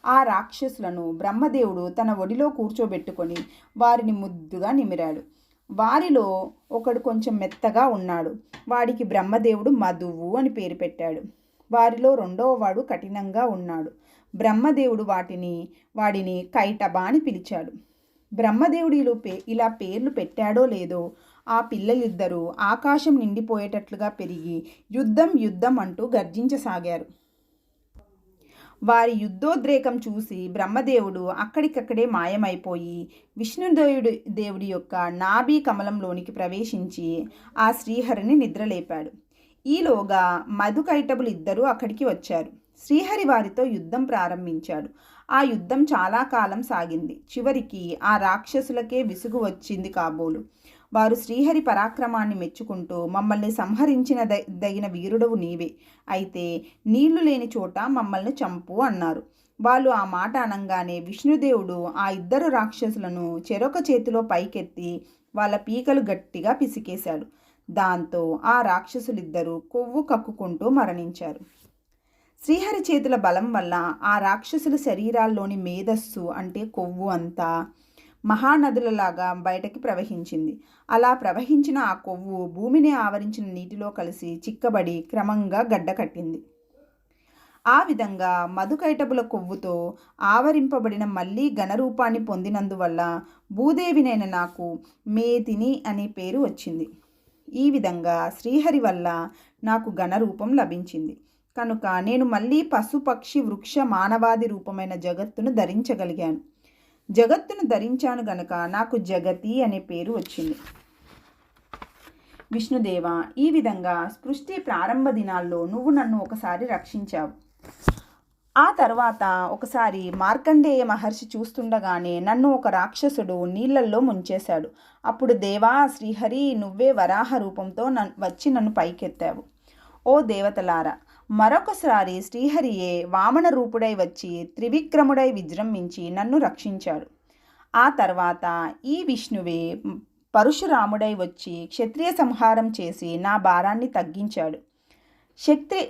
ఆ రాక్షసులను బ్రహ్మదేవుడు తన ఒడిలో కూర్చోబెట్టుకొని వారిని ముద్దుగా నిమిరాడు. వారిలో ఒకడు కొంచెం మెత్తగా ఉన్నాడు. వాడికి బ్రహ్మదేవుడు మధువు అని పేరు పెట్టాడు. వారిలో రెండవ వాడు కఠినంగా ఉన్నాడు. బ్రహ్మదేవుడు వాడిని కైటబా అని పిలిచాడు. బ్రహ్మదేవుడు ఇలా పేర్లు పెట్టాడో లేదో ఆ పిల్లలిద్దరూ ఆకాశం నిండిపోయేటట్లుగా పెరిగి యుద్ధం యుద్ధం అంటూ గర్జించసాగారు. వారి యుద్ధోద్రేకం చూసి బ్రహ్మదేవుడు అక్కడికక్కడే మాయమైపోయి దేవుడి యొక్క నాభి కమలంలోనికి ప్రవేశించి ఆ శ్రీహరిని నిద్రలేపాడు. ఈలోగా మధుకైటబులు ఇద్దరూ అక్కడికి వచ్చారు. శ్రీహరి వారితో యుద్ధం ప్రారంభించాడు. ఆ యుద్ధం చాలా కాలం సాగింది. చివరికి ఆ రాక్షసులకే విసుగు వచ్చింది కాబోలు. వారు శ్రీహరి పరాక్రమాన్ని మెచ్చుకుంటూ, మమ్మల్ని సంహరించిన దగిన వీరుడవు నీవే, అయితే నీళ్లు లేని చోట మమ్మల్ని చంపు అన్నారు. వాళ్ళు ఆ మాట అనగానే విష్ణుదేవుడు ఆ ఇద్దరు రాక్షసులను చెరొక చేతిలో పైకెత్తి వాళ్ళ పీకలు గట్టిగా పిసికేశాడు. దాంతో ఆ రాక్షసులిద్దరూ కొవ్వు కక్కుకుంటూ మరణించారు. శ్రీహరి చేతుల బలం వల్ల ఆ రాక్షసుల శరీరాల్లోని మేధస్సు అంటే కొవ్వు అంతా మహానదులలాగా బయటకి ప్రవహించింది. అలా ప్రవహించిన ఆ కొవ్వు భూమిని ఆవరించిన నీటిలో కలిసి చిక్కబడి క్రమంగా గడ్డకట్టింది. ఆ విధంగా మధుకైటబుల కొవ్వుతో ఆవరింపబడిన మళ్ళీ ఘనరూపాన్ని పొందినందువల్ల భూదేవినైన నాకు మేతిని అనే పేరు వచ్చింది. ఈ విధంగా శ్రీహరి వల్ల నాకు ఘనరూపం లభించింది కనుక నేను మళ్ళీ పశు పక్షి వృక్ష మానవాది రూపమైన జగత్తును ధరించగలిగాను. జగత్తును ధరించాను గనక నాకు జగతి అనే పేరు వచ్చింది. విష్ణుదేవ, ఈ విధంగా సృష్టి ప్రారంభ దినాల్లో నువ్వు నన్ను ఒకసారి రక్షించావు. ఆ తర్వాత ఒకసారి మార్కండేయ మహర్షి చూస్తుండగానే నన్ను ఒక రాక్షసుడు నీళ్లల్లో ముంచేశాడు. అప్పుడు దేవా శ్రీహరి, నువ్వే వరాహ రూపంతో వచ్చి నన్ను పైకెత్తావు. ఓ దేవతలారా, మరొకసారి శ్రీహరియే వామన రూపుడై వచ్చి త్రివిక్రముడై విజృంభించి నన్ను రక్షించాడు. ఆ తర్వాత ఈ విష్ణువే పరశురాముడై వచ్చి క్షత్రియ సంహారం చేసి నా భారాన్ని తగ్గించాడు.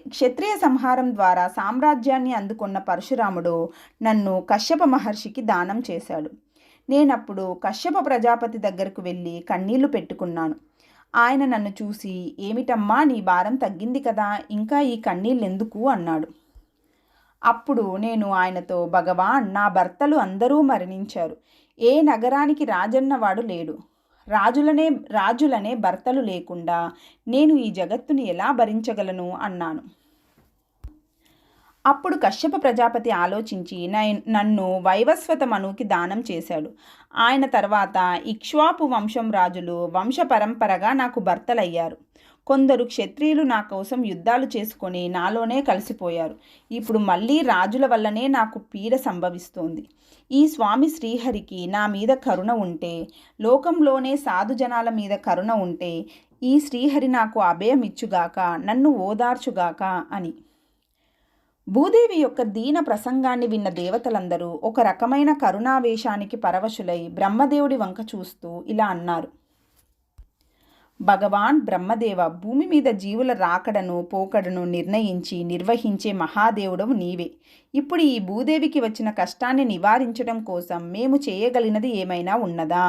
క్షత్రియ సంహారం ద్వారా సామ్రాజ్యాన్ని అందుకున్న పరశురాముడు నన్ను కశ్యప మహర్షికి దానం చేశాడు. నేనప్పుడు కశ్యప ప్రజాపతి దగ్గరకు వెళ్ళి కన్నీళ్లు పెట్టుకున్నాను. ఆయన నన్ను చూసి, ఏమిటమ్మా నీ భారం తగ్గింది కదా, ఇంకా ఈ కన్నీళ్ళెందుకు అన్నాడు. అప్పుడు నేను ఆయనతో, భగవాన్, నా భర్తలు అందరూ మరణించారు. ఏ నగరానికి రాజన్నవాడు లేడు. రాజులనే భర్తలు లేకుండా నేను ఈ జగత్తుని ఎలా భరించగలను అన్నాను. అప్పుడు కశ్యప ప్రజాపతి ఆలోచించి నన్ను వైవస్వత మనుకి దానం చేశాడు. ఆయన తర్వాత ఇక్ష్వాపు వంశం రాజులు వంశ పరంపరగా నాకు భర్తలయ్యారు. కొందరు క్షత్రియులు నా కోసం యుద్ధాలు చేసుకొని నాలోనే కలిసిపోయారు. ఇప్పుడు మళ్ళీ రాజుల వల్లనే నాకు పీడ సంభవిస్తోంది. ఈ స్వామి శ్రీహరికి నా మీద కరుణ ఉంటే, లోకంలోనే సాధుజనాల మీద కరుణ ఉంటే, ఈ శ్రీహరి నాకు అభయం ఇచ్చుగాక, నన్ను ఓదార్చుగాక అని. భూదేవి యొక్క దీన ప్రసంగాన్ని విన్న దేవతలందరూ ఒక రకమైన కరుణావేశానికి పరవశులై బ్రహ్మదేవుడి వంక చూస్తూ ఇలా అన్నారు. భగవాన్ బ్రహ్మదేవ, భూమి మీద జీవుల రాకడను పోకడను నిర్వహించే మహాదేవుడవు నీవే. ఇప్పుడు ఈ భూదేవికి వచ్చిన కష్టాన్ని నివారించడం కోసం మేము చేయగలిగినది ఏమైనా ఉన్నదా?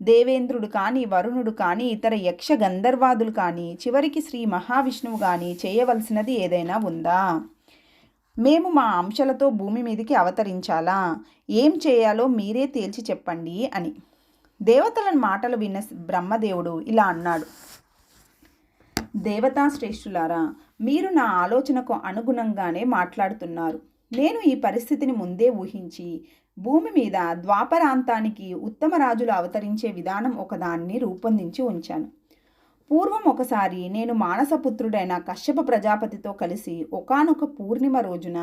దేవేంద్రుడు కానీ, వరుణుడు కానీ, ఇతర యక్ష గంధర్వాదులు కానీ, చివరికి శ్రీ మహావిష్ణువు కానీ చేయవలసినది ఏదైనా ఉందా? మేము మా అంశలతో భూమి మీదకి అవతరించాలా? ఏం చేయాలో మీరే తేల్చి చెప్పండి అని. దేవతల మాటలు విన్న బ్రహ్మదేవుడు ఇలా అన్నాడు. దేవతా శ్రేష్ఠులారా, మీరు నా ఆలోచనకు అనుగుణంగానే మాట్లాడుతున్నారు. నేను ఈ పరిస్థితిని ముందే ఊహించి భూమి మీద ద్వాపరాంతానికి ఉత్తమ రాజులు అవతరించే విధానం ఒకదాన్ని రూపొందించి ఉంచాను. పూర్వం ఒకసారి నేను మానసపుత్రుడైన కశ్యప ప్రజాపతితో కలిసి ఒకానొక పూర్ణిమ రోజున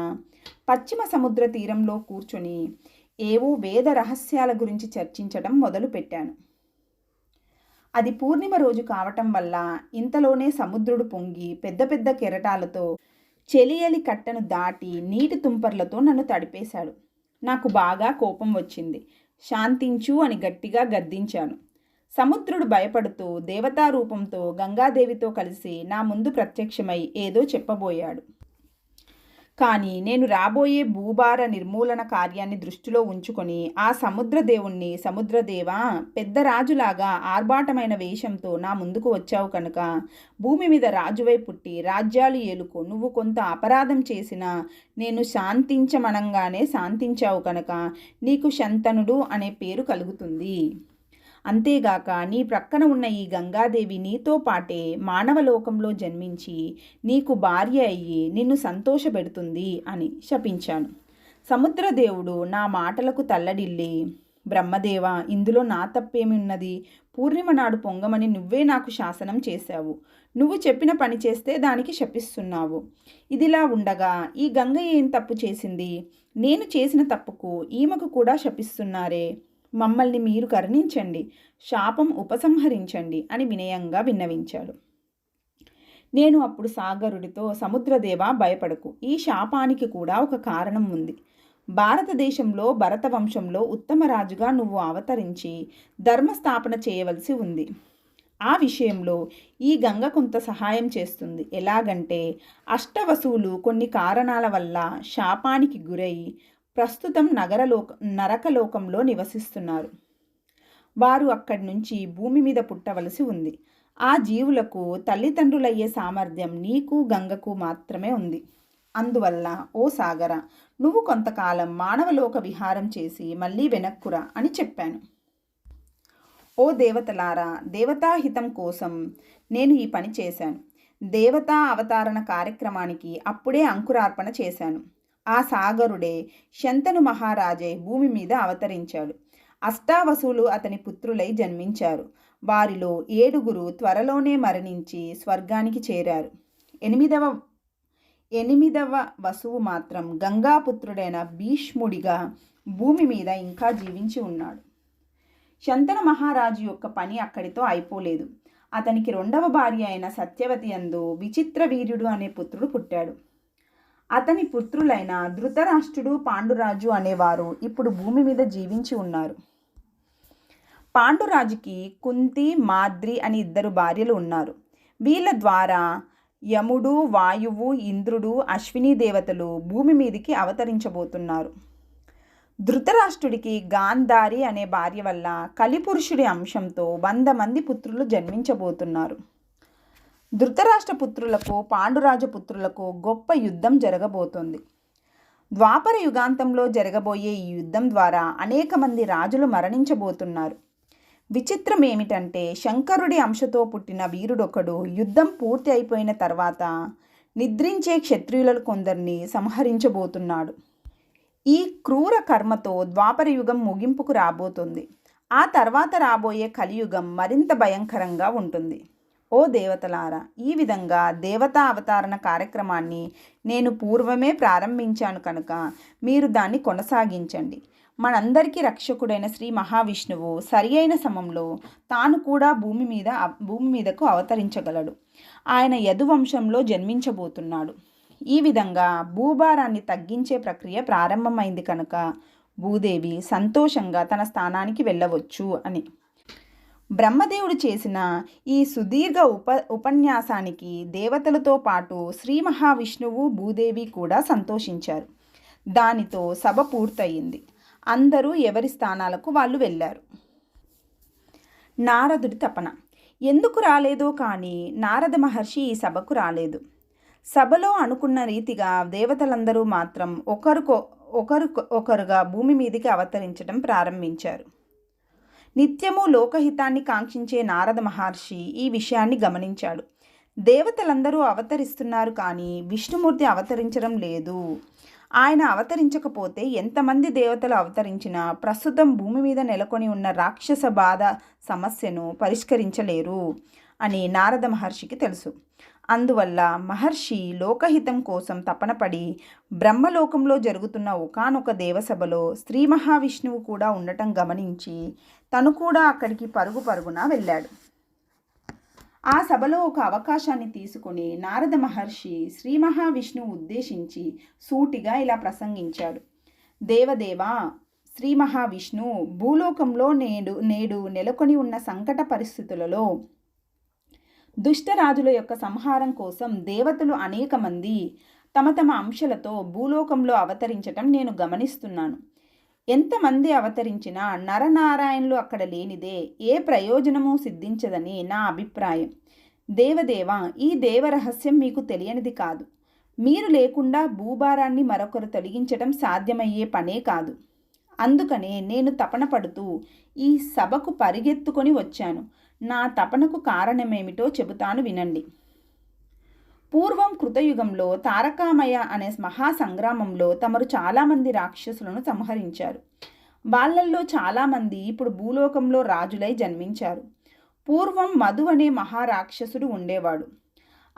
పశ్చిమ సముద్ర తీరంలో కూర్చొని ఏవో వేద రహస్యాల గురించి చర్చించడం మొదలుపెట్టాను. అది పూర్ణిమ రోజు కావటం వల్ల ఇంతలోనే సముద్రుడు పొంగి పెద్ద పెద్ద కెరటాలతో చెలియలి కట్టను దాటి నీటి తుంపర్లతో నన్ను తడిపేశాడు. నాకు బాగా కోపం వచ్చింది. శాంతించు అని గట్టిగా గద్దించాను. సముద్రుడు భయపడుతూ దేవతా రూపంతో గంగాదేవితో కలిసి నా ముందు ప్రత్యక్షమై ఏదో చెప్పబోయాడు. కానీ నేను రాబోయే భూభార నిర్మూలన కార్యాన్ని దృష్టిలో ఉంచుకొని ఆ సముద్రదేవుణ్ణి, సముద్రదేవా, పెద్ద రాజులాగా ఆర్భాటమైన వేషంతో నా ముందుకు వచ్చావు కనుక భూమి మీద రాజువై పుట్టి రాజ్యాలు ఏలుకో. నువ్వు కొంత అపరాధం చేసినా నేను శాంతించమనంగానే శాంతించావు కనుక నీకు శంతనుడు అనే పేరు కలుగుతుంది. అంతేగాక నీ ప్రక్కన ఉన్న ఈ గంగాదేవి నీతో పాటే మానవలోకంలో జన్మించి నీకు భార్య అయ్యి నిన్ను సంతోషపెడుతుంది అని శపించాను. సముద్రదేవుడు నా మాటలకు తల్లడిల్లి, బ్రహ్మదేవ, ఇందులో నా తప్పేమి ఉన్నది? పూర్ణిమ నాడు పొంగమని నువ్వే నాకు శాసనం చేశావు. నువ్వు చెప్పిన పని చేస్తే దానికి శపిస్తున్నావు. ఇదిలా ఉండగా ఈ గంగ ఏం తప్పు చేసింది? నేను చేసిన తప్పుకు ఈమెకు కూడా శపిస్తున్నారే. మమ్మల్ని మీరు కరుణించండి, శాపం ఉపసంహరించండి అని వినయంగా విన్నవించాడు. నేను అప్పుడు సాగరుడితో, సముద్రదేవ, భయపడకు. ఈ శాపానికి కూడా ఒక కారణం ఉంది. భారతదేశంలో భరత వంశంలో ఉత్తమ రాజుగా నువ్వు అవతరించి ధర్మస్థాపన చేయవలసి ఉంది. ఆ విషయంలో ఈ గంగ కొంత సహాయం చేస్తుంది. ఎలాగంటే అష్టవసువులు కొన్ని కారణాల వల్ల శాపానికి గురై ప్రస్తుతం నరకలోకంలో నివసిస్తున్నారు. వారు అక్కడి నుంచి భూమి మీద పుట్టవలసి ఉంది. ఆ జీవులకు తల్లిదండ్రులయ్యే సామర్థ్యం నీకు గంగకు మాత్రమే ఉంది. అందువల్ల ఓ సాగర, నువ్వు కొంతకాలం మానవలోక విహారం చేసి మళ్ళీ వెనక్కురా అని చెప్పాను. ఓ దేవతలారా, దేవతాహితం కోసం నేను ఈ పని చేశాను. దేవతా అవతారణ కార్యక్రమానికి అప్పుడే అంకురార్పణ చేశాను. ఆ సాగరుడే శంతను మహారాజే భూమి మీద అవతరించాడు. అష్టావసులు అతని పుత్రులై జన్మించారు. వారిలో 7 త్వరలోనే మరణించి స్వర్గానికి చేరారు. ఎనిమిదవ వసువు మాత్రం గంగాపుత్రుడైన భీష్ముడిగా భూమి మీద ఇంకా జీవించి ఉన్నాడు. శంతన మహారాజు యొక్క పని అక్కడితో అయిపోలేదు. అతనికి 2వ భార్య అయిన సత్యవతి యందు విచిత్ర వీర్యుడు అనే పుత్రుడు పుట్టాడు. అతని పుత్రులైన ధృతరాష్ట్రుడు, పాండురాజు అనేవారు ఇప్పుడు భూమి మీద జీవించి ఉన్నారు. పాండురాజుకి కుంతి, మాద్రి అని 2 భార్యలు ఉన్నారు. వీళ్ళ ద్వారా యముడు, వాయువు, ఇంద్రుడు, అశ్విని దేవతలు భూమి మీదికి అవతరించబోతున్నారు. ధృతరాష్ట్రుడికి గాంధారి అనే భార్య వల్ల కలిపురుషుడి అంశంతో 100 మంది పుత్రులు జన్మించబోతున్నారు. ధృతరాష్ట్ర పుత్రులకు, పాండురాజు పుత్రులకు గొప్ప యుద్ధం జరగబోతోంది. ద్వాపర యుగాంతంలో జరగబోయే ఈ యుద్ధం ద్వారా అనేక మంది రాజులు మరణించబోతున్నారు. విచిత్రం ఏమిటంటే శంకరుడి అంశతో పుట్టిన వీరుడొకడు యుద్ధం పూర్తి అయిపోయిన తర్వాత నిద్రించే క్షత్రియులను కొందరిని సంహరించబోతున్నాడు. ఈ క్రూర కర్మతో ద్వాపర యుగం ముగింపుకు రాబోతుంది. ఆ తర్వాత రాబోయే కలియుగం మరింత భయంకరంగా ఉంటుంది. ఓ దేవతలారా, ఈ విధంగా దేవతా అవతారణ కార్యక్రమాన్ని నేను పూర్వమే ప్రారంభించాను కనుక మీరు దాన్ని కొనసాగించండి. మనందరికీ రక్షకుడైన శ్రీ మహావిష్ణువు సరి అయిన సమయంలో తాను కూడా భూమి మీదకు అవతరించగలడు. ఆయన యదువంశంలో జన్మించబోతున్నాడు. ఈ విధంగా భూభారాన్ని తగ్గించే ప్రక్రియ ప్రారంభమైంది కనుక భూదేవి సంతోషంగా తన స్థానానికి వెళ్ళవచ్చు అని. బ్రహ్మదేవుడు చేసిన ఈ సుదీర్ఘ ఉపన్యాసానికి దేవతలతో పాటు శ్రీ మహావిష్ణువు, భూదేవి కూడా సంతోషించారు. దానితో సభ పూర్తయింది. అందరూ ఎవరి స్థానాలకు వాళ్ళు వెళ్ళారు. నారదుడి తపన. ఎందుకు రాలేదో కానీ నారద మహర్షి ఈ సభకు రాలేదు. సభలో అనుకున్న రీతిగా దేవతలందరూ మాత్రం ఒకరుగా భూమి మీదికి అవతరించడం ప్రారంభించారు. నిత్యము లోకహితాన్ని కాంక్షించే నారద మహర్షి ఈ విషయాన్ని గమనించాడు. దేవతలందరూ అవతరిస్తున్నారు కానీ విష్ణుమూర్తి అవతరించడం లేదు. ఆయన అవతరించకపోతే ఎంతమంది దేవతలు అవతరించినా ప్రస్తుతం భూమి మీద నెలకొని ఉన్న రాక్షస బాధ సమస్యను పరిష్కరించలేరు అని నారద మహర్షికి తెలుసు. అందువల్ల మహర్షి లోకహితం కోసం తపనపడి బ్రహ్మలోకంలో జరుగుతున్న ఒకానొక దేవసభలో శ్రీ మహావిష్ణువు కూడా ఉండటం గమనించి తను కూడా అక్కడికి పరుగున వెళ్ళాడు. ఆ సభలో ఒక అవకాశాన్ని తీసుకుని నారద మహర్షి శ్రీ మహావిష్ణువు ఉద్దేశించి సూటిగా ఇలా ప్రసంగించాడు. దేవదేవా, శ్రీ మహావిష్ణు భూలోకంలో నేడు నెలకొని ఉన్న సంకట పరిస్థితులలో దుష్టరాజుల యొక్క సంహారం కోసం దేవతలు అనేక మంది తమ తమ అంశలతో భూలోకంలో అవతరించటం నేను గమనిస్తున్నాను. ఎంతమంది అవతరించినా నరనారాయణులు అక్కడ లేనిదే ఏ ప్రయోజనమూ సిద్ధించదని నా అభిప్రాయం. దేవదేవ, ఈ దేవరహస్యం మీకు తెలియనిది కాదు. మీరు లేకుండా భూభారాన్ని మరొకరు తొలగించటం సాధ్యమయ్యే పనే కాదు. అందుకనే నేను తపన పడుతూ ఈ సభకు పరిగెత్తుకొని వచ్చాను. నా తపనకు కారణమేమిటో చెబుతాను వినండి. పూర్వం కృతయుగంలో తారకామయ అనే మహాసంగ్రామంలో తమరు చాలామంది రాక్షసులను సంహరించారు. వాళ్ళల్లో చాలామంది ఇప్పుడు భూలోకంలో రాజులై జన్మించారు. పూర్వం మధు అనే మహారాక్షసుడు ఉండేవాడు.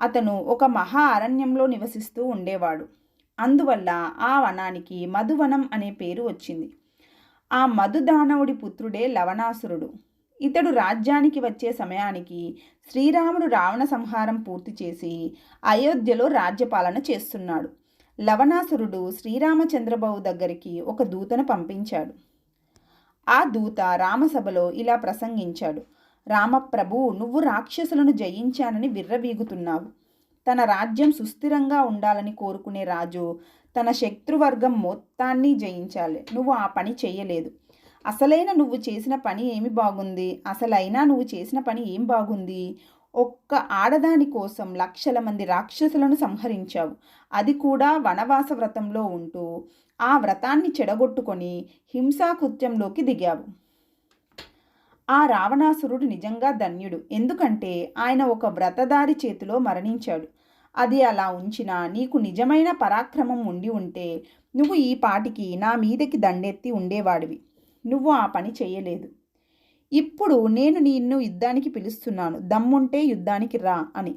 అతను ఒక మహా అరణ్యంలో నివసిస్తూ ఉండేవాడు. అందువల్ల ఆ వనానికి మధువనం అనే పేరు వచ్చింది. ఆ మధుదానవుడి పుత్రుడే లవణాసురుడు. ఇతడు రాజ్యానికి వచ్చే సమయానికి శ్రీరాముడు రావణ సంహారం పూర్తి చేసి అయోధ్యలో రాజ్యపాలన చేస్తున్నాడు. లవణాసురుడు శ్రీరామచంద్రబాబు దగ్గరికి ఒక దూతను పంపించాడు. ఆ దూత రామసభలో ఇలా ప్రసంగించాడు. రామప్రభు, నువ్వు రాక్షసులను జయించానని విర్రవీగుతున్నావు. తన రాజ్యం సుస్థిరంగా ఉండాలని కోరుకునే రాజు తన శత్రువర్గం మొత్తాన్ని జయించాలి. నువ్వు ఆ పని చేయలేదు. నువ్వు చేసిన పని ఏమి బాగుంది? నువ్వు చేసిన పని ఏం బాగుంది? ఒక్క ఆడదాని కోసం లక్షల మంది రాక్షసులను సంహరించావు. అది కూడా వనవాస వ్రతంలో ఉంటూ ఆ వ్రతాన్ని చెడగొట్టుకొని హింసాకృత్యంలోకి దిగావు. ఆ రావణాసురుడు నిజంగా ధన్యుడు. ఎందుకంటే ఆయన ఒక వ్రతదారి చేతిలో మరణించాడు. అది అలా ఉంచినా నీకు నిజమైన పరాక్రమం ఉండి ఉంటే నువ్వు ఈ పాటికి నా మీదకి దండెత్తి ఉండేవాడివి. నువ్వు ఆ పని చేయలేదు. ఇప్పుడు నేను నిన్ను యుద్ధానికి పిలుస్తున్నాను. దమ్ముంటే యుద్ధానికి రా అని.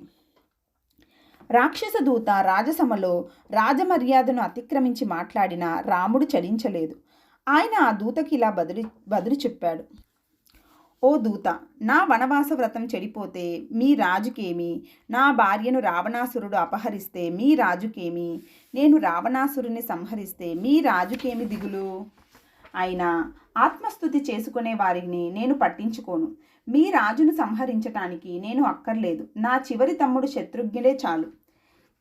రాక్షస దూత రాజసభలో రాజమర్యాదను అతిక్రమించి మాట్లాడిన రాముడు చలించలేదు. ఆయన ఆ దూతకి ఇలా బదులు చెప్పాడు. ఓ దూత, నా వనవాస వ్రతం చెడిపోతే మీ రాజుకేమి? నా భార్యను రావణాసురుడు అపహరిస్తే మీ రాజుకేమి? నేను రావణాసురుని సంహరిస్తే మీ రాజుకేమి దిగులు? అయినా ఆత్మస్తుతి చేసుకునే వారిని నేను పట్టించుకోను. మీ రాజును సంహరించటానికి నేను అక్కర్లేదు. నా చివరి తమ్ముడు శత్రుఘ్నుడే చాలు.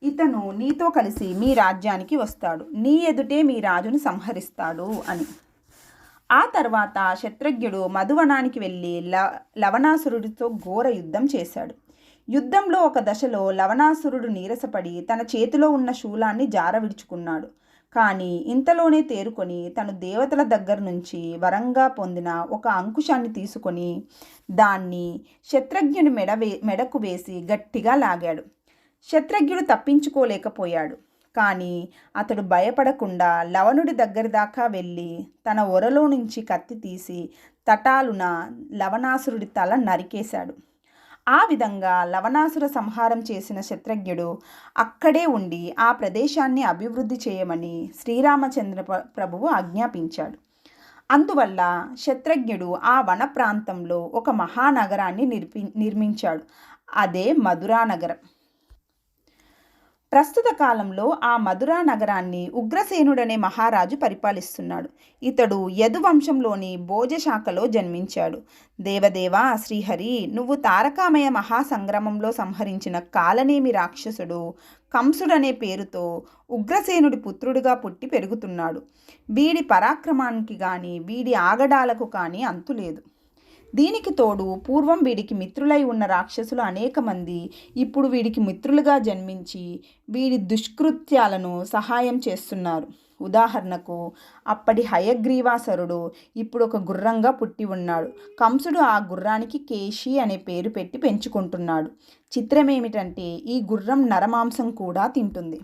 ఇతను నీతో కలిసి మీ రాజ్యానికి వస్తాడు. నీ ఎదుటే మీ రాజును సంహరిస్తాడు అని. ఆ తర్వాత శత్రుఘ్నుడు మధువనానికి వెళ్ళి లవణాసురుడితో ఘోర యుద్ధం చేశాడు. యుద్ధంలో ఒక దశలో లవణాసురుడు నీరసపడి తన చేతిలో ఉన్న శూలాన్ని జార విడుచుకున్నాడు. కానీ ఇంతలోనే తేరుకొని తను దేవతల దగ్గర నుంచి వరంగా పొందిన ఒక అంకుశాన్ని తీసుకొని దాన్ని శత్రుఘ్నుని మెడకు వేసి గట్టిగా లాగాడు. శత్రుఘ్నుడు తప్పించుకోలేకపోయాడు. కానీ అతడు భయపడకుండా లవణుడి దగ్గర దాకా వెళ్ళి తన ఒరలో నుంచి కత్తి తీసి తటాలున లవణాసురుడి తల నరికేశాడు. ఆ విధంగా లవణాసుర సంహారం చేసిన శత్రుఘ్నుడు అక్కడే ఉండి ఆ ప్రదేశాన్ని అభివృద్ధి చేయమని శ్రీరామచంద్ర ప్రభువు ఆజ్ఞాపించాడు. అందువల్ల శత్రుఘ్నుడు ఆ వన ప్రాంతంలో ఒక మహానగరాన్ని నిర్మించాడు. అదే మధురా నగరం. ప్రస్తుత కాలంలో ఆ మధురా నగరాన్ని ఉగ్రసేనుడనే మహారాజు పరిపాలిస్తున్నాడు. ఇతడు యదువంశంలోని భోజశాఖలో జన్మించాడు. దేవదేవ శ్రీహరి, నువ్వు తారకామయ మహాసంగ్రామంలో సంహరించిన కాలనేమి రాక్షసుడు కంసుడనే పేరుతో ఉగ్రసేనుడి పుత్రుడిగా పుట్టి పెరుగుతున్నాడు. వీడి పరాక్రమానికి కానీ వీడి ఆగడాలకు కానీ అంతులేదు. దీనికి తోడు పూర్వం వీడికి మిత్రులై ఉన్న రాక్షసులు అనేక మంది ఇప్పుడు వీడికి మిత్రులుగా జన్మించి వీడి దుష్కృత్యాలను సహాయం చేస్తున్నారు. ఉదాహరణకు అప్పటి హయగ్రీవాసురుడు ఇప్పుడు ఒక గుర్రంగా పుట్టి ఉన్నాడు. కంసుడు ఆ గుర్రానికి కేశి అనే పేరు పెట్టి పెంచుకుంటున్నాడు. చిత్రమేమిటంటే ఈ గుర్రం నరమాంసం కూడా తింటుంది.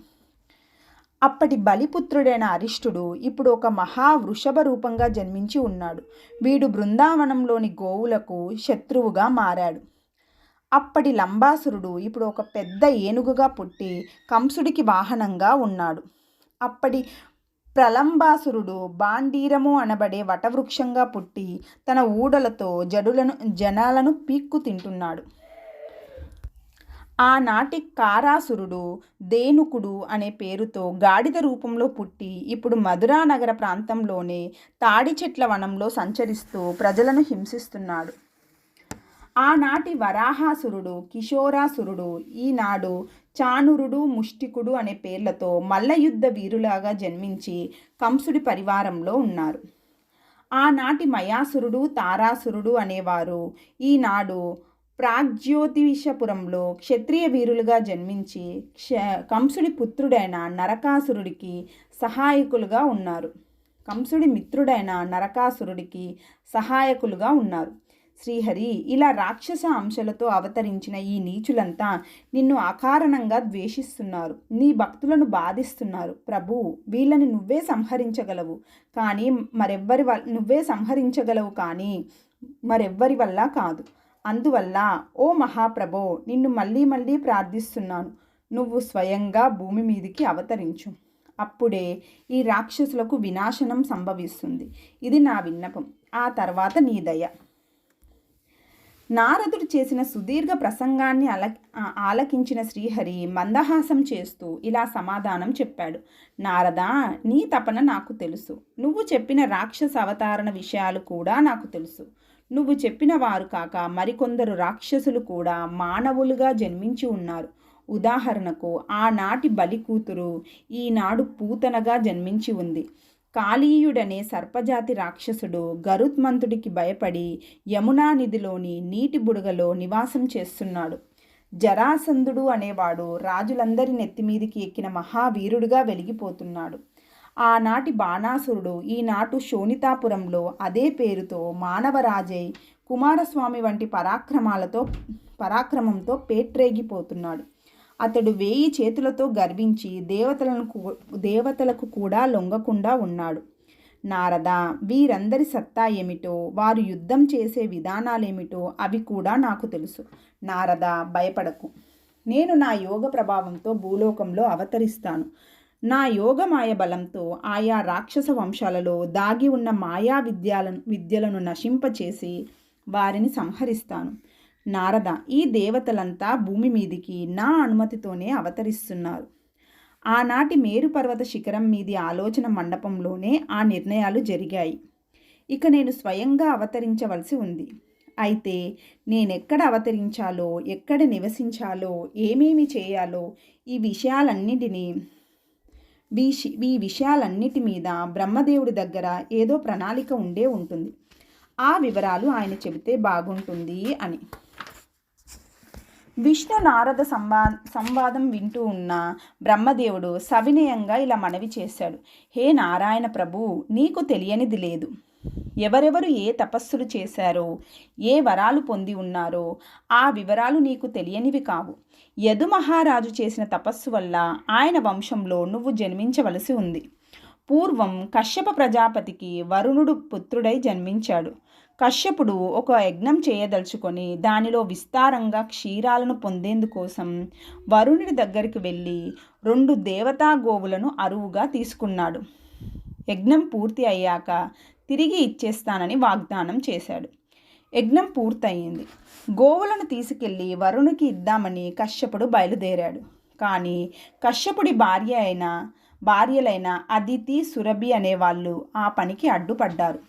అప్పటి బలిపుత్రుడైన అరిష్టుడు ఇప్పుడు ఒక మహా వృషభ రూపంగా జన్మించి ఉన్నాడు. వీడు బృందావనంలోని గోవులకు శత్రువుగా మారాడు. అప్పటి లంబాసురుడు ఇప్పుడు ఒక పెద్ద ఏనుగుగా పుట్టి కంసుడికి వాహనంగా ఉన్నాడు. అప్పటి ప్రలంబాసురుడు బాండీరము అనబడే వటవృక్షంగా పుట్టి తన ఊడలతో జనాలను పీక్కు తింటున్నాడు. ఆనాటి కారాసురుడు ధేనుకుడు అనే పేరుతో గాడిద రూపంలో పుట్టి ఇప్పుడు మధురా నగర ప్రాంతంలోనే తాడి చెట్ల వనంలో సంచరిస్తూ ప్రజలను హింసిస్తున్నాడు. ఆనాటి వరాహాసురుడు, కిశోరాసురుడు ఈనాడు చాణురుడు, ముష్టికుడు అనే పేర్లతో మల్లయుద్ధ వీరులాగా జన్మించి కంసుడి పరివారంలో ఉన్నారు. ఆనాటి మయాసురుడు, తారాసురుడు అనేవారు ఈనాడు ప్రాగ్జ్యోతిషపురంలో క్షత్రియ వీరులుగా జన్మించి కంసుడి పుత్రుడైన నరకాసురుడికి సహాయకులుగా ఉన్నారు. కంసుడి మిత్రుడైన నరకాసురుడికి సహాయకులుగా ఉన్నారు. శ్రీహరి, ఇలా రాక్షస అంశలతో అవతరించిన ఈ నీచులంతా నిన్ను అకారణంగా ద్వేషిస్తున్నారు. నీ భక్తులను బాధిస్తున్నారు. ప్రభు, వీళ్ళని నువ్వే సంహరించగలవు కానీ మరెవ్వరి వల్ల కాదు. అందువల్ల ఓ మహాప్రభో, నిన్ను మళ్ళీ మళ్ళీ ప్రార్థిస్తున్నాను. నువ్వు స్వయంగా భూమి మీదికి అవతరించు. అప్పుడే ఈ రాక్షసులకు వినాశనం సంభవిస్తుంది. ఇది నా విన్నపం. ఆ తర్వాత నీ దయ. నారదుడు చేసిన సుదీర్ఘ ప్రసంగాన్ని ఆలకించిన శ్రీహరి మందహాసం చేస్తూ ఇలా సమాధానం చెప్పాడు. నారదా, నీ తపన నాకు తెలుసు. నువ్వు చెప్పిన రాక్షస అవతారణ విషయాలు కూడా నాకు తెలుసు. నువ్వు చెప్పిన వారు కాక మరికొందరు రాక్షసులు కూడా మానవులుగా జన్మించి ఉన్నారు. ఉదాహరణకు ఆనాటి బలి కూతురు ఈనాడు పూతనగా జన్మించి ఉంది. కాళీయుడనే సర్పజాతి రాక్షసుడు గరుత్మంతుడికి భయపడి యమునా నదిలోని నీటి బుడగలో నివాసం చేస్తున్నాడు. జరాసంధుడు అనేవాడు రాజులందరి నెత్తిమీదికి ఎక్కిన మహావీరుడిగా వెలిగిపోతున్నాడు. ఆనాటి బాణాసురుడు ఈనాటు శోణితాపురంలో అదే పేరుతో మానవరాజై కుమారస్వామి వంటి పరాక్రమంతో పేట్రేగిపోతున్నాడు. అతడు 1000 చేతులతో గర్వించి దేవతలకు కూడా లొంగకుండా ఉన్నాడు. నారద, వీరందరి సత్తా ఏమిటో, వారు యుద్ధం చేసే విధానాలేమిటో అవి కూడా నాకు తెలుసు. నారద, భయపడకు. నేను నా యోగ ప్రభావంతో భూలోకంలో అవతరిస్తాను. నా యోగమాయ బలంతో ఆయా రాక్షస వంశాలలో దాగి ఉన్న మాయా విద్యలను నశింపచేసి వారిని సంహరిస్తాను. నారద, ఈ దేవతలంతా భూమి మీదికి నా అనుమతితోనే అవతరిస్తున్నారు. ఆనాటి మేరుపర్వత శిఖరం మీది ఆలోచన మండపంలోనే ఆ నిర్ణయాలు జరిగాయి. ఇక నేను స్వయంగా అవతరించవలసి ఉంది. అయితే నేనెక్కడ అవతరించాలో, ఎక్కడ నివసించాలో, ఏమేమి చేయాలో ఈ విషయాలన్నిటి మీద బ్రహ్మదేవుడి దగ్గర ఏదో ప్రణాళిక ఉండే ఉంటుంది. ఆ వివరాలు ఆయన చెబితే బాగుంటుంది అని. విష్ణు నారద సంవాదం వింటూ ఉన్న బ్రహ్మదేవుడు సవినయంగా ఇలా మనవి చేశాడు. హే నారాయణ ప్రభు, నీకు తెలియనిది లేదు. ఎవరెవరు ఏ తపస్సులు చేశారో, ఏ వరాలు పొంది ఉన్నారో ఆ వివరాలు నీకు తెలియనివి కావు. యదు మహారాజు చేసిన తపస్సు వల్ల ఆయన వంశంలో నువ్వు జన్మించవలసి ఉంది. పూర్వం కశ్యప ప్రజాపతికి వరుణుడు పుత్రుడై జన్మించాడు. కశ్యపుడు ఒక యజ్ఞం చేయదలుచుకొని దానిలో విస్తారంగా క్షీరాలను పొందేందుకోసం వరుణుడి దగ్గరికి వెళ్ళి 2 దేవతా గోవులను అరువుగా తీసుకున్నాడు. యజ్ఞం పూర్తి అయ్యాక తిరిగి ఇచ్చేస్తానని వాగ్దానం చేశాడు. యజ్ఞం పూర్తయింది. గోవులను తీసుకెళ్ళి వరుణునికి ఇద్దామని కశ్యపుడు బయలుదేరాడు. కానీ కశ్యపుడి భార్యలైన అదితి, సురభి అనేవాళ్ళు ఆ పనికి అడ్డుపడ్డారు.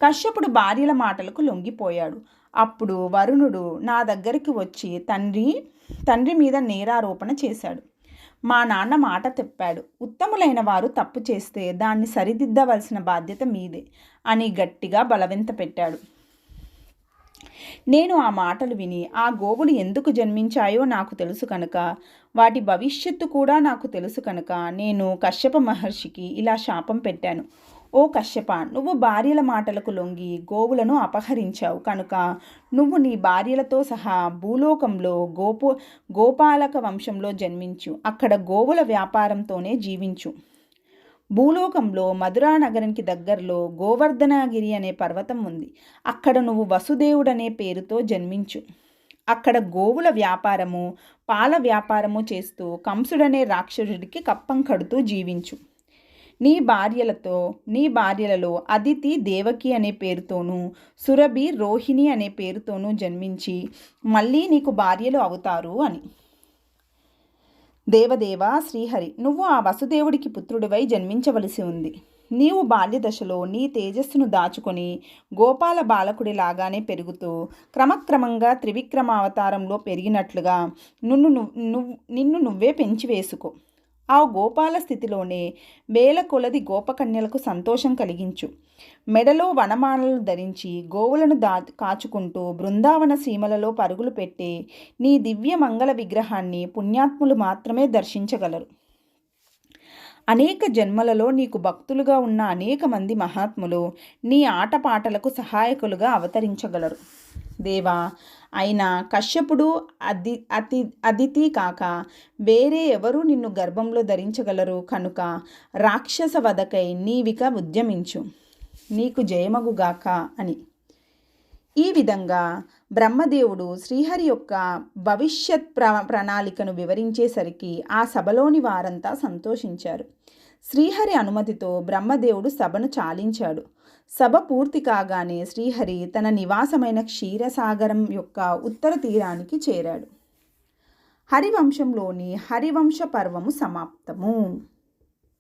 కశ్యపుడు భార్యల మాటలకు లొంగిపోయాడు. అప్పుడు వరుణుడు నా దగ్గరికి వచ్చి తండ్రి మీద నేరారోపణ చేశాడు. మా నాన్న మాట తెప్పాడు. ఉత్తములైన వారు తప్పు చేస్తే దాన్ని సరిదిద్దవలసిన బాధ్యత మీదే అని గట్టిగా బలవంత పెట్టాడు. నేను ఆ మాటలు విని ఆ గోవులు ఎందుకు జన్మించాయో నాకు తెలుసు కనుక, వాటి భవిష్యత్తు కూడా నాకు తెలుసు కనుక నేను కశ్యప మహర్షికి ఇలా శాపం పెట్టాను. ఓ కశ్యప, నువ్వు భార్యల మాటలకు లొంగి గోవులను అపహరించావు కనుక నువ్వు నీ భార్యలతో సహా భూలోకంలో గోపాలక వంశంలో జన్మించు. అక్కడ గోవుల వ్యాపారంతోనే జీవించు. భూలోకంలో మధురా నగరానికి దగ్గరలో గోవర్ధనగిరి అనే పర్వతం ఉంది. అక్కడ నువ్వు వసుదేవుడనే పేరుతో జన్మించు. అక్కడ గోవుల వ్యాపారము, పాల వ్యాపారము చేస్తూ కంసుడనే రాక్షసుడికి కప్పం కడుతూ జీవించు. నీ భార్యలలో అదితి దేవకి అనే పేరుతోనూ, సురభి రోహిణి అనే పేరుతోనూ జన్మించి మళ్ళీ నీకు భార్యలు అవుతారు అని. దేవదేవ శ్రీహరి, నువ్వు ఆ వసుదేవుడికి పుత్రుడివై జన్మించవలసి ఉంది. నీవు బాల్యదశలో నీ తేజస్సును దాచుకొని గోపాల బాలకుడిలాగానే పెరుగుతూ క్రమక్రమంగా త్రివిక్రమావతారంలో పెరిగినట్లుగా నిన్ను నువ్వే పెంచివేసుకో. ఆ గోపాల స్థితిలోనే వేల కొలది గోపకన్యలకు సంతోషం కలిగించు. మెడలో వనమాలలు ధరించి గోవులను కాచుకుంటూ బృందావన సీమలలో పరుగులు పెట్టే నీ దివ్య మంగళ విగ్రహాన్ని పుణ్యాత్ములు మాత్రమే దర్శించగలరు. అనేక జన్మలలో నీకు భక్తులుగా ఉన్న అనేక మంది మహాత్ములు నీ ఆటపాటలకు సహాయకులుగా అవతరించగలరు. దేవా, అయినా కశ్యపుడు అదితి కాక వేరే ఎవరూ నిన్ను గర్భంలో ధరించగలరు కనుక రాక్షస వధకై నీవిక ఉద్యమించు, నీకు జయమగుగాక అని. ఈ విధంగా బ్రహ్మదేవుడు శ్రీహరి యొక్క భవిష్యత్ ప్రణాళికను వివరించేసరికి ఆ సభలోని వారంతా సంతోషించారు. శ్రీహరి అనుమతితో బ్రహ్మదేవుడు సభను చాలించాడు. సభ పూర్తి కాగానే శ్రీహరి తన నివాసమైన క్షీరసాగరం యొక్క ఉత్తర తీరానికి చేరాడు. హరివంశంలోని హరివంశ పర్వము సమాప్తము.